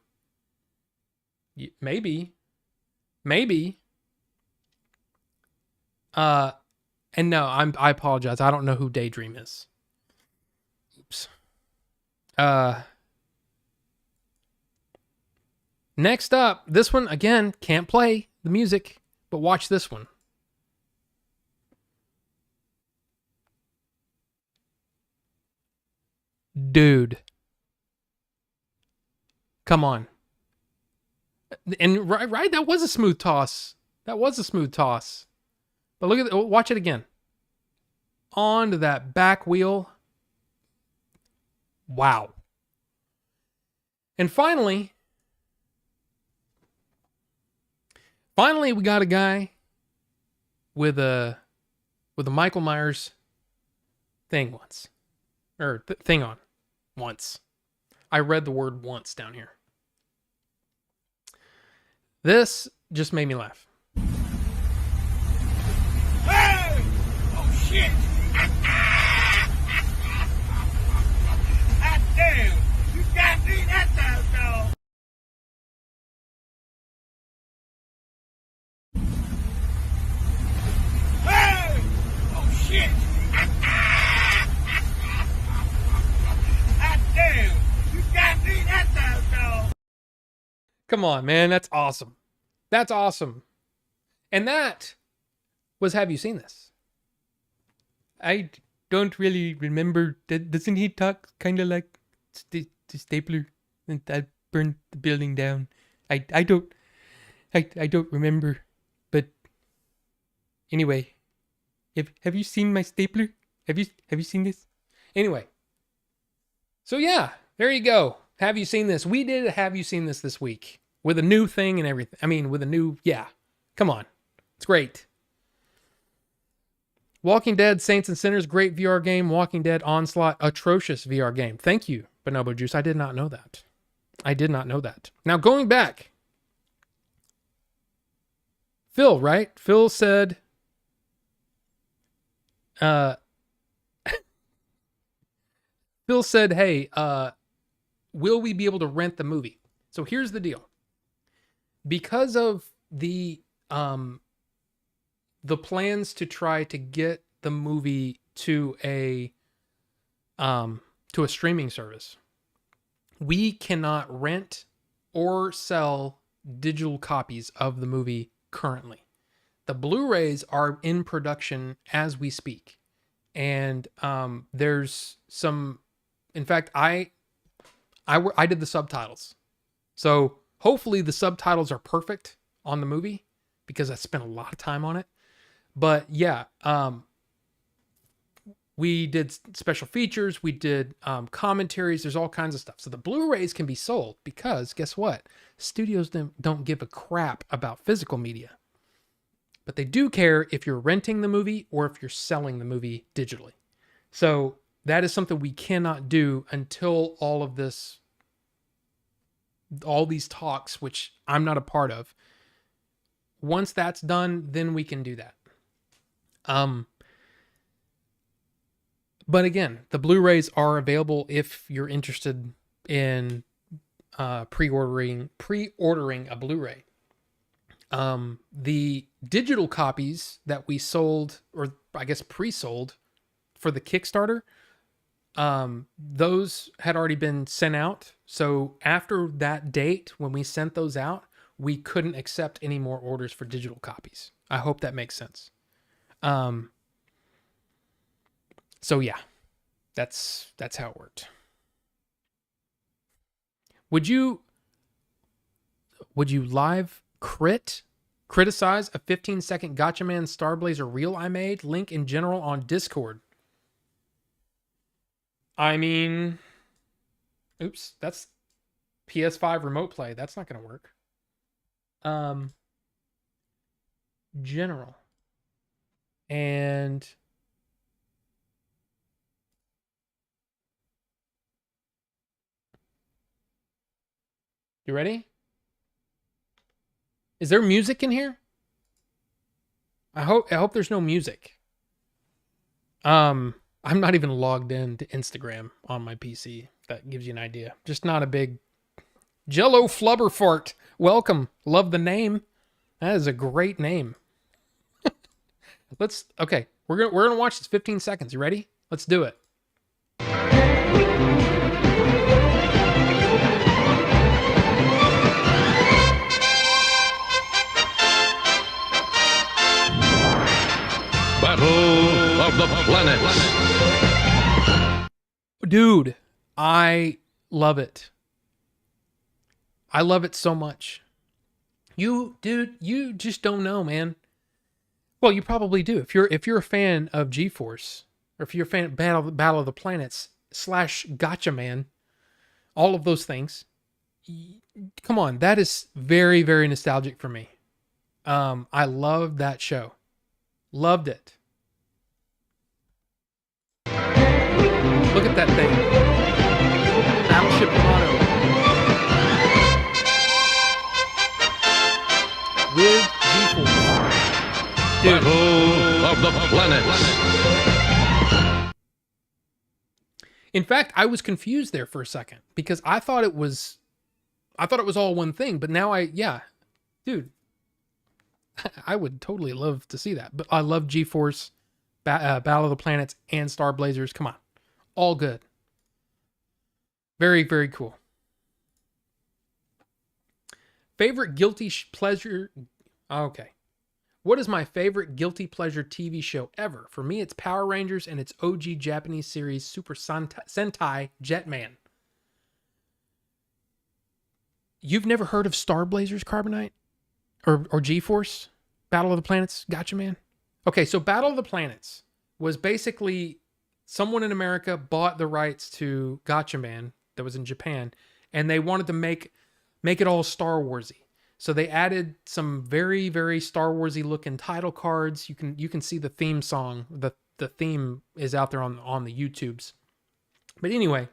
Speaker 2: Maybe. And no, I apologize. I don't know who Daydream is. Oops. Next up, this one again can't play the music, but watch this one. Dude. Come on. And right, that was a smooth toss. That was a smooth toss. But look at it, watch it again. Onto that back wheel. Wow. And finally, we got a guy with a Michael Myers thing once. Or thing on. Once. I read the word once down here. This just made me laugh.
Speaker 4: Hey! Oh, shit! God damn! You got me that time, dog! Hey! Oh, shit! God damn! You got me that time, dog!
Speaker 2: Come on, man. That's awesome. That's awesome. And that was Have You Seen This? I don't really remember. Doesn't he talk kind of like the stapler? And I burned the building down. I don't remember. But anyway, have you seen my stapler? Have you seen this? Anyway. So yeah, there you go. Have you seen this? We did Have You Seen This week with a new thing and everything. I mean, with a new, yeah. Come on. It's great. Walking Dead, Saints and Sinners, great VR game. Walking Dead Onslaught, atrocious VR game. Thank you, Bonobo Juice. I did not know that. Now, going back. Phil, right? Phil said, hey, will we be able to rent the movie? So here's the deal. Because of the plans to try to get the movie to a streaming service, we cannot rent or sell digital copies of the movie currently. The Blu-rays are in production as we speak. And there's some, in fact, I did the subtitles. So hopefully the subtitles are perfect on the movie because I spent a lot of time on it. But yeah, we did special features. We did commentaries. There's all kinds of stuff. So the Blu-rays can be sold because guess what? Studios don't give a crap about physical media. But they do care if you're renting the movie or if you're selling the movie digitally. So that is something we cannot do until all these talks, which I'm not a part of. Once that's done, then we can do that. But again, the Blu-rays are available if you're interested in pre-ordering a Blu-ray. The digital copies that we sold, or I guess pre-sold for the Kickstarter, those had already been sent out. So after that date, when we sent those out, we couldn't accept any more orders for digital copies. I hope that makes sense. So yeah, that's how it worked. Would you live criticize a 15-second Gotcha Man Starblazer reel I made? Link in general on Discord. I mean, oops, that's PS5 remote play. That's not going to work. General. And you ready? Is there music in here? I hope there's no music. I'm not even logged in to Instagram on my PC. If that gives you an idea. Just not a big Jello Flubber Fart. Welcome. Love the name. That is a great name. Okay. We're gonna watch this 15 seconds. You ready? Let's do it.
Speaker 5: Battle of the Planets.
Speaker 2: Dude, I love it. I love it so much. You just don't know, man. Well, you probably do. If you're a fan of GeForce, or if you're a fan of Battle of the Planets / Gotcha Man, all of those things. Come on, that is very, very nostalgic for me. I loved that show. Loved it. Look at that thing. Battleship Yamato. With GeForce. Dude.
Speaker 5: Battle of the Planets.
Speaker 2: In fact, I was confused there for a second because I thought it was all one thing, but now dude, I would totally love to see that. But I love GeForce, Battle of the Planets, and Star Blazers. Come on, all good. Very, very cool. Favorite guilty pleasure. Okay. What is my favorite guilty pleasure TV show ever? For me, it's Power Rangers and its OG Japanese series, Super Sentai Jetman. You've never heard of Star Blazers, Carbonite? Or GeForce? Battle of the Planets? Gotcha, man? Okay, so Battle of the Planets was basically someone in America bought the rights to Gotcha Man that was in Japan, and they wanted to make it all Star Warsy. So they added some very, very Star Warsy looking title cards. You can see the theme song. The theme is out there on the YouTubes. But anyway,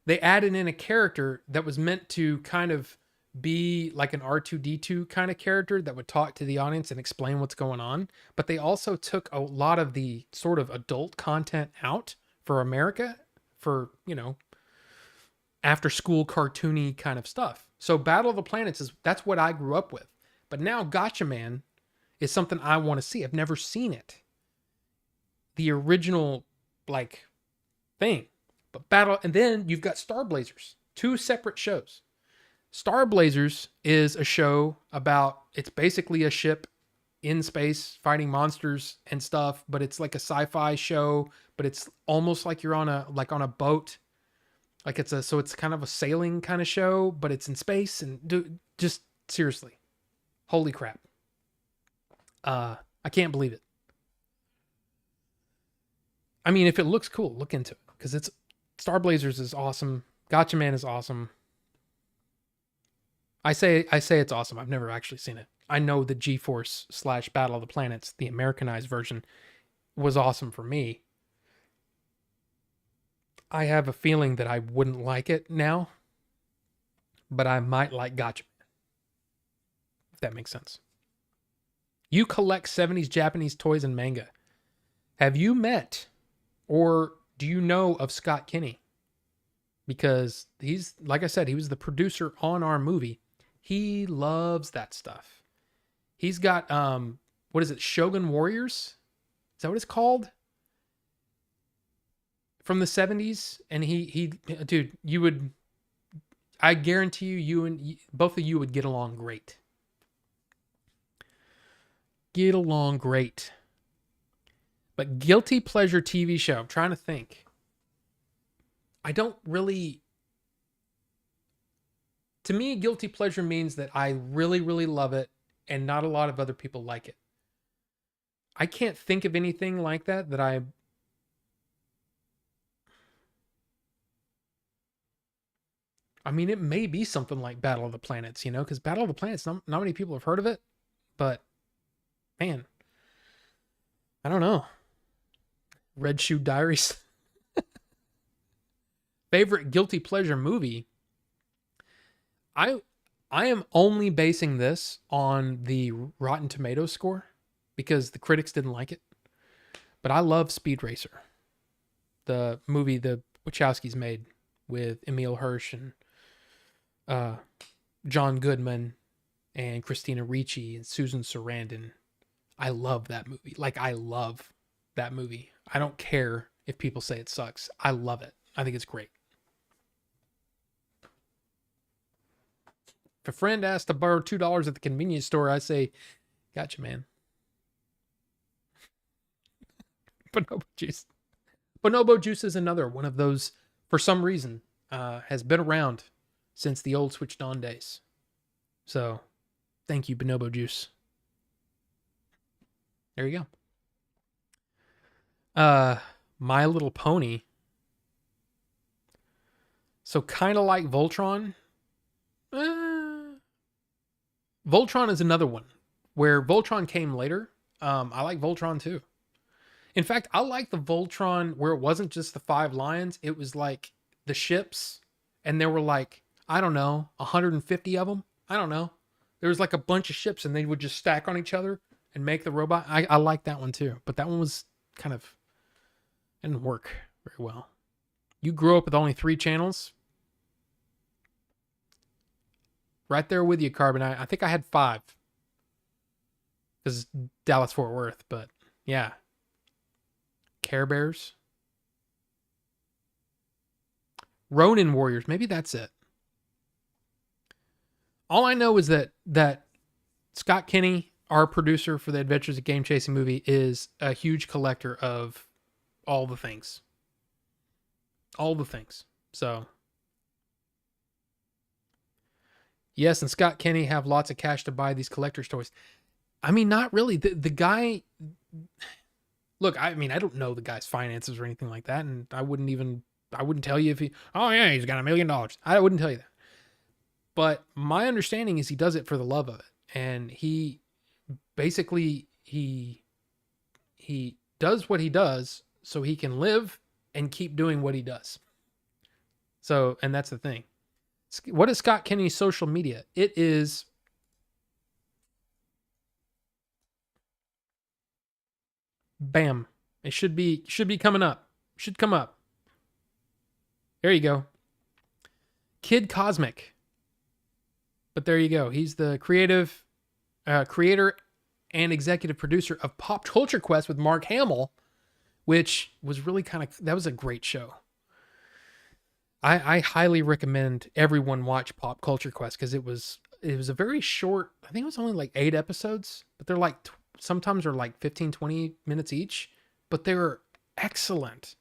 Speaker 2: they added in a character that was meant to kind of be like an R2-D2 kind of character that would talk to the audience and explain what's going on. But they also took a lot of the sort of adult content out for America for, after school cartoony kind of stuff. So Battle of the Planets that's what I grew up with. But now Gotcha Man is something I want to see. I've never seen it. The original thing. But and then you've got Star Blazers, 2 separate shows. Star Blazers is a show about, it's basically a ship in space fighting monsters and stuff, but it's like a sci-fi show, but it's almost like you're on a boat. So it's kind of a sailing kind of show, but it's in space, and just seriously, holy crap. I can't believe it. I mean, if it looks cool, look into it, because Star Blazers is awesome. Gotcha Man is awesome. I say it's awesome. I've never actually seen it. I know the GeForce / Battle of the Planets, the Americanized version, was awesome for me. I have a feeling that I wouldn't like it now, but I might like Gotcha Man, if that makes sense. You collect 70s Japanese toys and manga. Have you met or do you know of Scott Kinney? Because he's, like I said, he was the producer on our movie. He loves that stuff. He's got, what is it, Shogun Warriors? Is that what it's called? From the 70s. And he dude, I guarantee you both of you would get along great. Get along great. But guilty pleasure TV show, I'm trying to think. I don't really... To me, guilty pleasure means that I really, really love it and not a lot of other people like it. I can't think of anything like that I mean, it may be something like Battle of the Planets, because Battle of the Planets, not many people have heard of it, but man, I don't know. Red Shoe Diaries. Favorite guilty pleasure movie. I am only basing this on the Rotten Tomatoes score because the critics didn't like it. But I love Speed Racer. The movie the Wachowskis made with Emile Hirsch and John Goodman and Christina Ricci and Susan Sarandon. I love that movie. I love that movie. I don't care if people say it sucks. I love it. I think it's great. If a friend asks to borrow $2 at the convenience store, I say, gotcha, man. Bonobo juice. Bonobo juice is another one of those, for some reason, has been around since the old Switched On days. So, thank you, Bonobo Juice. There you go. My Little Pony. So, kind of like Voltron. Voltron is another one where Voltron came later. I like Voltron too. In fact, I like the Voltron where it wasn't just the 5 lions. It was like the ships, and there were like, I don't know, 150 of them. I don't know. There was like a bunch of ships, and they would just stack on each other and make the robot. I like that one too, but that one was kind of, didn't work very well. You grew up with only 3 channels. Right there with you, Carbon. I think I had 5. Because Dallas Fort Worth, but yeah. Care Bears. Ronin Warriors. Maybe that's it. All I know is that Scott Kinney, our producer for the Adventures of Game Chasing movie, is a huge collector of all the things. All the things. So, yes, and Scott Kinney have lots of cash to buy these collector's toys. I mean, not really. The guy... Look, I mean, I don't know the guy's finances or anything like that, and I wouldn't tell you if he... Oh, yeah, he's got $1 million. I wouldn't tell you that. But my understanding is he does it for the love of it. And he basically, he does what he does so he can live and keep doing what he does. So, and that's the thing. What is Scott Kinney's social media? It is... Bam. It should be coming up. Should come up. There you go. Kid Cosmic. But there you go. He's the creator and executive producer of Pop Culture Quest with Mark Hamill, which was really that was a great show. I highly recommend everyone watch Pop Culture Quest because it was a very short, I think it was only like 8 episodes, but they're like, sometimes they're like 15, 20 minutes each, but they're excellent.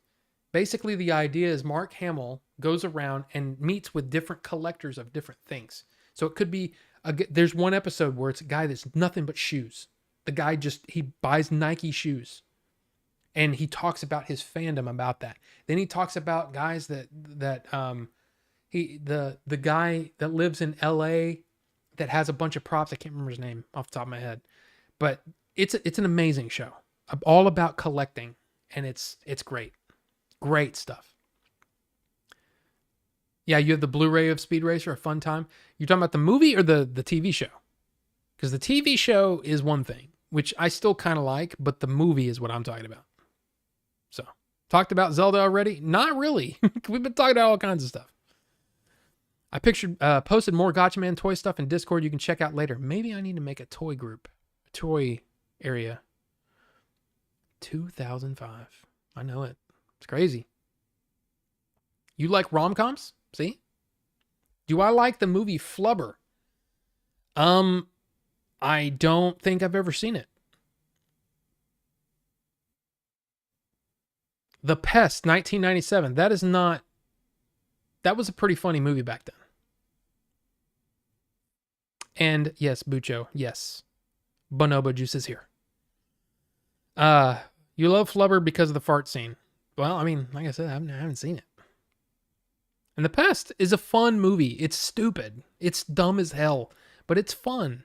Speaker 2: Basically, the idea is Mark Hamill goes around and meets with different collectors of different things. So it could be, there's one episode where it's a guy that's nothing but shoes. The guy he buys Nike shoes. And he talks about his fandom about that. Then he talks about guys the guy that lives in LA that has a bunch of props. I can't remember his name off the top of my head. But it's an amazing show. All about collecting. And it's great. Great stuff. Yeah, you have the Blu-ray of Speed Racer, A Fun Time. You're talking about the movie or the TV show? Because the TV show is one thing, which I still kind of like, but the movie is what I'm talking about. So, talked about Zelda already? Not really. We've been talking about all kinds of stuff. I posted more Gotcha Man toy stuff in Discord you can check out later. Maybe I need to make a toy group, a toy area. 2005. I know it. It's crazy. You like rom-coms? See? Do I like the movie Flubber? I don't think I've ever seen it. The Pest, 1997. That was a pretty funny movie back then. And yes, Bucho, yes. Bonobo Juice is here. You love Flubber because of the fart scene. Well, I mean, like I said, I haven't seen it. And The Pest is a fun movie. It's stupid. It's dumb as hell, but it's fun.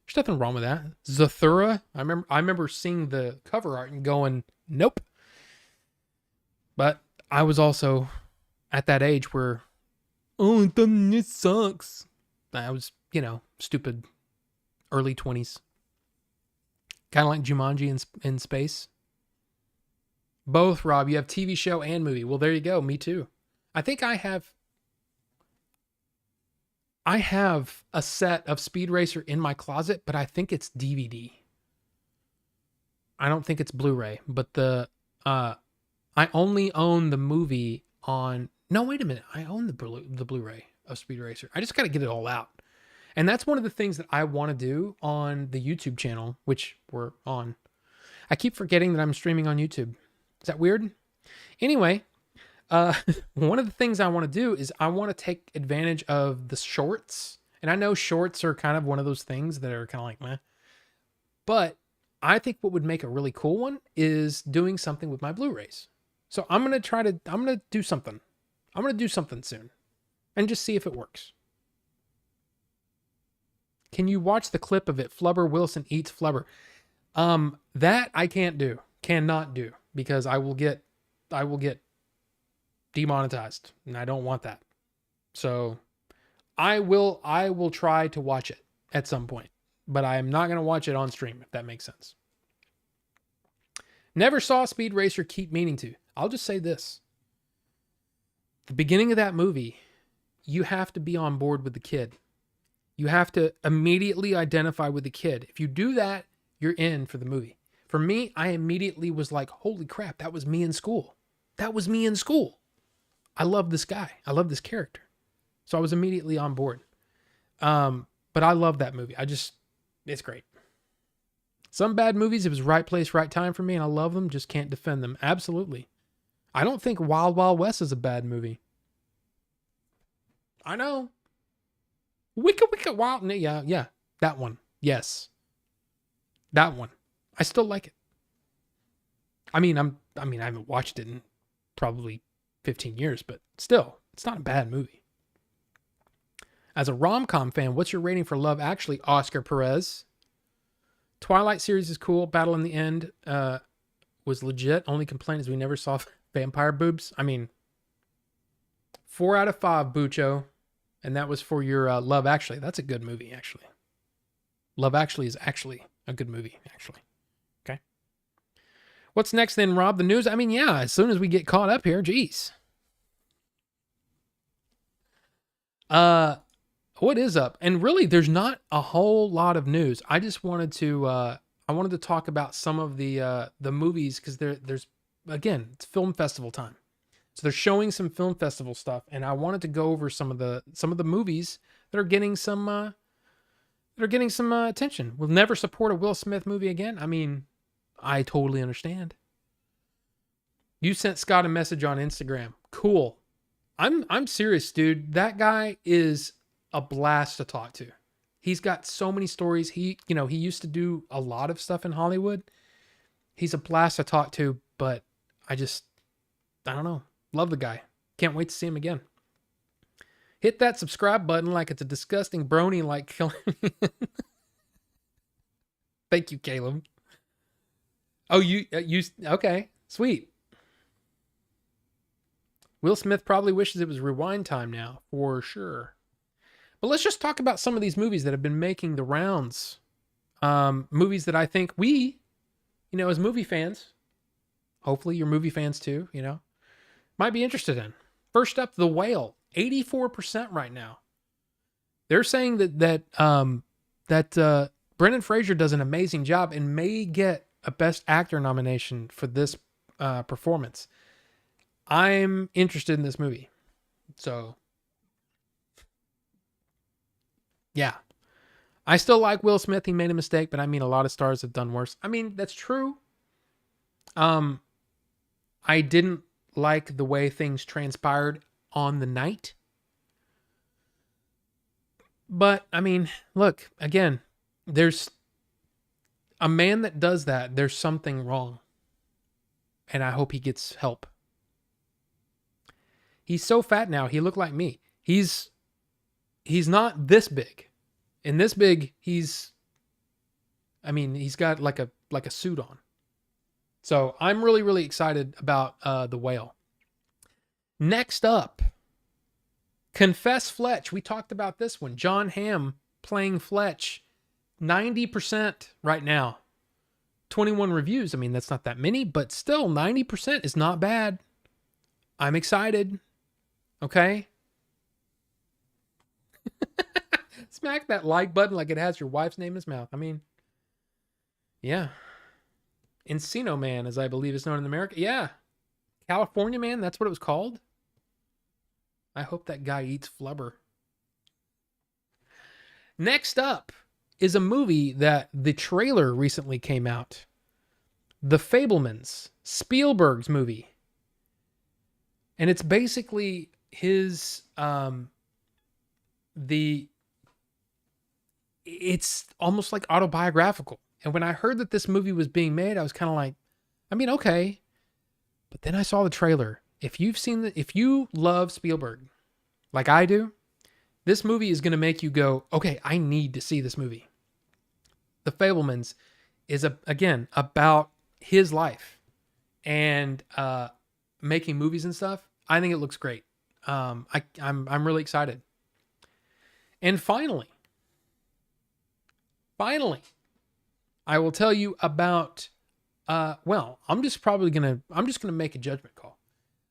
Speaker 2: There's nothing wrong with that. Zathura, I remember seeing the cover art and going, nope. But I was also at that age where, oh, it sucks. I was, stupid, early 20s. Kind of like Jumanji in space. Both, Rob. You have TV show and movie. Well, there you go. Me too. I think I have a set of Speed Racer in my closet, but I think it's DVD. I don't think it's Blu-ray, but I only own the movie on... No, wait a minute. I own the Blu-ray of Speed Racer. I just got to get it all out. And that's one of the things that I want to do on the YouTube channel, which we're on. I keep forgetting that I'm streaming on YouTube. Is that weird? Anyway, One of the things I want to do is I want to take advantage of the shorts. And I know shorts are kind of one of those things that are kind of like, meh. But I think what would make a really cool one is doing something with my Blu-rays. So I'm going to do something. I'm going to do something soon and just see if it works. Can you watch the clip of it? Flubber Wilson eats Flubber. That I cannot do because I will get demonetized and I don't want that. So I will try to watch it at some point, but I am not going to watch it on stream, if that makes sense. Never saw Speed Racer, keep meaning to. I'll just say this. The beginning of that movie, you have to be on board with the kid. You have to immediately identify with the kid. If you do that, you're in for the movie. For me, I immediately was like, holy crap, that was me in school. That was me in school. I love this guy. I love this character. So I was immediately on board. But I love that movie. It's great. Some bad movies, it was right place, right time for me, and I love them, just can't defend them. Absolutely. I don't think Wild Wild West is a bad movie. I know. Wicca Wicca Wild. Yeah. That one. Yes. That one. I still like it. I haven't watched it in probably 15 years, but still, it's not a bad movie. As a rom-com fan, what's your rating for Love Actually, Oscar Perez? Twilight series is cool. Battle in the End was legit. Only complaint is we never saw vampire boobs. 4 out of 5, Bucho. And that was for your Love Actually. That's a good movie, actually. Love Actually is actually a good movie, actually. Okay. What's next then, Rob? The news? As soon as we get caught up here, geez. What is up? And really, there's not a whole lot of news. I just wanted to talk about some of the movies because there's again, it's film festival time. So they're showing some film festival stuff, and I wanted to go over some of the movies that are getting some attention. We'll never support a Will Smith movie again. I totally understand. You sent Scott a message on Instagram. Cool. I'm serious, dude. That guy is a blast to talk to. He's got so many stories. He used to do a lot of stuff in Hollywood. He's a blast to talk to, but I don't know. Love the guy. Can't wait to see him again. Hit that subscribe button like it's a disgusting brony like killing me. Thank you, Caleb. Oh, you okay. Sweet. Will Smith probably wishes it was rewind time now, for sure. But let's just talk about some of these movies that have been making the rounds. Movies that I think we, as movie fans, hopefully you're movie fans too, might be interested in. First up, The Whale, 84% right now. They're saying that Brendan Fraser does an amazing job and may get a Best Actor nomination for this performance. I'm interested in this movie. So, yeah. I still like Will Smith. He made a mistake, but a lot of stars have done worse. That's true. I didn't like the way things transpired on the night. But, look, again, there's a man that does that. There's something wrong. And I hope he gets help. He's so fat now. He looked like me. He's not this big. And this big, he's got like a suit on. So I'm really, really excited about The Whale. Next up, Confess Fletch. We talked about this one. John Hamm playing Fletch. 90% right now. 21 reviews. That's not that many, but still 90% is not bad. I'm excited. Okay? Smack that like button like it has your wife's name in his mouth. Yeah. Encino Man, as I believe is known in America. Yeah. California Man, that's what it was called. I hope that guy eats flubber. Next up is a movie that the trailer recently came out. The Fabelmans, Spielberg's movie. And it's basically his it's almost like autobiographical. And when I heard that this movie was being made, I was kind of like, I mean, okay. But then I saw the trailer. If you love Spielberg like I do, this movie is going to make you go, okay, I need to see this movie. The Fabelmans is again about his life and making movies and stuff. I think it looks great. I'm really excited. And finally, I will tell you about. I'm just gonna make a judgment call.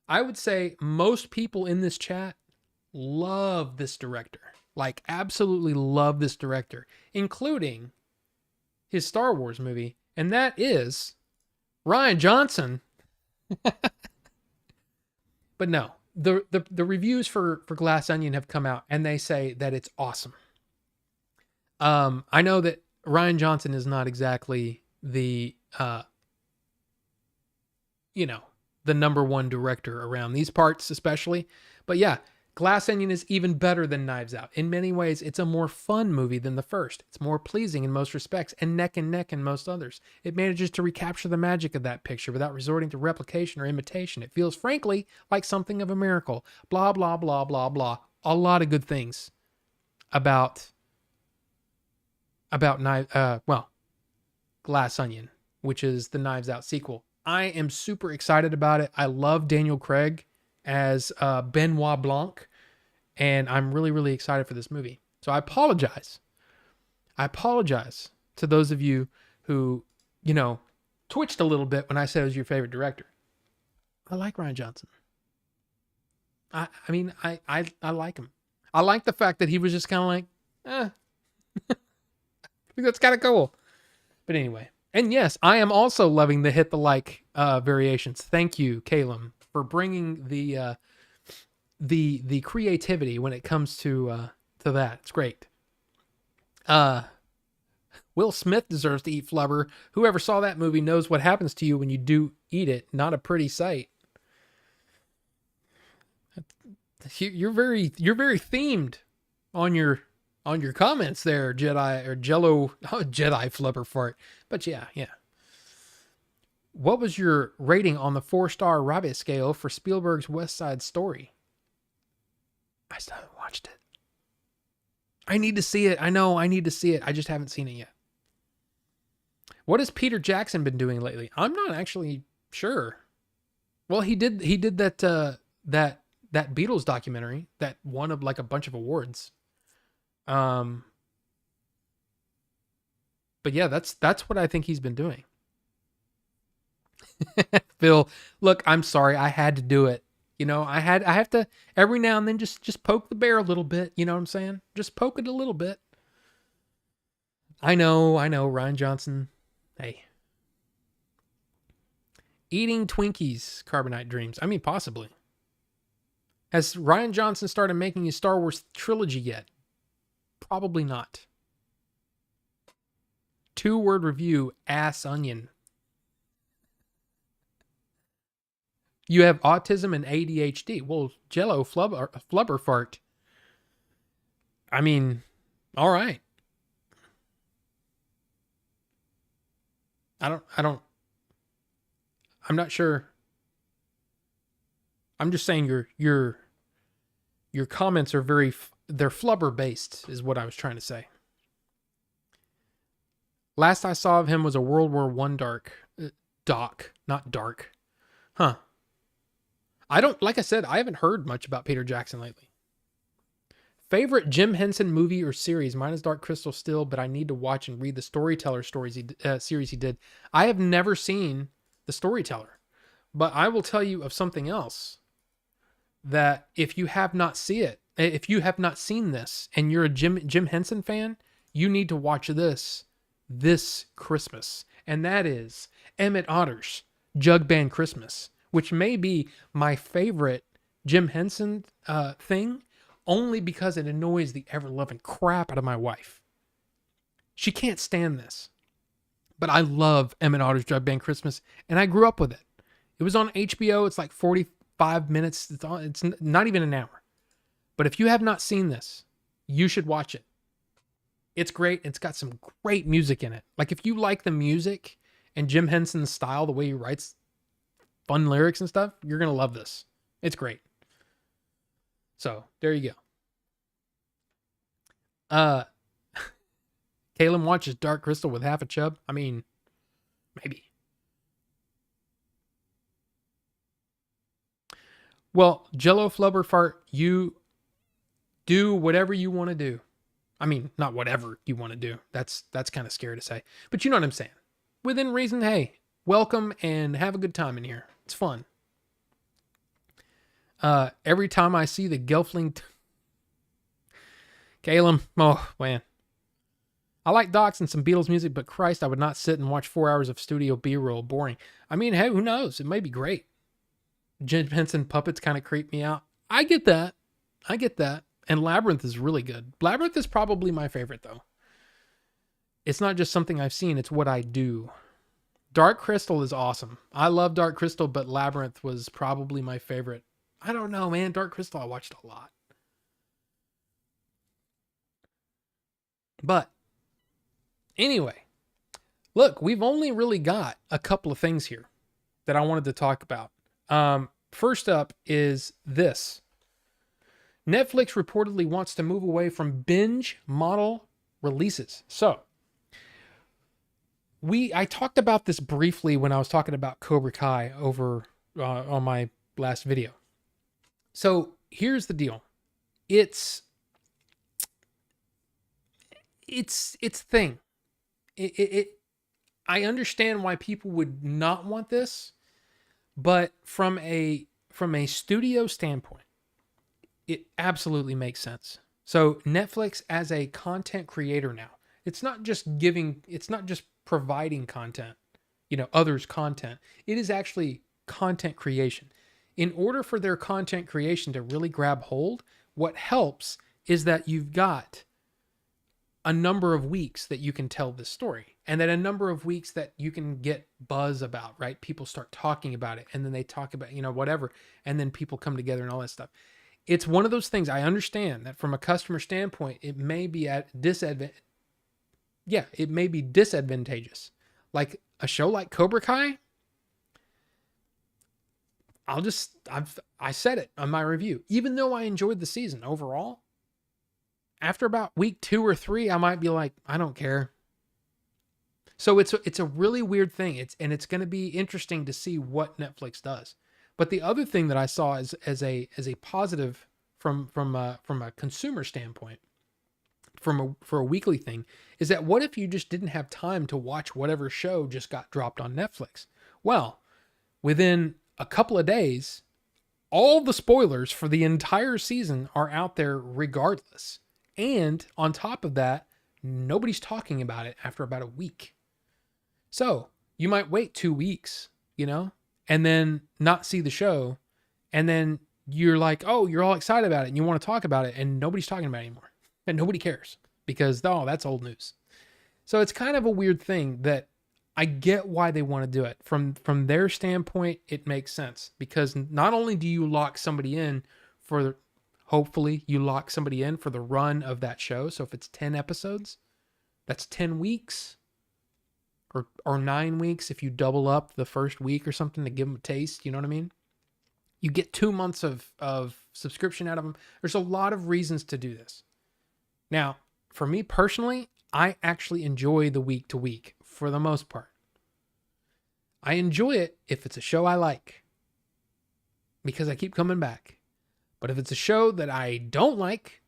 Speaker 2: I would say most people in this chat love this director, like absolutely love this director, including his Star Wars movie, and that is Rian Johnson. But no, the reviews for Glass Onion have come out, and they say that it's awesome. I know that Rian Johnson is not exactly the the number one director around these parts, especially. But yeah, Glass Onion is even better than Knives Out. In many ways, it's a more fun movie than the first. It's more pleasing in most respects and neck in most others. It manages to recapture the magic of that picture without resorting to replication or imitation. It feels, frankly, like something of a miracle. Blah, blah, blah, blah, blah. A lot of good things about Glass Onion, which is the Knives Out sequel. I am super excited about it. I love Daniel Craig as Benoit Blanc, and I'm really, really excited for this movie. So I apologize. To those of you who, twitched a little bit when I said it was your favorite director. I like Rian Johnson. I like him. I like the fact that he was just kind of like, I think that's kind of cool. But anyway. And yes, I am also loving the hit the like variations. Thank you, Calum, for bringing the creativity when it comes to that. It's great. Will Smith deserves to eat flubber. Whoever saw that movie knows what happens to you when you do eat it. Not a pretty sight. You're very themed on your comments there, Jedi or Jello. Jedi flubber fart. But yeah. What was your rating on the 4-star rabbit scale for Spielberg's West Side Story? I still haven't watched it. I need to see it. I know I need to see it. I just haven't seen it yet. What has Peter Jackson been doing lately? I'm not actually sure. Well, he did that Beatles documentary that won a bunch of awards. But yeah, that's what I think he's been doing. Phil, look, I'm sorry. I had to do it. I have to every now and then just poke the bear a little bit. You know what I'm saying? Just poke it a little bit. I know, Rian Johnson. Hey. Eating Twinkies, Carbonite Dreams. I mean, possibly. Has Rian Johnson started making his Star Wars trilogy yet? Probably not. 2-word review, ass onion. You have autism and ADHD. Well, Jello flubber fart. I mean, all right. I'm not sure. I'm just saying your comments are they're flubber based is what I was trying to say. Last I saw of him was a World War I doc, not dark. Huh. Like I said, I haven't heard much about Peter Jackson lately. Favorite Jim Henson movie or series? Mine is Dark Crystal still, but I need to watch and read the Storyteller series he did. I have never seen The Storyteller, but I will tell you of something else that if you have not seen this and you're a Jim Henson fan, you need to watch this Christmas. And that is Emmett Otter's Jug Band Christmas, which may be my favorite Jim Henson thing, only because it annoys the ever-loving crap out of my wife. She can't stand this. But I love Emmett Otter's Jug Band Christmas, and I grew up with it. It was on HBO. It's like 40 5 minutes. It's not even an hour. But if you have not seen this, you should watch it. It's great. It's got some great music in it. Like if you like the music and Jim Henson's style, the way he writes fun lyrics and stuff, you're going to love this. It's great. So there you go. Caleb watches Dark Crystal with half a chub. I mean, maybe. Well, Jello Flubber Fart, you do whatever you want to do. I mean, not whatever you want to do. That's kind of scary to say. But you know what I'm saying. Within reason, hey, welcome and have a good time in here. It's fun. Every time I see the Gelfling... Caleb, oh, man. I like Docs and some Beatles music, but Christ, I would not sit and watch 4 hours of studio B-roll. Boring. I mean, hey, who knows? It may be great. Jim Henson puppets kind of creep me out. I get that. And Labyrinth is really good. Labyrinth is probably my favorite, though. It's not just something I've seen, it's what I do. Dark Crystal is awesome. I love Dark Crystal, but Labyrinth was probably my favorite. I don't know, man. Dark Crystal, I watched a lot. But anyway, look, we've only really got a couple of things here that I wanted to talk about. First up is this. Netflix reportedly wants to move away from binge model releases. So, I talked about this briefly when I was talking about Cobra Kai over on my last video. So, here's the deal. It's thing. I understand why people would not want this, but from a studio standpoint, it absolutely makes sense. So Netflix as a content creator now, it's not just providing content, others content. It is actually content creation. In order for their content creation to really grab hold, what helps is that you've got a number of weeks that you can tell this story, and then a number of weeks that you can get buzz about, right? People start talking about it, and then they talk about, whatever, and then people come together and all that stuff. It's one of those things. I understand that from a customer standpoint, it may be it may be disadvantageous. Like a show like Cobra Kai, I said it on my review. Even though I enjoyed the season overall, after about week 2 or 3, I might be like, I don't care. So it's a really weird thing. It's going to be interesting to see what Netflix does. But the other thing that I saw as a positive from a consumer standpoint, for a weekly thing, is that what if you just didn't have time to watch whatever show just got dropped on Netflix? Well, within a couple of days, all the spoilers for the entire season are out there regardless. And on top of that, nobody's talking about it after about a week. So you might wait 2 weeks, and then not see the show. And then you're like, oh, you're all excited about it and you want to talk about it, and nobody's talking about it anymore. And nobody cares because, oh, that's old news. So it's kind of a weird thing that I get why they want to do it. From their standpoint, it makes sense, because not only do you lock somebody in hopefully you lock somebody in for the run of that show. So if it's 10 episodes, that's 10 weeks or 9 weeks. If you double up the first week or something to give them a taste, you know what I mean? You get 2 months of subscription out of them. There's a lot of reasons to do this. Now, for me personally, I actually enjoy the week to week for the most part. I enjoy it if it's a show I like, because I keep coming back. But if it's a show that I don't like,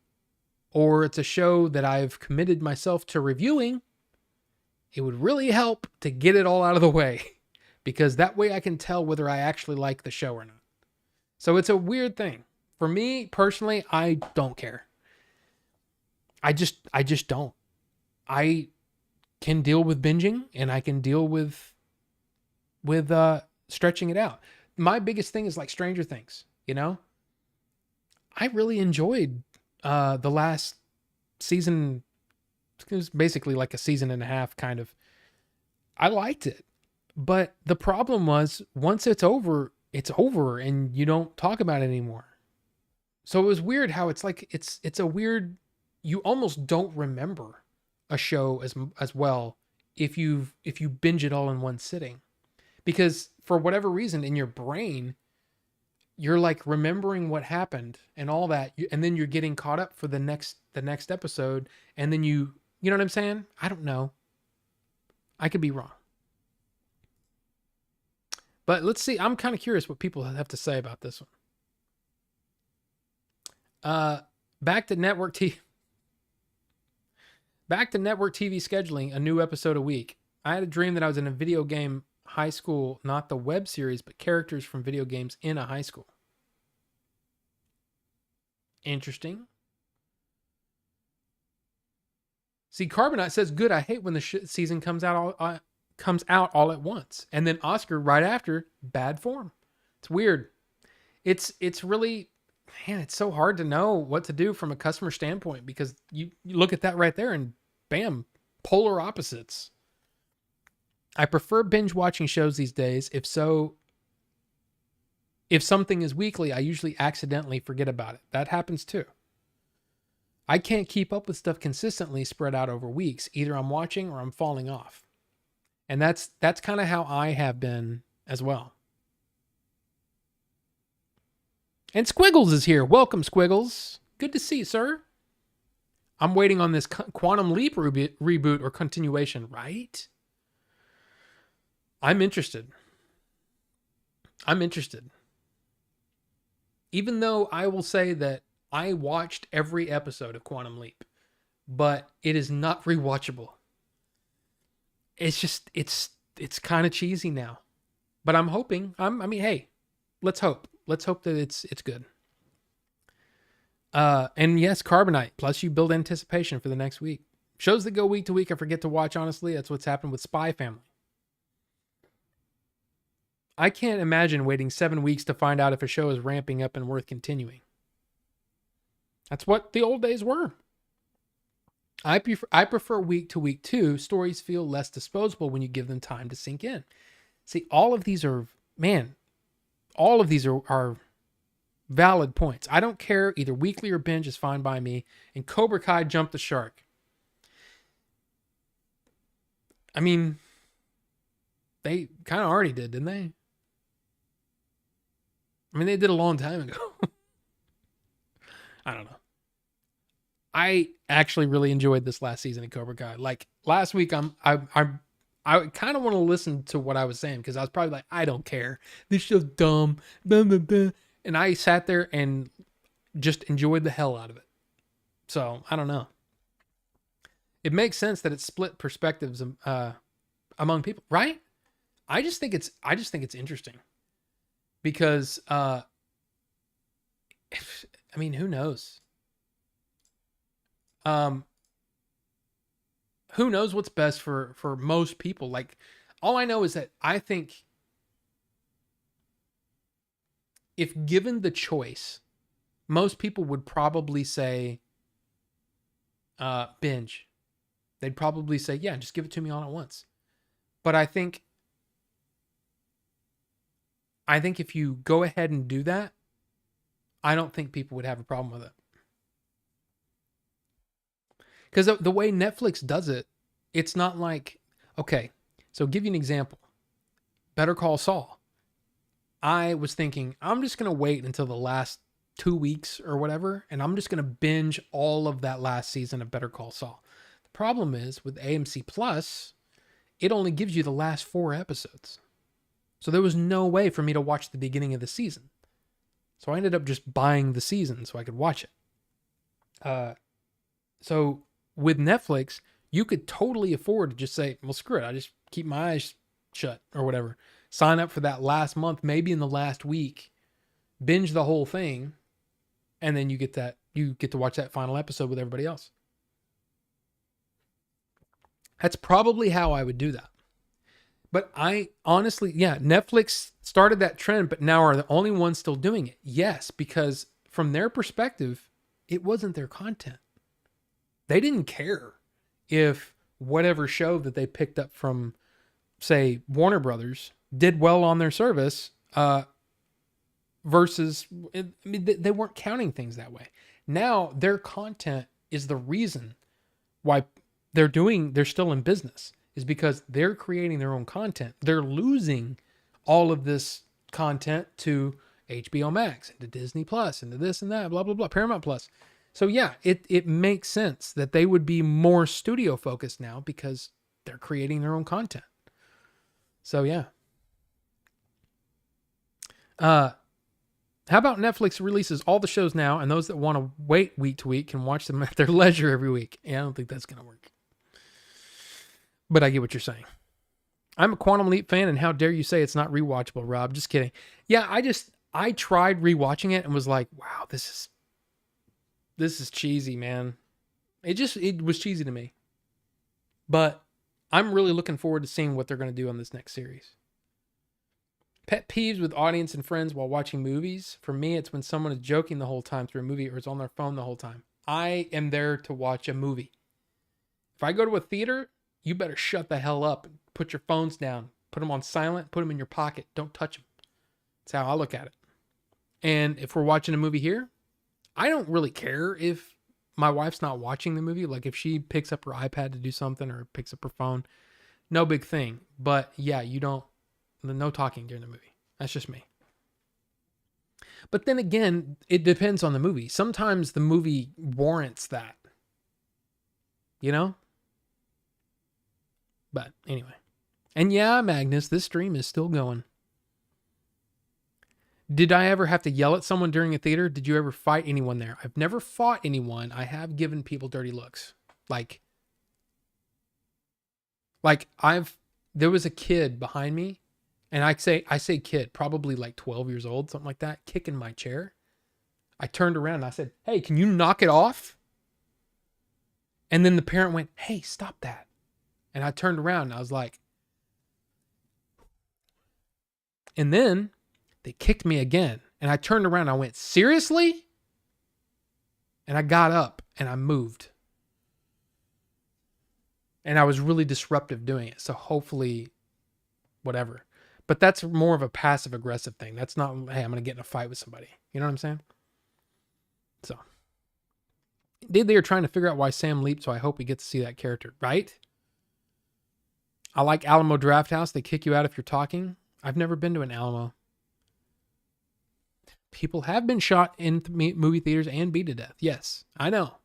Speaker 2: or it's a show that I've committed myself to reviewing, it would really help to get it all out of the way, because that way I can tell whether I actually like the show or not. So it's a weird thing. For me personally, I don't care. I just don't. I can deal with binging, and I can deal with stretching it out. My biggest thing is like Stranger Things, I really enjoyed the last season. It was basically like a season and a half, kind of. I liked it. But the problem was, once it's over, it's over and you don't talk about it anymore. So it was weird how it's like it's a weird, you almost don't remember a show as well if you binge it all in one sitting. Because for whatever reason in your brain, you're like remembering what happened and all that, and then you're getting caught up for the next episode, and then you know what I'm saying? I don't know. I could be wrong. But let's see. I'm kind of curious what people have to say about this one. Back to network TV scheduling, a new episode a week. I had a dream that I was in a video game high school, not the web series, but characters from video games in a high school. Interesting. See, Carbonite says, good. I hate when the season comes out all at once. And then Oscar right after, bad form. It's weird. It's really, man, it's so hard to know what to do from a customer standpoint, because you look at that right there and bam, polar opposites. I prefer binge watching shows these days. If something is weekly, I usually accidentally forget about it. That happens too. I can't keep up with stuff consistently spread out over weeks. Either I'm watching or I'm falling off. And that's kind of how I have been as well. And Squiggles is here. Welcome, Squiggles. Good to see you, sir. I'm waiting on this Quantum Leap reboot or continuation, right? I'm interested. Even though I will say that I watched every episode of Quantum Leap, but it is not rewatchable. It's just, it's kind of cheesy now. But I'm hoping, hey, let's hope. Let's hope that it's good. And yes, Carbonite. Plus you build anticipation for the next week. Shows that go week to week I forget to watch, honestly. That's what's happened with Spy Family. I can't imagine waiting 7 weeks to find out if a show is ramping up and worth continuing. That's what the old days were. I prefer week to week too. Stories feel less disposable when you give them time to sink in. See, all of these are valid points. I don't care. Either weekly or binge is fine by me. And Cobra Kai jumped the shark. I mean, they kind of already did, didn't they? I mean, they did a long time ago. I don't know. I actually really enjoyed this last season of Cobra Kai. Like last week, I kind of want to listen to what I was saying, because I was probably like, I don't care. This show's dumb. Blah, blah, blah. And I sat there and just enjoyed the hell out of it. So I don't know. It makes sense that it's split perspectives among people, right? I just think it's interesting, because who knows? Who knows what's best for most people? Like, all I know is that I think if given the choice, most people would probably say binge. They'd probably say, yeah, just give it to me all at once. But I think if you go ahead and do that, I don't think people would have a problem with it. Because the way Netflix does it, it's not like, okay, so give you an example. Better Call Saul. I was thinking, I'm just going to wait until the last 2 weeks or whatever, and I'm just going to binge all of that last season of Better Call Saul. The problem is, with AMC Plus, it only gives you the last 4 episodes. So there was no way for me to watch the beginning of the season. So I ended up just buying the season so I could watch it. So with Netflix, you could totally afford to just say, well, screw it. I just keep my eyes shut or whatever. Sign up for that last month, maybe in the last week, binge the whole thing. And then you get to watch that final episode with everybody else. That's probably how I would do that. But I honestly, Netflix started that trend, but now are the only ones still doing it. Yes, because from their perspective, it wasn't their content. They didn't care if whatever show that they picked up from, say, Warner Brothers did well on their service. versus, I mean, they weren't counting things that way. Now their content is the reason why they're still in business, is because they're creating their own content. They're losing all of this content to HBO Max and to Disney Plus and to this and that, blah, blah, blah, Paramount Plus. So yeah, it makes sense that they would be more studio focused now because they're creating their own content. So yeah. How about Netflix releases all the shows now, and those that want to wait week to week can watch them at their leisure every week? Yeah, I don't think that's going to work. But I get what you're saying. I'm a Quantum Leap fan, and how dare you say it's not rewatchable, Rob? Just kidding. Yeah, I tried rewatching it and was like, wow, this is cheesy, man. It was cheesy to me. But I'm really looking forward to seeing what they're going to do on this next series. Pet peeves with audience and friends while watching movies. For me, it's when someone is joking the whole time through a movie or is on their phone the whole time. I am there to watch a movie. If I go to a theater, you better shut the hell up and put your phones down. Put them on silent. Put them in your pocket. Don't touch them. That's how I look at it. And if we're watching a movie here, I don't really care if my wife's not watching the movie. Like if she picks up her iPad to do something or picks up her phone, no big thing. But yeah, no talking during the movie. That's just me. But then again, it depends on the movie. Sometimes the movie warrants that. You know? But anyway. And yeah, Magnus, this stream is still going. Did I ever have to yell at someone during a theater? Did you ever fight anyone there? I've never fought anyone. I have given people dirty looks. There was a kid behind me, and I say kid, probably like 12 years old, something like that, kicking my chair. I turned around and I said, "Hey, can you knock it off?" And then the parent went, "Hey, stop that." And I turned around and I was like, and then they kicked me again. And I turned around and I went, "Seriously?" And I got up and I moved. And I was really disruptive doing it. So hopefully, whatever. But that's more of a passive aggressive thing. That's not, hey, I'm going to get in a fight with somebody. You know what I'm saying? So. They are trying to figure out why Sam leaped, so I hope we get to see that character, right? I like Alamo Drafthouse. They kick you out if you're talking. I've never been to an Alamo. People have been shot in movie theaters and beat to death. Yes, I know.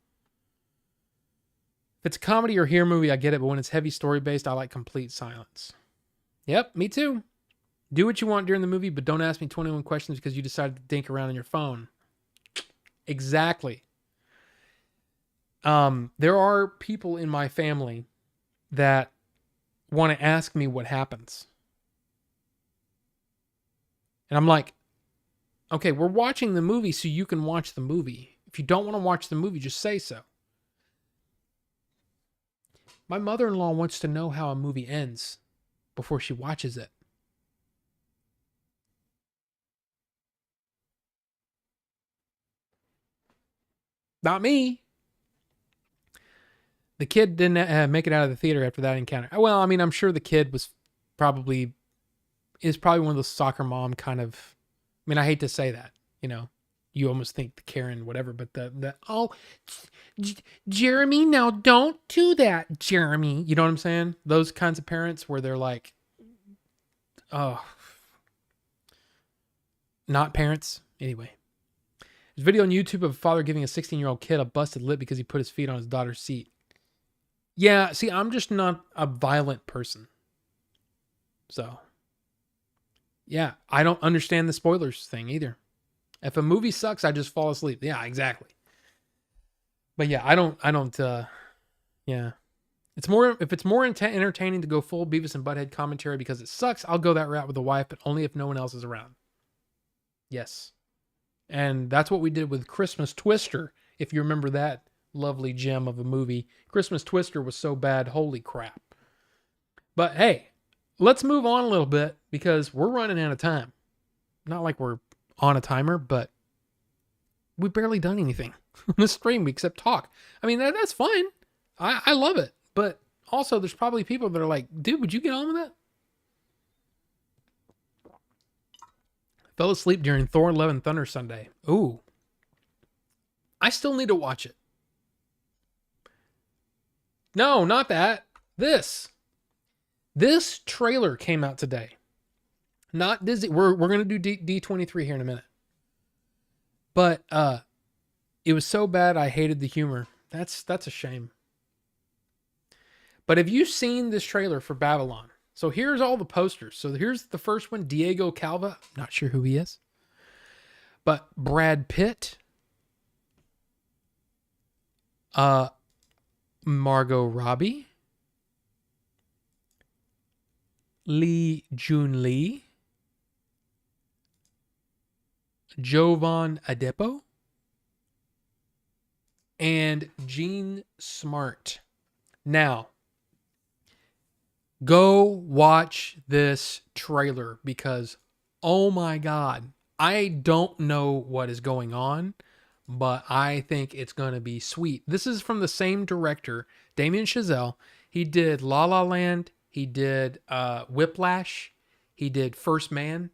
Speaker 2: If it's a comedy or horror movie, I get it. But when it's heavy story-based, I like complete silence. Yep, me too. Do what you want during the movie, but don't ask me 21 questions because you decided to dink around on your phone. Exactly. There are people in my family that want to ask me what happens. And I'm like, okay, we're watching the movie so you can watch the movie. If you don't want to watch the movie, just say so. My mother-in-law wants to know how a movie ends before she watches it. Not me. The kid didn't make it out of the theater after that encounter. Well, I mean, I'm sure the kid is probably one of those soccer mom kind of, I mean, I hate to say that, you know, you almost think the Karen, whatever, but Jeremy, now don't do that, Jeremy. You know what I'm saying? Those kinds of parents where they're like, oh, not parents. Anyway, there's a video on YouTube of a father giving a 16-year-old kid a busted lip because he put his feet on his daughter's seat. Yeah, see, I'm just not a violent person. So, yeah, I don't understand the spoilers thing either. If a movie sucks, I just fall asleep. Yeah, exactly. But yeah, I don't, yeah. If it's more entertaining to go full Beavis and Butthead commentary because it sucks, I'll go that route with the wife, but only if no one else is around. Yes. And that's what we did with Christmas Twister, if you remember that lovely gem of a movie. Christmas Twister was so bad, holy crap. But hey, let's move on a little bit because we're running out of time. Not like we're on a timer, but we've barely done anything on the stream except talk. I mean, that's fine. I love it. But also, there's probably people that are like, dude, would you get on with that? Fell asleep during Thor: Love and Thunder Sunday. Ooh. I still need to watch it. No, not that. This trailer came out today. Not Disney. We're going to do D23 here in a minute. But it was so bad I hated the humor. That's a shame. But have you seen this trailer for Babylon? So here's all the posters. So here's the first one, Diego Calva. Not sure who he is. But Brad Pitt. Margot Robbie. Lee Jun Lee. Jovan Adepo. And Gene Smart. Now, go watch this trailer because, oh my God, I don't know what is going on, but I think it's going to be sweet. This is from the same director, Damien Chazelle. He did La La Land. He did Whiplash. He did First Man.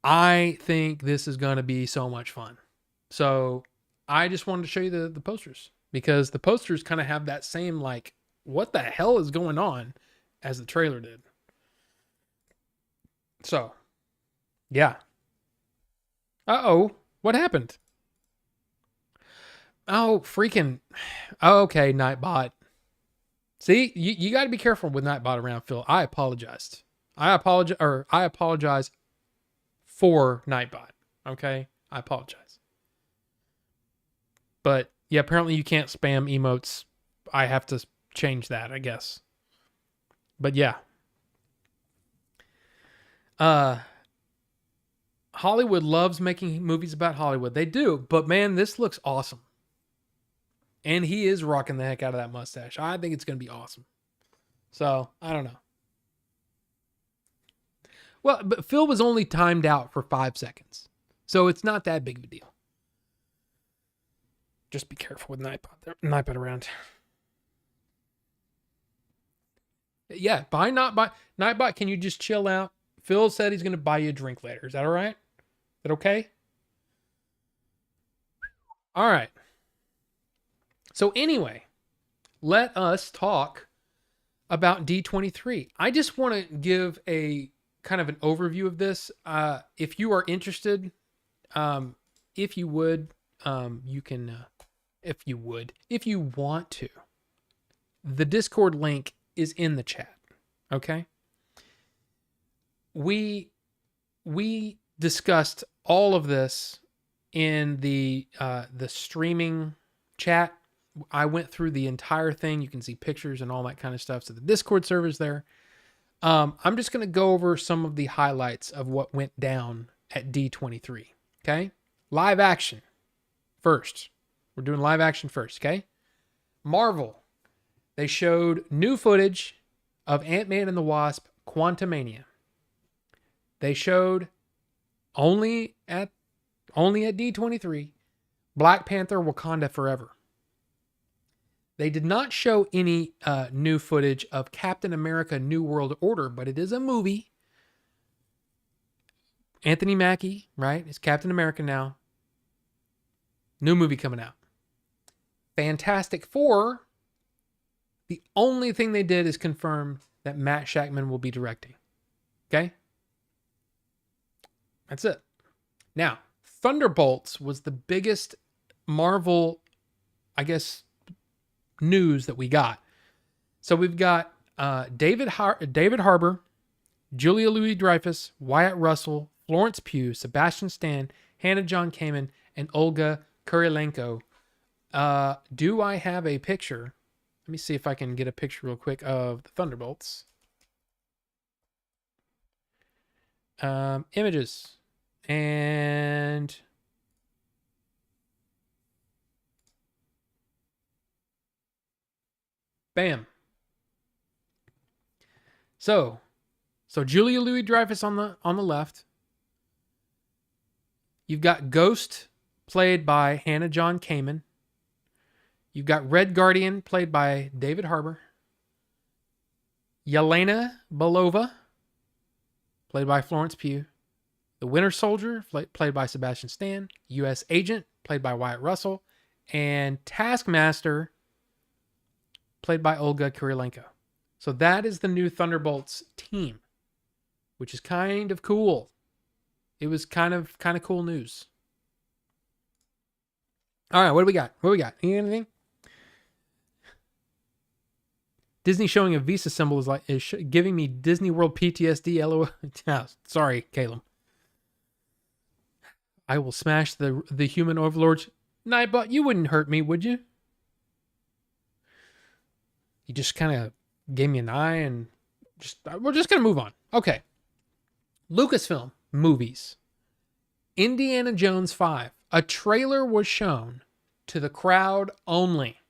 Speaker 2: I think this is going to be so much fun. So I just wanted to show you the posters because the posters kind of have that same like, what the hell is going on as the trailer did. So, yeah. Uh-oh. What happened? Oh, freaking. Okay, Nightbot. See, you got to be careful with Nightbot around, Phil. I apologized. I apologize for Nightbot. Okay? I apologize. But yeah, apparently you can't spam emotes. I have to change that, I guess. But yeah. Hollywood loves making movies about Hollywood. They do. But man, this looks awesome. And he is rocking the heck out of that mustache. I think it's going to be awesome. So, I don't know. Well, but Phil was only timed out for 5 seconds. So it's not that big of a deal. Just be careful with Nightbot around. Yeah, Nightbot, can you just chill out? Phil said he's going to buy you a drink later. Is that all right? Is that okay? All right. So anyway, let us talk about D23. I just want to give a kind of an overview of this. If you are interested, if you would, you can, if you want to, the Discord link is in the chat. Okay. We discussed all of this in the streaming chat. I went through the entire thing. You can see pictures and all that kind of stuff. So the Discord server's there. I'm just going to go over some of the highlights of what went down at D23. Okay. Live action first. We're doing live action first. Okay. Marvel. They showed new footage of Ant-Man and the Wasp: Quantumania. They showed only at D23 Black Panther: Wakanda Forever. They did not show any new footage of Captain America: New World Order, but it is a movie. Anthony Mackie, right, is Captain America now. New movie coming out. Fantastic Four, the only thing they did is confirm that Matt Shakman will be directing. Okay? That's it. Now, Thunderbolts was the biggest Marvel, I guess, news that we got. So we've got David Harbour, Julia Louis-Dreyfus, Wyatt Russell, Florence Pugh, Sebastian Stan, Hannah John Kamen, and Olga Kurylenko. Do I have a picture? Let me see if I can get a picture real quick of the Thunderbolts. Images. And bam. So Julia Louis-Dreyfus on the left. You've got Ghost, played by Hannah John Kamen. You've got Red Guardian, played by David Harbour. Yelena Belova, played by Florence Pugh. The Winter Soldier, played by Sebastian Stan. U.S. Agent, played by Wyatt Russell. And Taskmaster, played by Olga Kurylenko. So that is the new Thunderbolts team, which is kind of cool. It was kind of cool news. All right, what do we got? Anything? Disney showing a Visa symbol is giving me Disney World PTSD. LOL. Sorry, Caleb. I will smash the human overlords. Nightbot, you wouldn't hurt me, would you? You just kind of gave me an eye and we're just going to move on. Okay. Lucasfilm movies. Indiana Jones 5. A trailer was shown to the crowd only.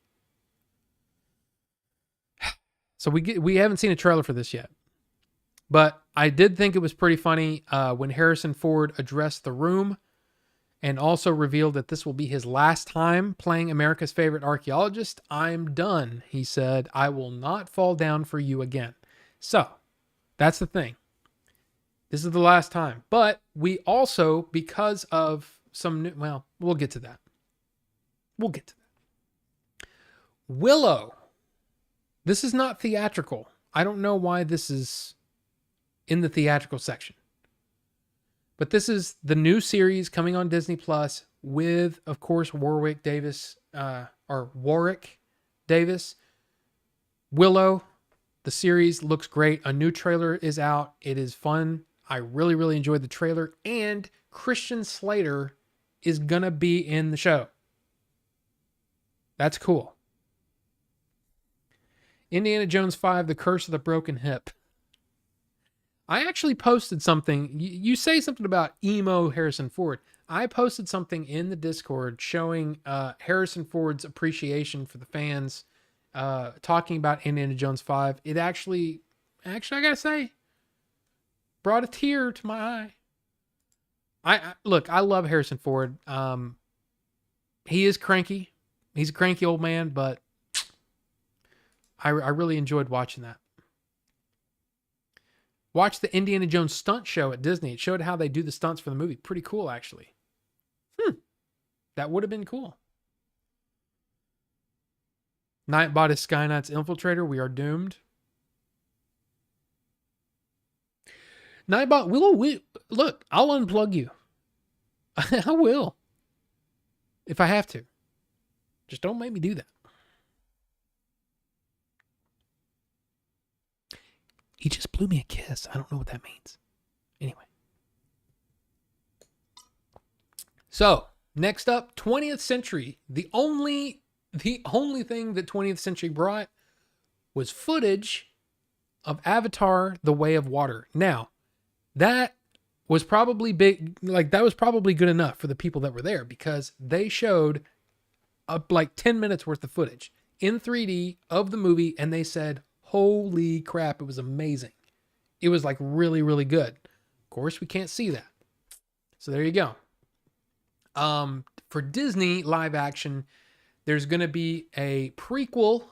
Speaker 2: So we haven't seen a trailer for this yet. But I did think it was pretty funny when Harrison Ford addressed the room and also revealed that this will be his last time playing America's favorite archaeologist. I'm done, he said. I will not fall down for you again. So that's the thing. This is the last time. But we also, because of some new... Well, we'll get to that. Willow. This is not theatrical. I don't know why this is in the theatrical section. But this is the new series coming on Disney Plus with, of course, Warwick Davis. Willow. The series looks great. A new trailer is out. It is fun. I really, really enjoyed the trailer. And Christian Slater is going to be in the show. That's cool. Indiana Jones 5, The Curse of the Broken Hip. I actually posted something. You say something about emo Harrison Ford. I posted something in the Discord showing Harrison Ford's appreciation for the fans, talking about Indiana Jones 5. It actually, I gotta say, brought a tear to my eye. Look, I love Harrison Ford. He is cranky. He's a cranky old man, but I really enjoyed watching that. Watch the Indiana Jones stunt show at Disney. It showed how they do the stunts for the movie. Pretty cool, actually. That would have been cool. Nightbot is Skynight's infiltrator. We are doomed. Nightbot, look, I'll unplug you. I will. If I have to. Just don't make me do that. He just blew me a kiss. I don't know what that means. Anyway. So, next up, 20th Century. The only thing that 20th Century brought was footage of Avatar: The Way of Water. Now, that was probably big. That was probably good enough for the people that were there because they showed up 10 minutes worth of footage in 3D of the movie, and they said, holy crap, it was amazing. It was really, really good. Of course, we can't see that. So there you go. For Disney live action, there's going to be a prequel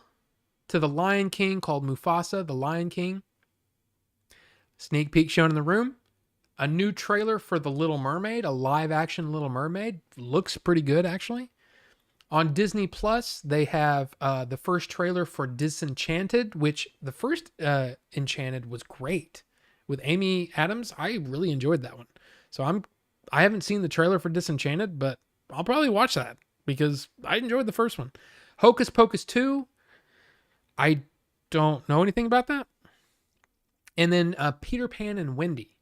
Speaker 2: to The Lion King called Mufasa, The Lion King. Sneak peek shown in the room. A new trailer for The Little Mermaid, a live action Little Mermaid. Looks pretty good, actually. On Disney Plus, they have the first trailer for Disenchanted, which the first Enchanted was great with Amy Adams. I really enjoyed that one. So I haven't seen the trailer for Disenchanted, but I'll probably watch that because I enjoyed the first one. Hocus Pocus 2, I don't know anything about that. And then Peter Pan and Wendy.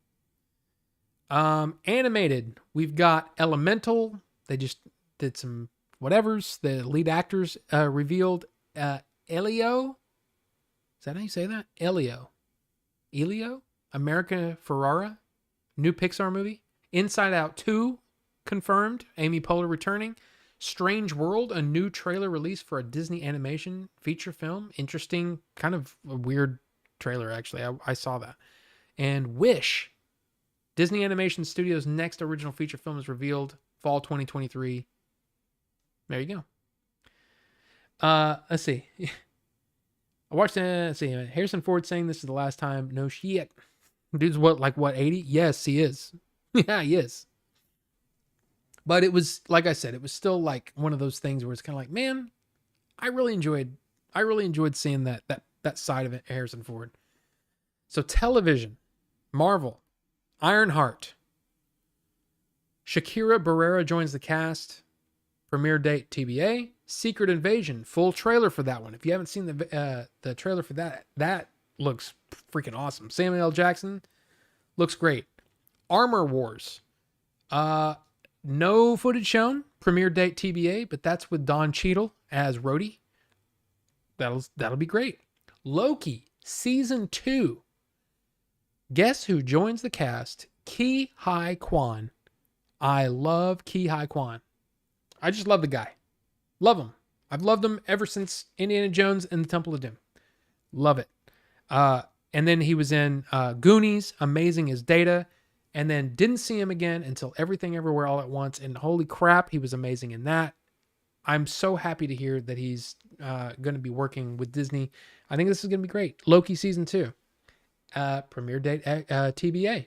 Speaker 2: Animated, we've got Elemental. They just did some whatevers. The lead actors revealed Elio. Is that how you say that? Elio. America Ferrara. New Pixar movie. Inside Out 2 confirmed. Amy Poehler returning. Strange World, a new trailer released for a Disney animation feature film. Interesting, kind of a weird trailer, actually. I saw that. And Wish, Disney Animation Studios' next original feature film is revealed fall 2023. There you go. Let's see. I watched Harrison Ford saying this is the last time. No shit. Dude's what, 80? Yes, he is. Yeah, he is. But it was, like I said, it was still like one of those things where it's kind of like, man, I really enjoyed seeing that side of it, Harrison Ford. So television, Marvel, Ironheart. Shakira Barrera joins the cast. Premiere date TBA. Secret Invasion, full trailer for that one. If you haven't seen the trailer for that looks freaking awesome. Samuel L. Jackson looks great. Armor Wars. No footage shown. Premiere date TBA, but that's with Don Cheadle as Rhodey. That'll be great. Loki season 2. Guess who joins the cast? Ki Hai Kwan. I love Ki Hai Kwan. I just love the guy. Love him. I've loved him ever since Indiana Jones and the Temple of Doom. Love it. And then he was in Goonies, amazing as Data. And then didn't see him again until Everything Everywhere All at Once. And holy crap, he was amazing in that. I'm so happy to hear that he's going to be working with Disney. I think this is going to be great. Loki season 2. Premiere date TBA.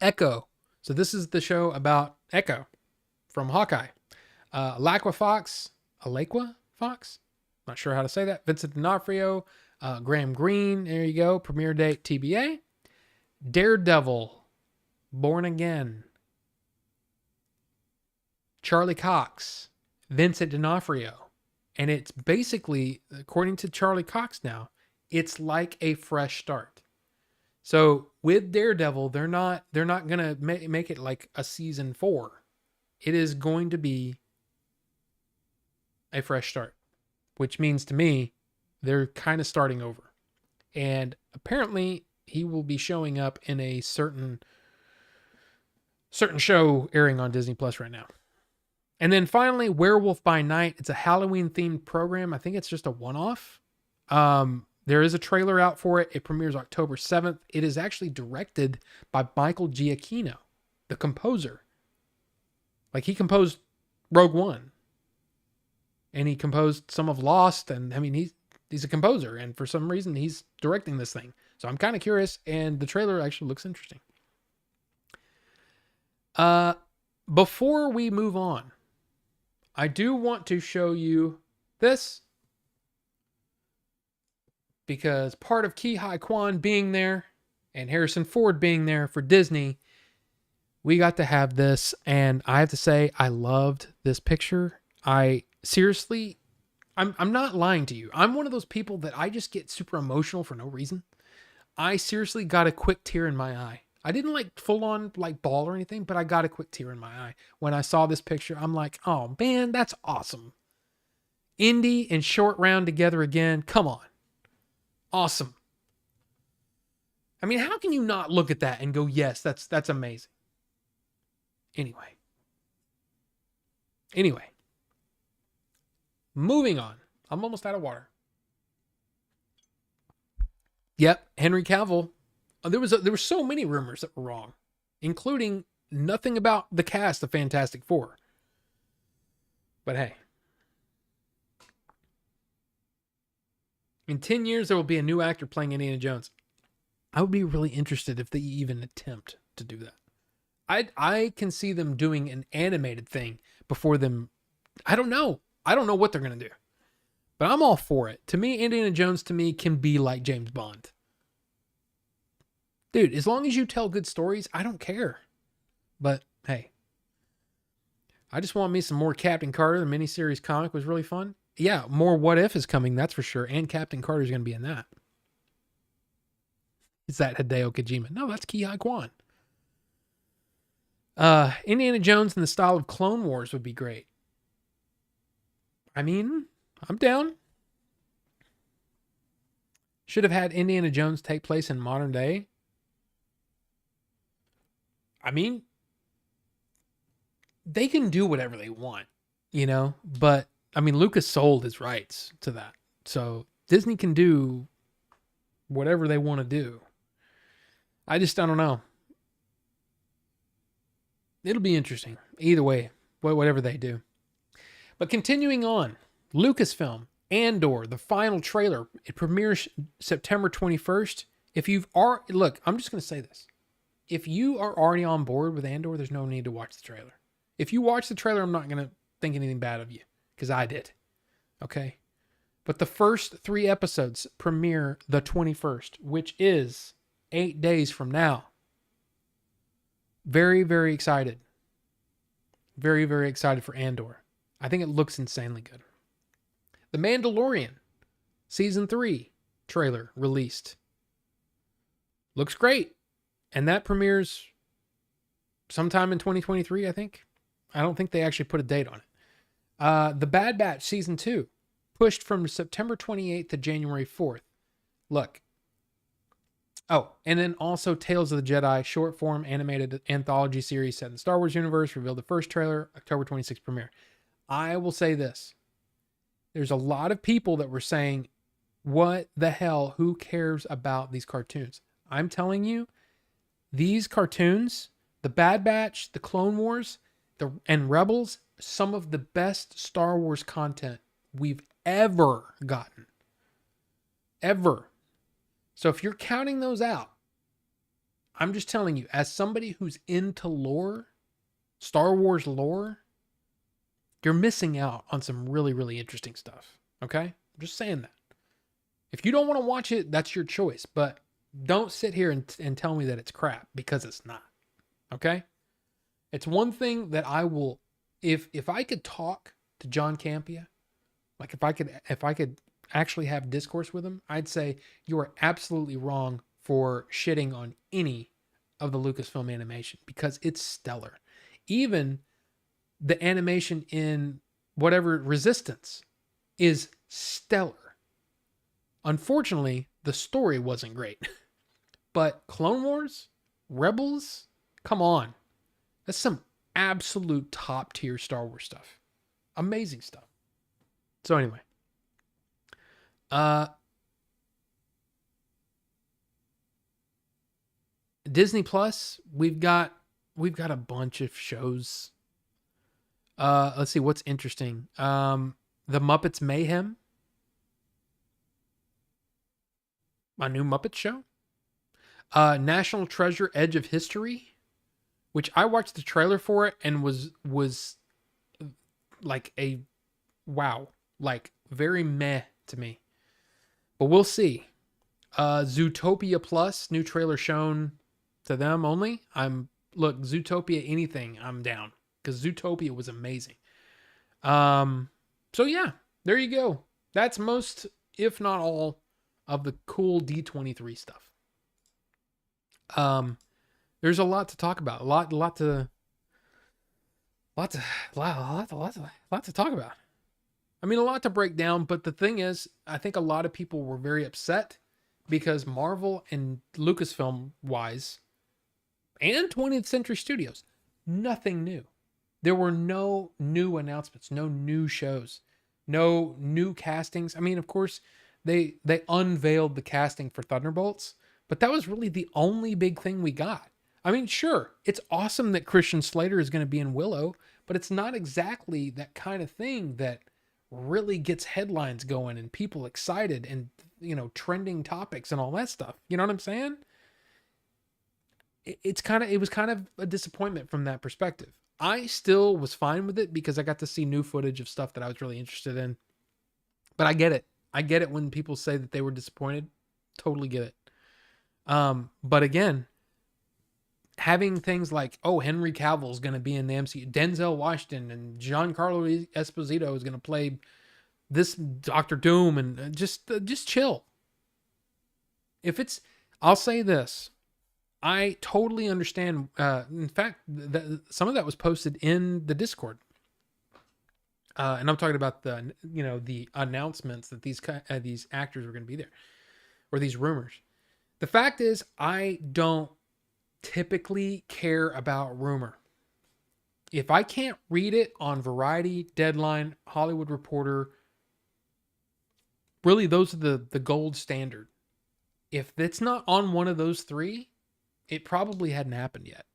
Speaker 2: Echo. So this is the show about Echo from Hawkeye. Alaqua Fox. Not sure how to say that. Vincent D'Onofrio. Graham Greene. There you go. Premiere date TBA. Daredevil. Born Again. Charlie Cox. Vincent D'Onofrio. And it's basically, according to Charlie Cox now, it's like a fresh start. So with Daredevil, they're not going to make it like a season 4. It is going to be a fresh start, which means to me, they're kind of starting over. And apparently he will be showing up in a certain show airing on Disney Plus right now. And then finally, Werewolf by Night. It's a Halloween themed program. I think it's just a one-off. There is a trailer out for it. It premieres October 7th. It is actually directed by Michael Giacchino, the composer. Like, he composed Rogue One. And he composed some of Lost. And I mean, he's a composer. And for some reason, he's directing this thing. So I'm kind of curious. And the trailer actually looks interesting. Before we move on, I do want to show you this. Because part of Ki Hai Kwan being there and Harrison Ford being there for Disney, we got to have this. And I have to say, I loved this picture. I'm not lying to you. I'm one of those people that I just get super emotional for no reason. I seriously got a quick tear in my eye. I didn't like full on like bawl or anything, but I got a quick tear in my eye. When I saw this picture, I'm like, oh man, that's awesome. Indy and Short Round together again. Come on. Awesome. I mean, how can you not look at that and go, yes, that's amazing. Anyway. Moving on. I'm almost out of water. Yep, Henry Cavill. There were so many rumors that were wrong, including nothing about the cast of Fantastic Four. But hey. In 10 years, there will be a new actor playing Indiana Jones. I would be really interested if they even attempt to do that. I can see them doing an animated thing before them. I don't know what they're going to do. But I'm all for it. To me, Indiana Jones can be like James Bond. Dude, as long as you tell good stories, I don't care. But hey. I just want me some more Captain Carter. The miniseries comic was really fun. Yeah, more What If is coming, that's for sure. And Captain Carter's going to be in that. Is that Hideo Kojima? No, that's Ki Hai Kwan. Indiana Jones in the style of Clone Wars would be great. I mean, I'm down. Should have had Indiana Jones take place in modern day. I mean, they can do whatever they want, but I mean, Lucas sold his rights to that. So Disney can do whatever they want to do. I don't know. It'll be interesting. Either way, whatever they do. But continuing on, Lucasfilm, Andor, the final trailer. It premieres September 21st. Look, I'm just going to say this. if you are already on board with Andor, there's no need to watch the trailer. If you watch the trailer, I'm not going to think anything bad of you, because I did. Okay? But the first 3 episodes premiere the 21st, which is 8 days from now. Very, very excited. Very, very excited for Andor. I think it looks insanely good. The Mandalorian Season 3 trailer released. Looks great. And that premieres sometime in 2023, I think. I don't think they actually put a date on it. The Bad Batch Season 2 pushed from September 28th to January 4th. Look. Oh, and then also Tales of the Jedi short form animated anthology series set in the Star Wars universe revealed the first trailer, October 26th premiere. I will say this. There's a lot of people that were saying, what the hell? Who cares about these cartoons? I'm telling you, these cartoons, the Bad Batch, the Clone Wars, and Rebels, some of the best Star Wars content we've ever gotten. Ever. So if you're counting those out, I'm just telling you, as somebody who's into lore, Star Wars lore, you're missing out on some really, really interesting stuff. Okay? I'm just saying that. If you don't want to watch it, that's your choice. But don't sit here and tell me that it's crap, because it's not. Okay? It's one thing that I will, if I could talk to John Campea, like if I could actually have discourse with him, I'd say you are absolutely wrong for shitting on any of the Lucasfilm animation, because it's stellar. Even the animation in whatever Resistance is stellar. Unfortunately, the story wasn't great. But Clone Wars, Rebels, come on. That's some absolute top tier Star Wars stuff. Amazing stuff. So anyway. Disney Plus, we've got a bunch of shows. Let's see what's interesting. The Muppets Mayhem, a new Muppet show. National Treasure: Edge of History, which I watched the trailer for it and was like a wow, like very meh to me. But we'll see. Zootopia Plus, new trailer shown to them only. Look, Zootopia anything, I'm down, because Zootopia was amazing. So yeah, there you go. That's most, if not all, of the cool D23 stuff. There's a lot to talk about. A lot to talk about. I mean, a lot to break down, but the thing is, I think a lot of people were very upset because Marvel and Lucasfilm wise and 20th Century Studios, nothing new. There were no new announcements, no new shows, no new castings. I mean, of course, they unveiled the casting for Thunderbolts, but that was really the only big thing we got. I mean, sure, it's awesome that Christian Slater is going to be in Willow, but it's not exactly that kind of thing that really gets headlines going and people excited and, trending topics and all that stuff. You know what I'm saying? It was kind of a disappointment from that perspective. I still was fine with it because I got to see new footage of stuff that I was really interested in. But I get it. I get it when people say that they were disappointed. Totally get it. But again, having things like, Henry Cavill is going to be in the MCU, Denzel Washington and Giancarlo Esposito is going to play this Doctor Doom, and just chill. I'll say this. I totally understand. In fact, some of that was posted in the Discord. And I'm talking about the announcements that these actors were going to be there, or these rumors. The fact is, I don't typically care about rumor. If I can't read it on Variety, Deadline, Hollywood Reporter, really those are the gold standard. If it's not on one of those three, it probably hadn't happened yet.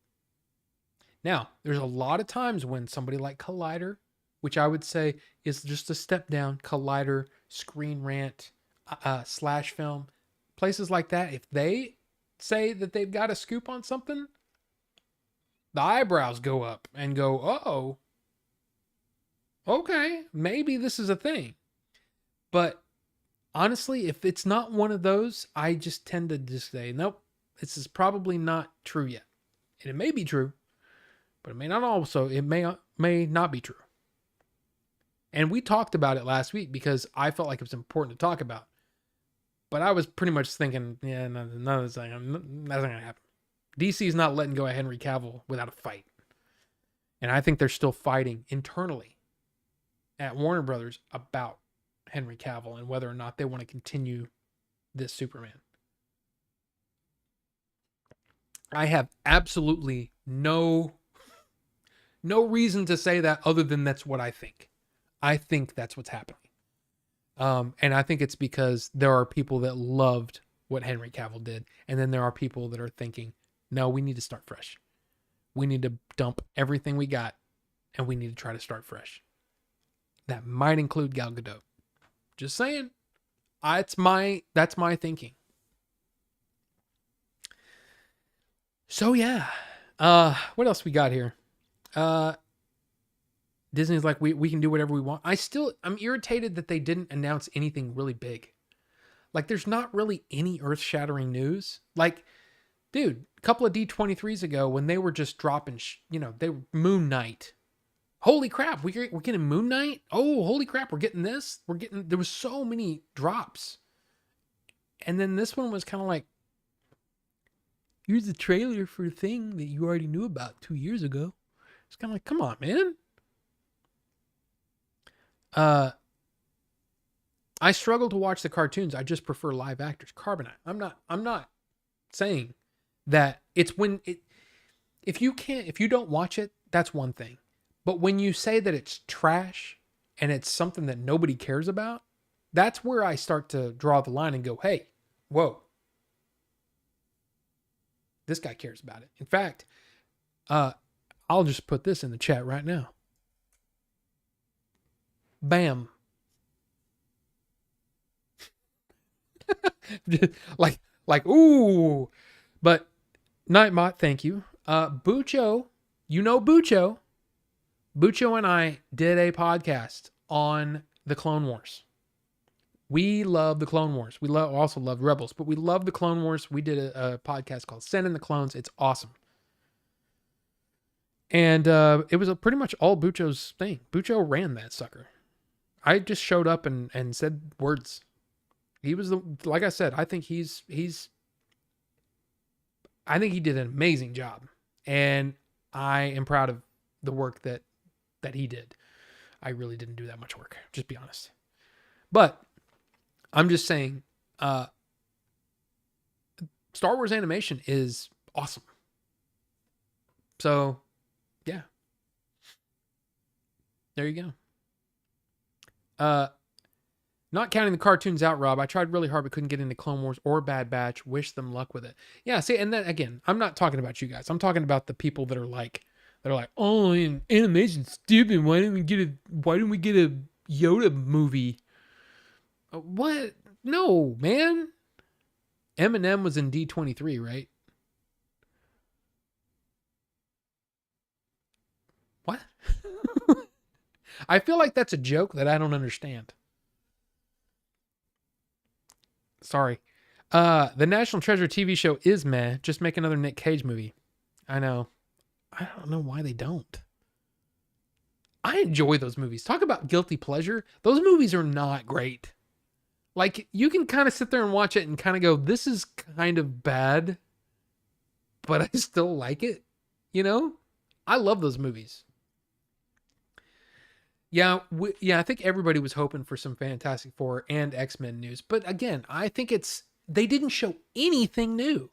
Speaker 2: Now, there's a lot of times when somebody like Collider, which I would say is just a step down, Collider, Screen Rant, Slash Film, places like that, if they say that they've got a scoop on something, the eyebrows go up and go, oh, okay, maybe this is a thing. But honestly, if it's not one of those, I just tend to just say, nope, this is probably not true yet. And it may be true, but it may not also, it may not be true. And we talked about it last week because I felt like it was important to talk about. But I was pretty much thinking, yeah, that's not going to happen. DC is not letting go of Henry Cavill without a fight. And I think they're still fighting internally at Warner Brothers about Henry Cavill and whether or not they want to continue this Superman. I have absolutely no reason to say that other than that's what I think. I think that's what's happening. And I think it's because there are people that loved what Henry Cavill did. And then there are people that are thinking, no, we need to start fresh. We need to dump everything we got and we need to try to start fresh. That might include Gal Gadot. Just saying. That's my thinking. So yeah. What else we got here? Disney's like, we can do whatever we want. I'm irritated that they didn't announce anything really big. Like, there's not really any earth-shattering news. Like, dude, a couple of D23s ago when they were just dropping, they were Moon Knight. Holy crap, we're getting Moon Knight? Oh, holy crap, we're getting this? There was so many drops. And then this one was kind of like, here's the trailer for a thing that you already knew about 2 years ago. It's kind of like, come on, man. I struggle to watch the cartoons. I just prefer live actors. Carbonite. I'm not saying that it's if you don't watch it, that's one thing. But when you say that it's trash and it's something that nobody cares about, that's where I start to draw the line and go, hey, whoa. This guy cares about it. In fact, I'll just put this in the chat right now. Bam. like, ooh. But Nightbot, thank you. Bucho, Bucho. Bucho and I did a podcast on the Clone Wars. We love the Clone Wars. We also love Rebels, but we love the Clone Wars. We did a podcast called Send in the Clones. It's awesome. And it was pretty much all Bucho's thing. Bucho ran that sucker. I just showed up and said words. He was like I said, I think he did an amazing job. And I am proud of the work that he did. I really didn't do that much work, just be honest. But I'm just saying, Star Wars animation is awesome. So, yeah. There you go. Not counting the cartoons out, Rob. I tried really hard but couldn't get into Clone Wars or Bad Batch. Wish them luck with it. Yeah, see, and then again, I'm not talking about you guys. I'm talking about the people that are like, oh, animation's stupid. Why didn't we get a Yoda movie? What? No, man. Eminem was in D23, right? What? I feel like that's a joke that I don't understand. Sorry. The National Treasure TV show is meh. Just make another Nick Cage movie. I know. I don't know why they don't. I enjoy those movies. Talk about guilty pleasure. Those movies are not great. Like, you can kind of sit there and watch it and kind of go, this is kind of bad, but I still like it. You know? I love those movies. Yeah, I think everybody was hoping for some Fantastic Four and X-Men news. But again, I think they didn't show anything new.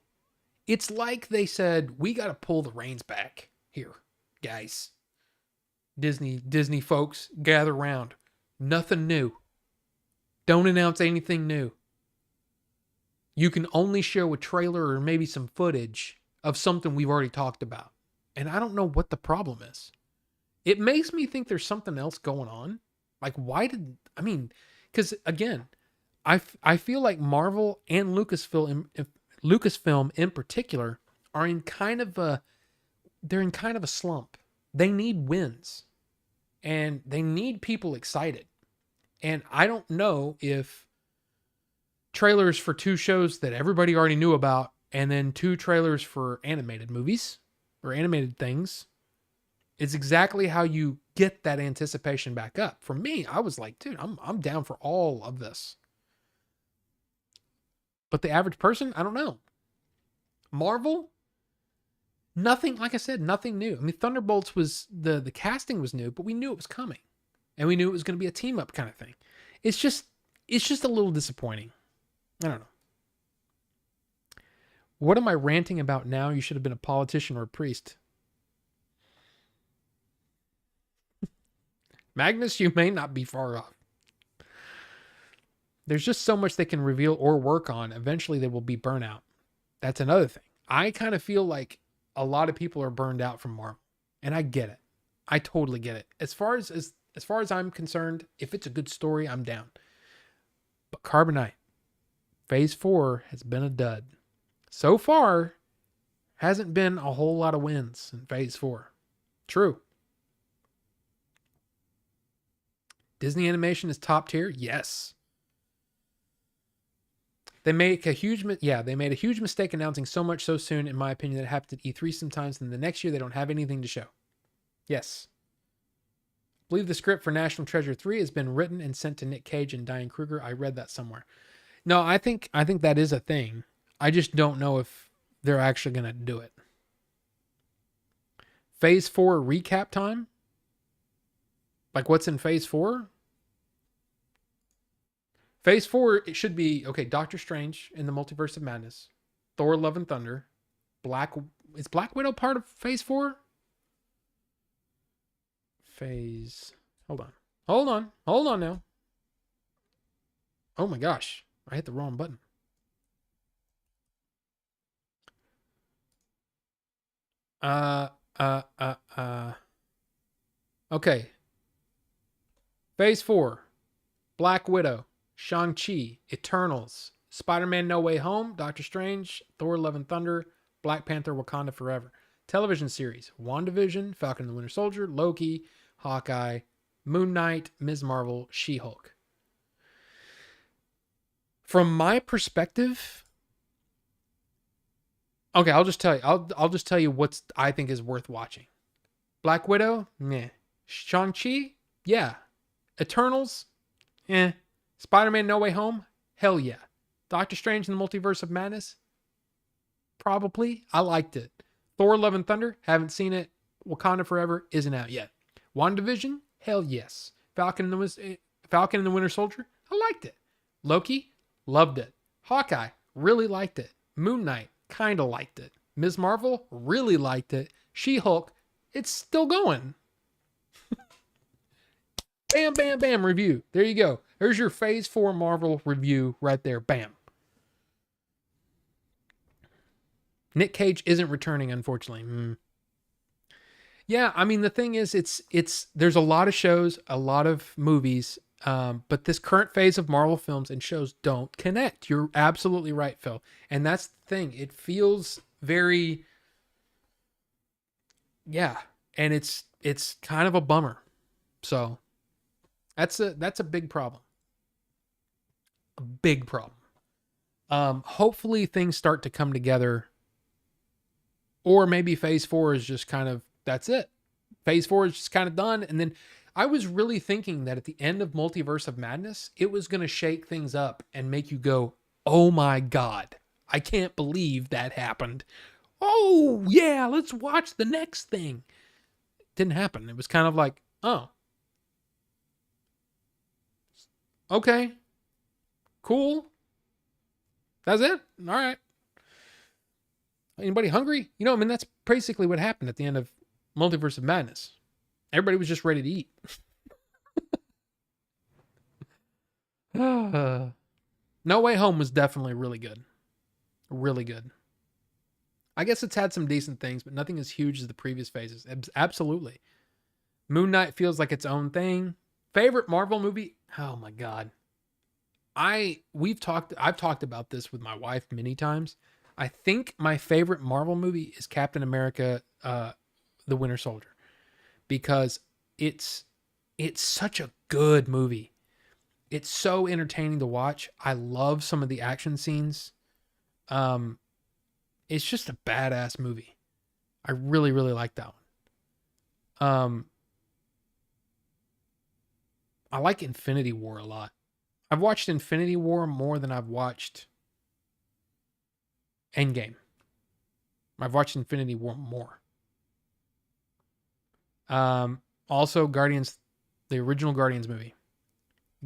Speaker 2: It's like they said, we got to pull the reins back here, guys. Disney folks, gather around. Nothing new. Don't announce anything new. You can only show a trailer or maybe some footage of something we've already talked about. And I don't know what the problem is. It makes me think there's something else going on. Like, because again, I feel like Marvel and Lucasfilm in particular are in kind of they're in kind of a slump. They need wins and they need people excited. And I don't know if trailers for 2 shows that everybody already knew about and then 2 trailers for animated movies or animated things is exactly how you get that anticipation back up. For me, I was like, dude, I'm down for all of this. But the average person, I don't know. Marvel, nothing, like I said, nothing new. I mean, Thunderbolts was the casting was new, but we knew it was coming. And we knew it was going to be a team up kind of thing. It's just a little disappointing. I don't know. What am I ranting about now? You should have been a politician or a priest. Magnus, you may not be far off. There's just so much they can reveal or work on. Eventually they will be burnout. That's another thing. I kind of feel like a lot of people are burned out from Marvel. And I get it. I totally get it. As far as I'm concerned, if it's a good story, I'm down. But Carbonite, Phase 4 has been a dud. So far, hasn't been a whole lot of wins in Phase 4. True. Disney animation is top tier? Yes. They made a huge mistake announcing so much so soon, in my opinion, that it happened at E3 sometimes, and the next year they don't have anything to show. Yes. I believe the script for National Treasure 3 has been written and sent to Nick Cage and Diane Kruger. I read that somewhere. No, I think that is a thing. I just don't know if they're actually going to do it. Phase 4 recap time? Like what's in Phase 4? Phase 4, it should be, okay, Doctor Strange in the Multiverse of Madness, Thor Love and Thunder, is Black Widow part of Phase 4? Hold on now. Oh my gosh, I hit the wrong button. Okay. Phase 4, Black Widow, Shang-Chi, Eternals, Spider-Man No Way Home, Doctor Strange, Thor Love and Thunder, Black Panther Wakanda Forever. Television series, WandaVision, Falcon and the Winter Soldier, Loki, Hawkeye, Moon Knight, Ms. Marvel, She-Hulk. From my perspective, okay, I'll just tell you what I think is worth watching. Black Widow, meh. Shang-Chi, yeah. Eternals, eh. Spider-Man No Way Home, hell yeah. Doctor Strange in the Multiverse of Madness, probably. I liked it. Thor Love and Thunder, haven't seen it. Wakanda Forever isn't out yet. WandaVision, hell yes. Falcon and the Winter Soldier, I liked it. Loki, loved it. Hawkeye, really liked it. Moon Knight, kind of liked it. Ms. Marvel, really liked it. She-Hulk, it's still going. Bam, bam, bam review. There you go. There's your Phase 4 Marvel review right there. Bam. Nick Cage isn't returning, unfortunately. Yeah, I mean, the thing is, there's a lot of shows, a lot of movies, but this current phase of Marvel films and shows don't connect. You're absolutely right, Phil. And that's the thing. It feels very, yeah, and it's kind of a bummer. So that's a big problem. A big problem. Hopefully things start to come together, or maybe Phase 4 is just kind of, that's it. Phase 4 is just kind of done. And then I was really thinking that at the end of Multiverse of Madness, it was going to shake things up and make you go, oh my God, I can't believe that happened. Oh yeah, let's watch the next thing. It didn't happen. It was kind of like, oh, okay, cool. That's it. All right. Anybody hungry? You know, I mean, that's basically what happened at the end of Multiverse of Madness. Everybody was just ready to eat. No Way Home was definitely really good. Really good. I guess it's had some decent things, but nothing as huge as the previous phases. Absolutely. Moon Knight feels like its own thing. Favorite Marvel movie? Oh my God. I've talked about this with my wife many times. I think my favorite Marvel movie is Captain America, The Winter Soldier, because it's such a good movie. It's so entertaining to watch. I love some of the action scenes. It's just a badass movie. I really, really like that one. I like Infinity War a lot. I've watched Infinity War more than I've watched Endgame. I've watched Infinity War more. Also Guardians, the original Guardians movie.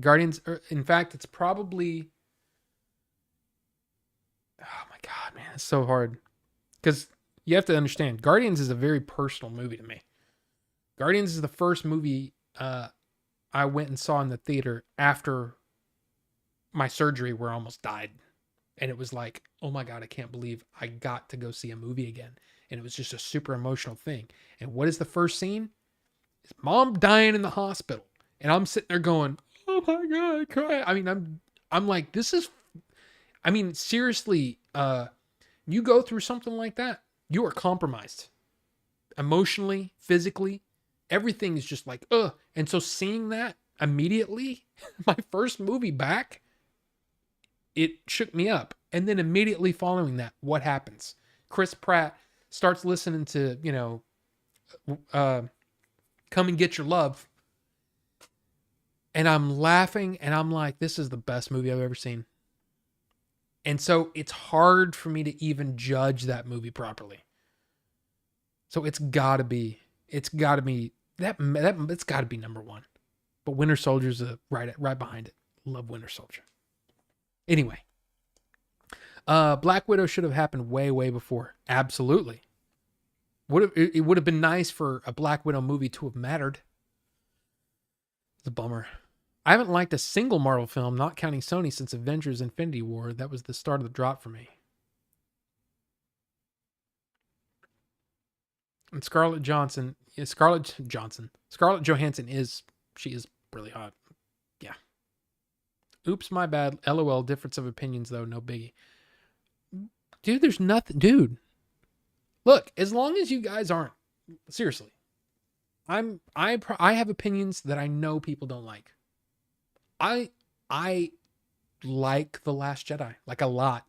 Speaker 2: Guardians, in fact, it's probably, oh my God, man, it's so hard. Because you have to understand, Guardians is a very personal movie to me. Guardians is the first movie I went and saw in the theater after my surgery where I almost died. And it was like, oh my God, I can't believe I got to go see a movie again. And it was just a super emotional thing. And what is the first scene? It's mom dying in the hospital. And I'm sitting there going, oh my God, cry. I mean, I'm like, this is, I mean, seriously, you go through something like that, you are compromised emotionally, physically, everything is just like, ugh. And so seeing that immediately, my first movie back, it shook me up. And then immediately following that, what happens? Chris Pratt starts listening to, you know, Come and Get Your Love. And I'm laughing and I'm like, this is the best movie I've ever seen. And so it's hard for me to even judge that movie properly. So it's gotta be number one. But Winter Soldier's right behind it. Love Winter Soldier. Anyway, Black Widow should have happened way, way before. Absolutely. It would have been nice for a Black Widow movie to have mattered. It's a bummer. I haven't liked a single Marvel film, not counting Sony, since Avengers Infinity War. That was the start of the drop for me. And Scarlett Johansson is really hot. Yeah. Oops, my bad. LOL, difference of opinions though, no biggie. Dude, there's nothing. Dude, look, as long as you guys aren't, seriously, I have opinions that I know people don't like. I like The Last Jedi, like a lot.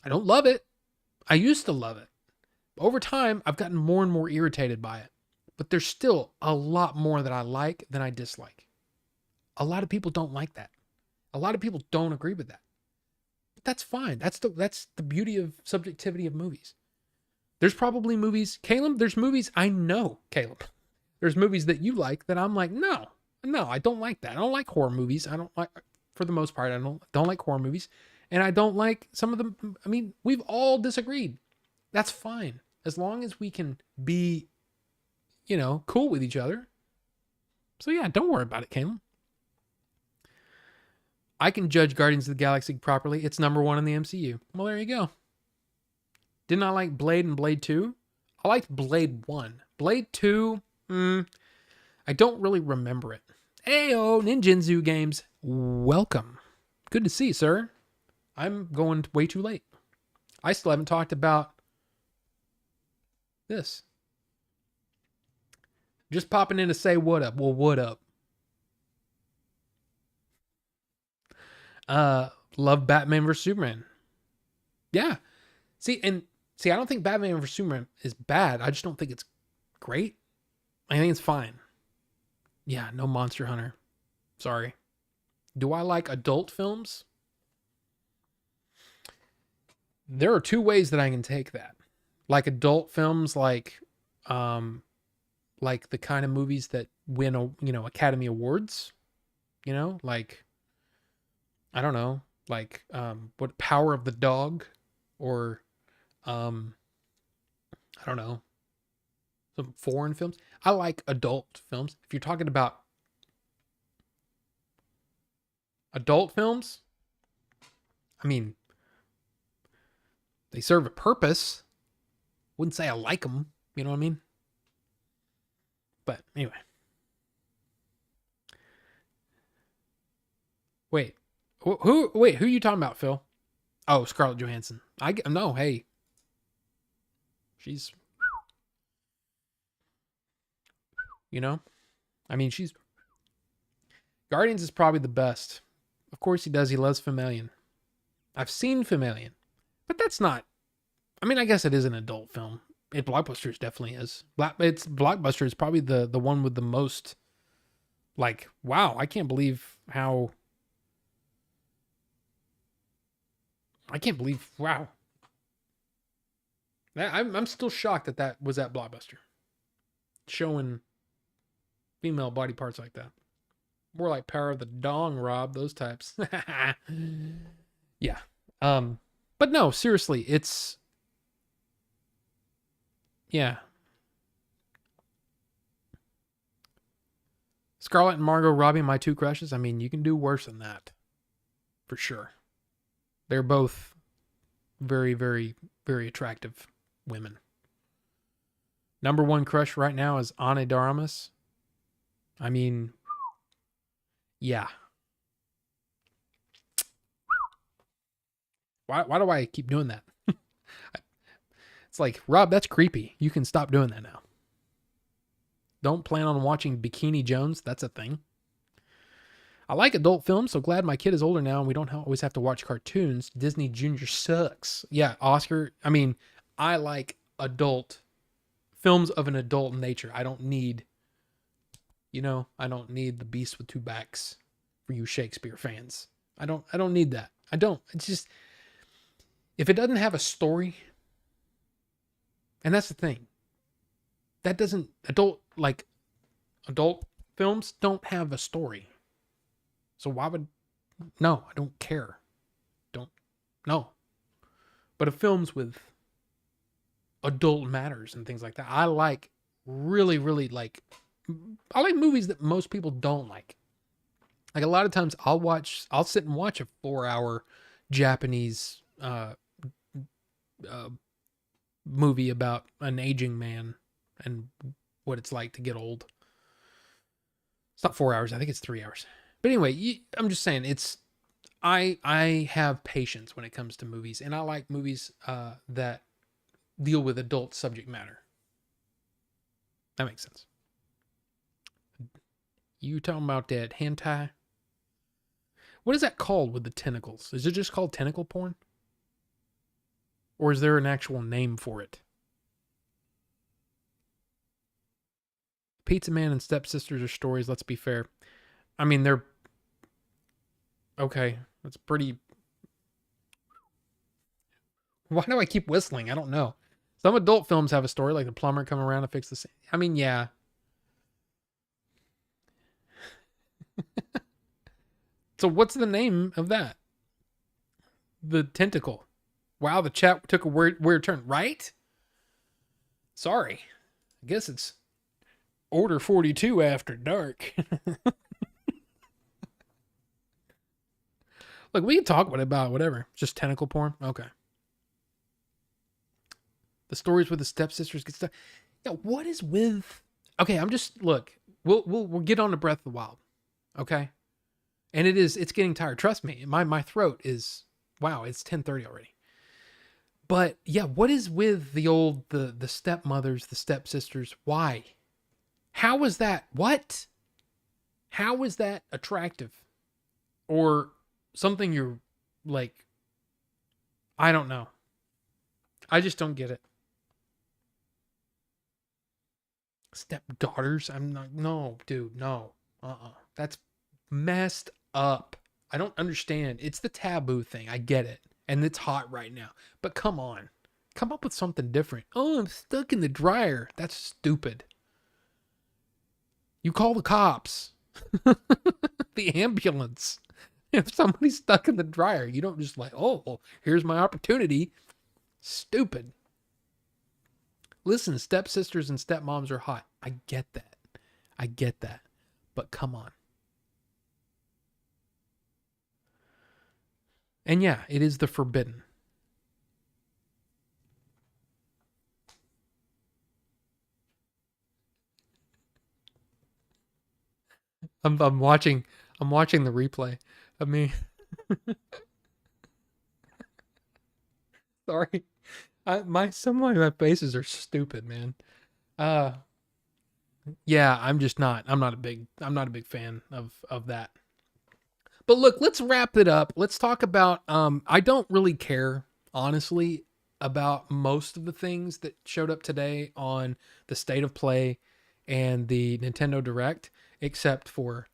Speaker 2: I don't love it. I used to love it. Over time, I've gotten more and more irritated by it. But there's still a lot more that I like than I dislike. A lot of people don't like that. A lot of people don't agree with that. But that's fine. That's the beauty of subjectivity of movies. There's probably movies, Caleb, there's movies I know, Caleb. There's movies that you like that I'm like, no, I don't like that. I don't like horror movies. I don't like, for the most part, I don't like horror movies. And I don't like some of them. I mean, we've all disagreed. That's fine. As long as we can be, you know, cool with each other. So yeah, don't worry about it, Caleb. I can judge Guardians of the Galaxy properly. It's number one in the MCU. Well, there you go. Didn't I like Blade and Blade 2? I liked Blade 1. Blade 2, I don't really remember it. Ayo, Ninjinzu Games, welcome. Good to see you, sir. I'm going way too late. I still haven't talked about this. Just popping in to say what up. Well, what up? Love Batman vs Superman. Yeah. See, I don't think Batman vs Superman is bad. I just don't think it's great. I think it's fine. Yeah, no Monster Hunter. Sorry. Do I like adult films? There are two ways that I can take that. Like adult films, like the kind of movies that win, Academy Awards. You know, like, I don't know, like what Power of the Dog, or I don't know, some foreign films. I like adult films. If you're talking about adult films, I mean, they serve a purpose. Wouldn't say I like them, you know what I mean? But anyway. Wait, who are you talking about, Phil? Oh, Scarlett Johansson. No, hey. She's You know? I mean, Guardians is probably the best. Of course he does. He loves Familion. I've seen Familion. But that's not... I mean, I guess it is an adult film. Blockbusters definitely is. Blockbuster is probably the one with the most... Like, wow, I can't believe how... Wow. I'm still shocked that was at Blockbuster. Showing female body parts like that. More like Power of the Dong, Rob, those types. Yeah. But no, seriously, it's... Yeah. Scarlett and Margot Robbie, my two crushes. I mean, you can do worse than that. For sure. They're both very, very, very attractive women. Number one crush right now is Ana de Armas. I mean, yeah. Why do I keep doing that? It's like, Rob, that's creepy. You can stop doing that now. Don't plan on watching Bikini Jones. That's a thing. I like adult films, so glad my kid is older now and we don't always have to watch cartoons. Disney Junior sucks. Yeah, Oscar. I mean, I like adult films of an adult nature. I don't need, I don't need The Beast with Two Backs for you Shakespeare fans. I don't need that. I don't. It's just, if it doesn't have a story, and that's the thing, that doesn't, adult films don't have a story. So why would, no, I don't care. No. But if films with adult matters and things like that, I like really, really I like movies that most people don't like. Like a lot of times I'll sit and watch a 4-hour Japanese movie about an aging man and what it's like to get old. It's not 4 hours. I think it's 3 hours. But anyway, I'm just saying I have patience when it comes to movies, and I like movies that deal with adult subject matter. That makes sense. You talking about that hentai? What is that called with the tentacles? Is it just called tentacle porn? Or is there an actual name for it? Pizza Man and Stepsisters are stories, let's be fair. I mean, they're... Okay, that's pretty... Why do I keep whistling? I don't know. Some adult films have a story, like the plumber coming around to fix the sink. I mean, yeah. So what's the name of that? The tentacle. Wow, the chat took a weird turn, right? Sorry. I guess it's Order 42 after dark. Look, we can talk about whatever. Just tentacle porn. Okay. The stories with the stepsisters get stuff. Yeah, what is with? Okay, look. We'll get on to Breath of the Wild. Okay, and it's getting tired. Trust me, my throat is wow. It's 10:30 already. But yeah, what is with the stepmothers, the stepsisters? Why? How is that? What? How is that attractive? Or something you're like, I don't know. I just don't get it. Stepdaughters? No, dude, no. That's messed up. I don't understand. It's the taboo thing. I get it. And it's hot right now. But come on. Come up with something different. Oh, I'm stuck in the dryer. That's stupid. You call the cops. The ambulance. If somebody's stuck in the dryer, you don't just like, oh, well, here's my opportunity. Stupid. Listen, stepsisters and stepmoms are hot. I get that. But come on. And yeah, it is the forbidden. I'm watching the replay. I mean, sorry. Some of my faces are stupid, man. Yeah, I'm not a big fan of that. But look, let's wrap it up. Let's talk about I don't really care, honestly, about most of the things that showed up today on the State of Play and the Nintendo Direct, except for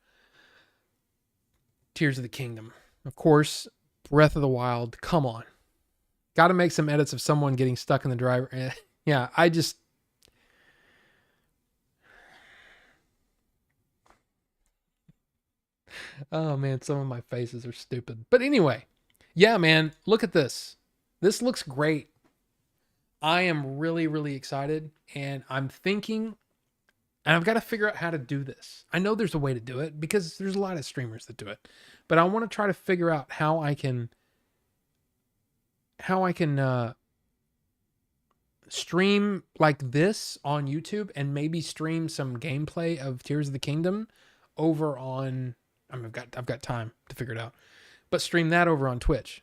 Speaker 2: Tears of the Kingdom. Of course, Breath of the Wild. Come on. Got to make some edits of someone getting stuck in the driver. Yeah, oh man, some of my faces are stupid. But anyway, yeah, man, look at this. This looks great. I am really, really excited. And I'm thinking, and I've got to figure out how to do this. I know there's a way to do it because there's a lot of streamers that do it. But I want to try to figure out how I can stream like this on YouTube and maybe stream some gameplay of Tears of the Kingdom over on I've got time to figure it out. But stream that over on Twitch.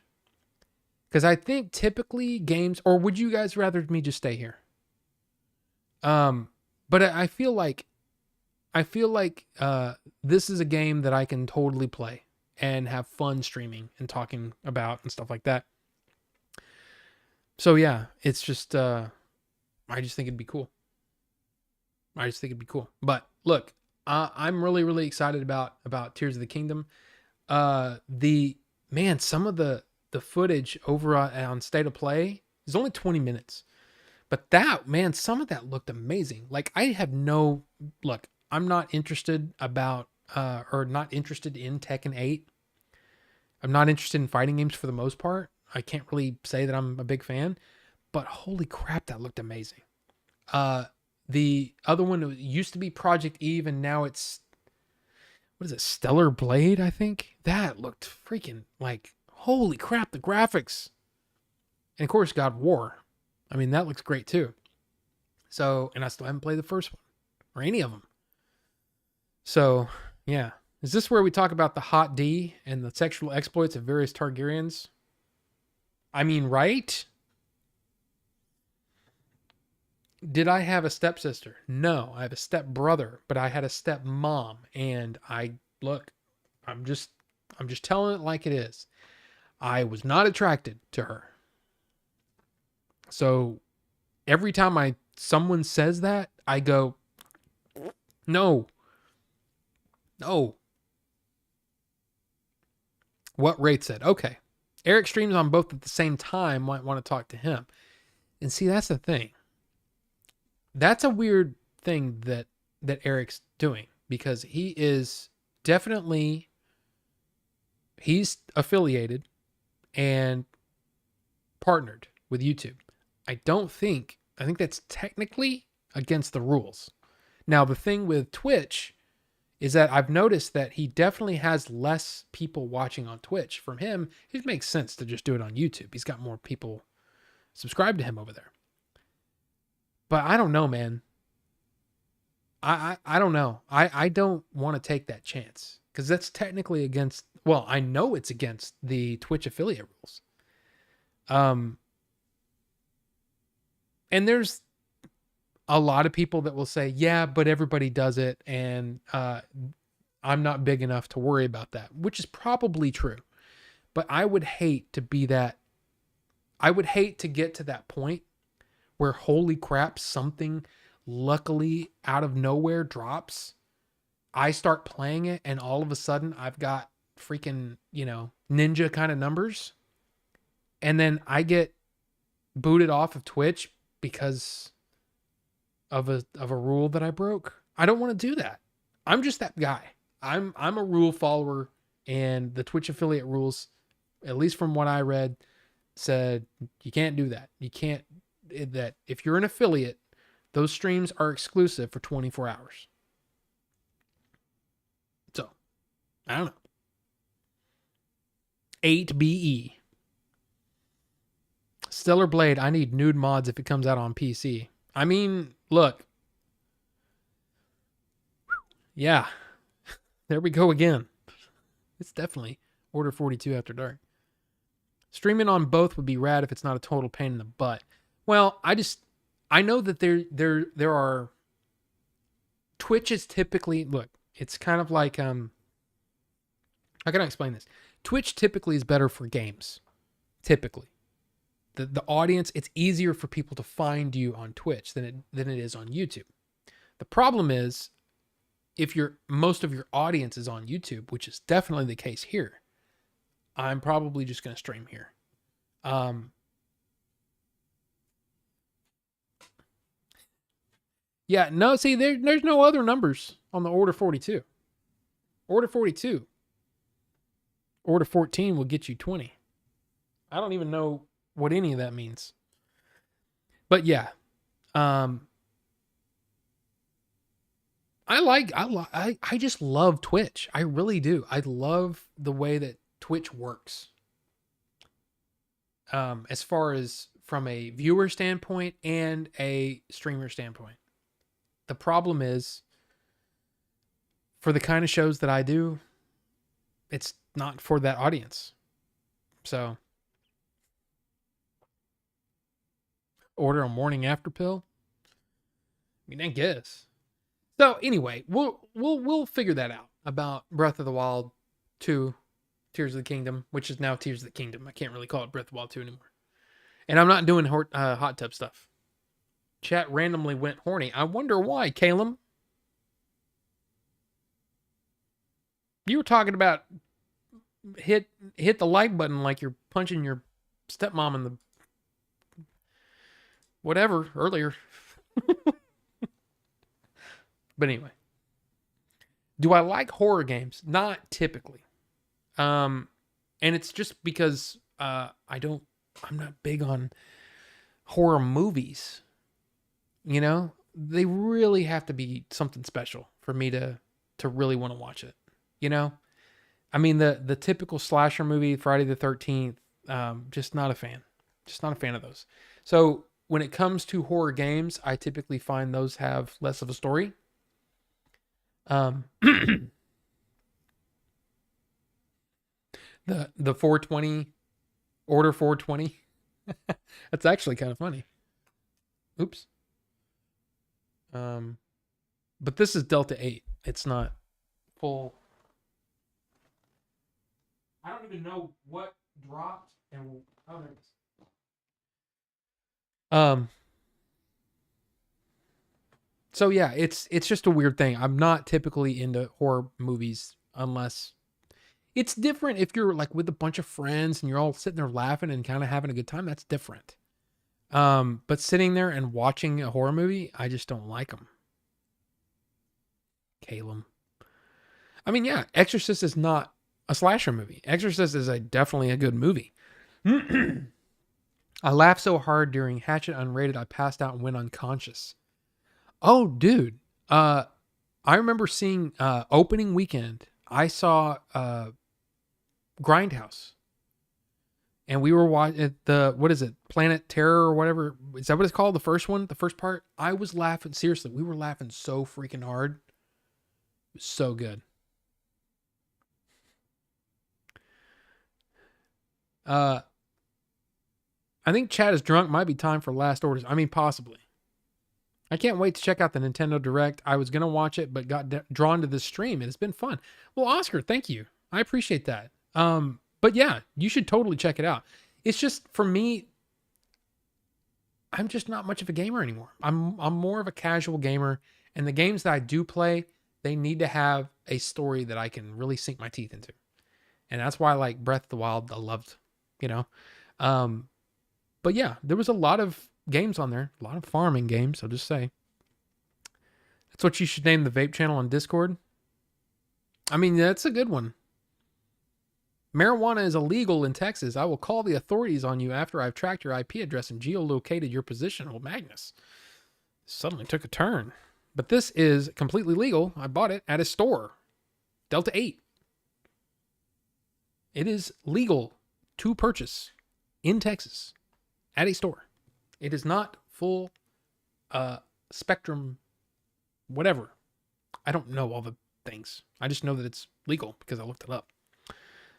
Speaker 2: Cuz I think typically games, or would you guys rather me just stay here? But I feel like this is a game that I can totally play and have fun streaming and talking about and stuff like that. So yeah, it's just I just think it'd be cool. But look, I'm really, really excited about Tears of the Kingdom. Some of the footage over on State of Play is only 20 minutes. But some of that looked amazing. Like I'm not interested not interested in Tekken 8. I'm not interested in fighting games for the most part. I can't really say that I'm a big fan, but holy crap, that looked amazing. The other one used to be Project Eve, and now it's, what is it, Stellar Blade, I think? That looked freaking like, holy crap, the graphics. And of course, God of War. I mean, that looks great too. So, and I still haven't played the first one, or any of them. So, yeah. Is this where we talk about the hot D and the sexual exploits of various Targaryens? I mean, right? Did I have a stepsister? No, I have a stepbrother, but I had a stepmom, and I'm just telling it like it is. I was not attracted to her. So every time someone says that, I go, no. What Wraith said. Okay. Eric streams on both at the same time. Might want to talk to him. And see, that's the thing. That's a weird thing that Eric's doing, because he is definitely, he's affiliated and partnered with YouTube. I think that's technically against the rules. Now, the thing with Twitch is that I've noticed that he definitely has less people watching on Twitch. From him, it makes sense to just do it on YouTube. He's got more people subscribed to him over there. But I don't know, man. I don't know. I don't want to take that chance, because that's technically against, well, I know it's against the Twitch affiliate rules. And there's a lot of people that will say, yeah, but everybody does it, and I'm not big enough to worry about that, which is probably true. But I would hate to be that. I would hate to get to that point where, holy crap, something luckily out of nowhere drops. I start playing it, and all of a sudden I've got freaking, ninja kind of numbers. And then I get booted off of Twitch because of a rule that I broke. I don't want to do that. I'm just that guy. I'm a rule follower, and the Twitch affiliate rules, at least from what I read, said you can't do that. You can't, that if you're an affiliate, those streams are exclusive for 24 hours. So, I don't know. 8BE. Stellar Blade, I need nude mods if it comes out on PC. I mean, look. Yeah. There we go again. It's definitely Order 42 After Dark. Streaming on both would be rad if it's not a total pain in the butt. Well, I know that there are Twitch is typically, look, it's kind of like, how can I explain this? Twitch typically is better for games. Typically. The audience, it's easier for people to find you on Twitch than it is on YouTube. The problem is, if most of your audience is on YouTube, which is definitely the case here, I'm probably just going to stream here. Yeah, no, see, there's no other numbers on the Order 42. Order 42. Order 14 will get you 20. I don't even know what any of that means. But yeah. I just love Twitch. I really do. I love the way that Twitch works. As far as from a viewer standpoint and a streamer standpoint. The problem is, for the kind of shows that I do, it's not for that audience. So, order a morning after pill? I mean, I guess. So anyway, we'll figure that out about Breath of the Wild 2, Tears of the Kingdom, which is now Tears of the Kingdom. I can't really call it Breath of the Wild 2 anymore. And I'm not doing hot tub stuff. Chat randomly went horny. I wonder why, Caleb. You were talking about hit the like button like you're punching your stepmom in the whatever earlier. But anyway. Do I like horror games? Not typically. And it's just because I'm not big on horror movies. You know, they really have to be something special for me to really want to watch it. You know, I mean, the typical slasher movie, Friday the 13th, just not a fan. Just not a fan of those. So when it comes to horror games, I typically find those have less of a story. The 420, Order 420. That's actually kind of funny. Oops. But this is Delta 8. It's not full. I don't even know what dropped and oh, there it is. So yeah, it's just a weird thing. I'm not typically into horror movies unless it's different if you're like with a bunch of friends and you're all sitting there laughing and kind of having a good time. That's different. But sitting there and watching a horror movie, I just don't like them. Caleb. I mean, yeah, Exorcist is not a slasher movie. Exorcist is definitely a good movie. I laughed so hard during Hatchet Unrated, I passed out and went unconscious. Oh, dude. I remember seeing opening weekend. I saw Grindhouse. And we were watching what is it? Planet Terror or whatever. Is that what it's called? The first one? The first part? I was laughing. Seriously, we were laughing so freaking hard. It was so good. I think Chad is drunk. Might be time for last orders. I mean, possibly. I can't wait to check out the Nintendo Direct. I was going to watch it, but got drawn to this stream, and it's been fun. Well, Oscar, thank you. I appreciate that. But yeah, you should totally check it out. It's just, for me, I'm just not much of a gamer anymore. I'm more of a casual gamer, and the games that I do play, they need to have a story that I can really sink my teeth into. And that's why I like Breath of the Wild. I loved, you know. But yeah, there was a lot of games on there. A lot of farming games, I'll just say. That's what you should name the vape channel on Discord. I mean, that's a good one. Marijuana is illegal in Texas. I will call the authorities on you after I've tracked your IP address and geolocated your position. Well, Magnus suddenly took a turn. But this is completely legal. I bought it at a store. Delta 8. It is legal to purchase in Texas at a store. It is not full spectrum, whatever. I don't know all the things. I just know that it's legal because I looked it up.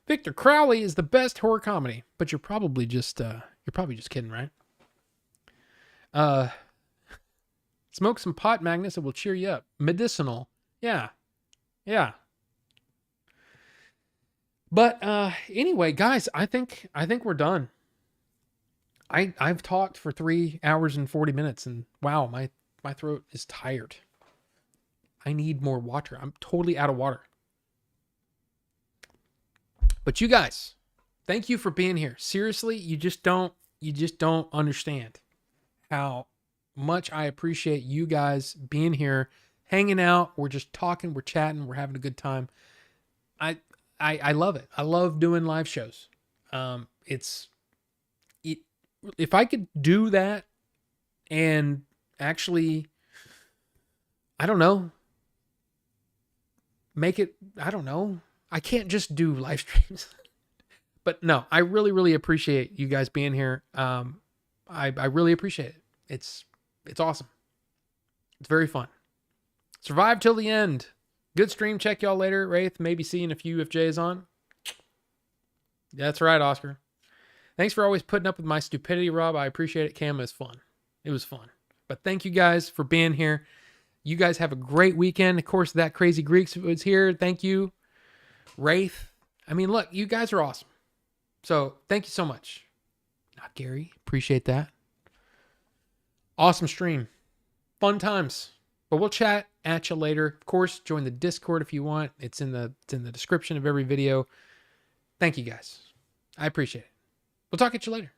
Speaker 2: Victor Crowley is the best horror comedy, but you're probably just kidding, right? Smoke some pot, Magnus. It will cheer you up. Medicinal. Yeah. Yeah. But anyway, guys, I think we're done. I've talked for 3 hours and 40 minutes, and wow, my throat is tired. I need more water. I'm totally out of water. But you guys, thank you for being here. Seriously, you just don't understand how much I appreciate you guys being here, hanging out. We're just talking, we're chatting, we're having a good time. I love it. I love doing live shows. If I could do that and actually, I don't know, make it, I don't know. I can't just do live streams. But no, I really, really appreciate you guys being here. I really appreciate it. It's awesome. It's very fun. Survive till the end. Good stream. Check y'all later. Wraith, maybe seeing a few if Jay is on. That's right, Oscar. Thanks for always putting up with my stupidity, Rob. I appreciate it. Cam, is fun. It was fun. But thank you guys for being here. You guys have a great weekend. Of course, that crazy Greeks was here. Thank you. Wraith. I mean, look, you guys are awesome. So thank you so much. Not Gary. Appreciate that. Awesome stream. Fun times. But we'll chat at you later. Of course, join the Discord if you want. It's in the description of every video. Thank you guys. I appreciate it. We'll talk at you later.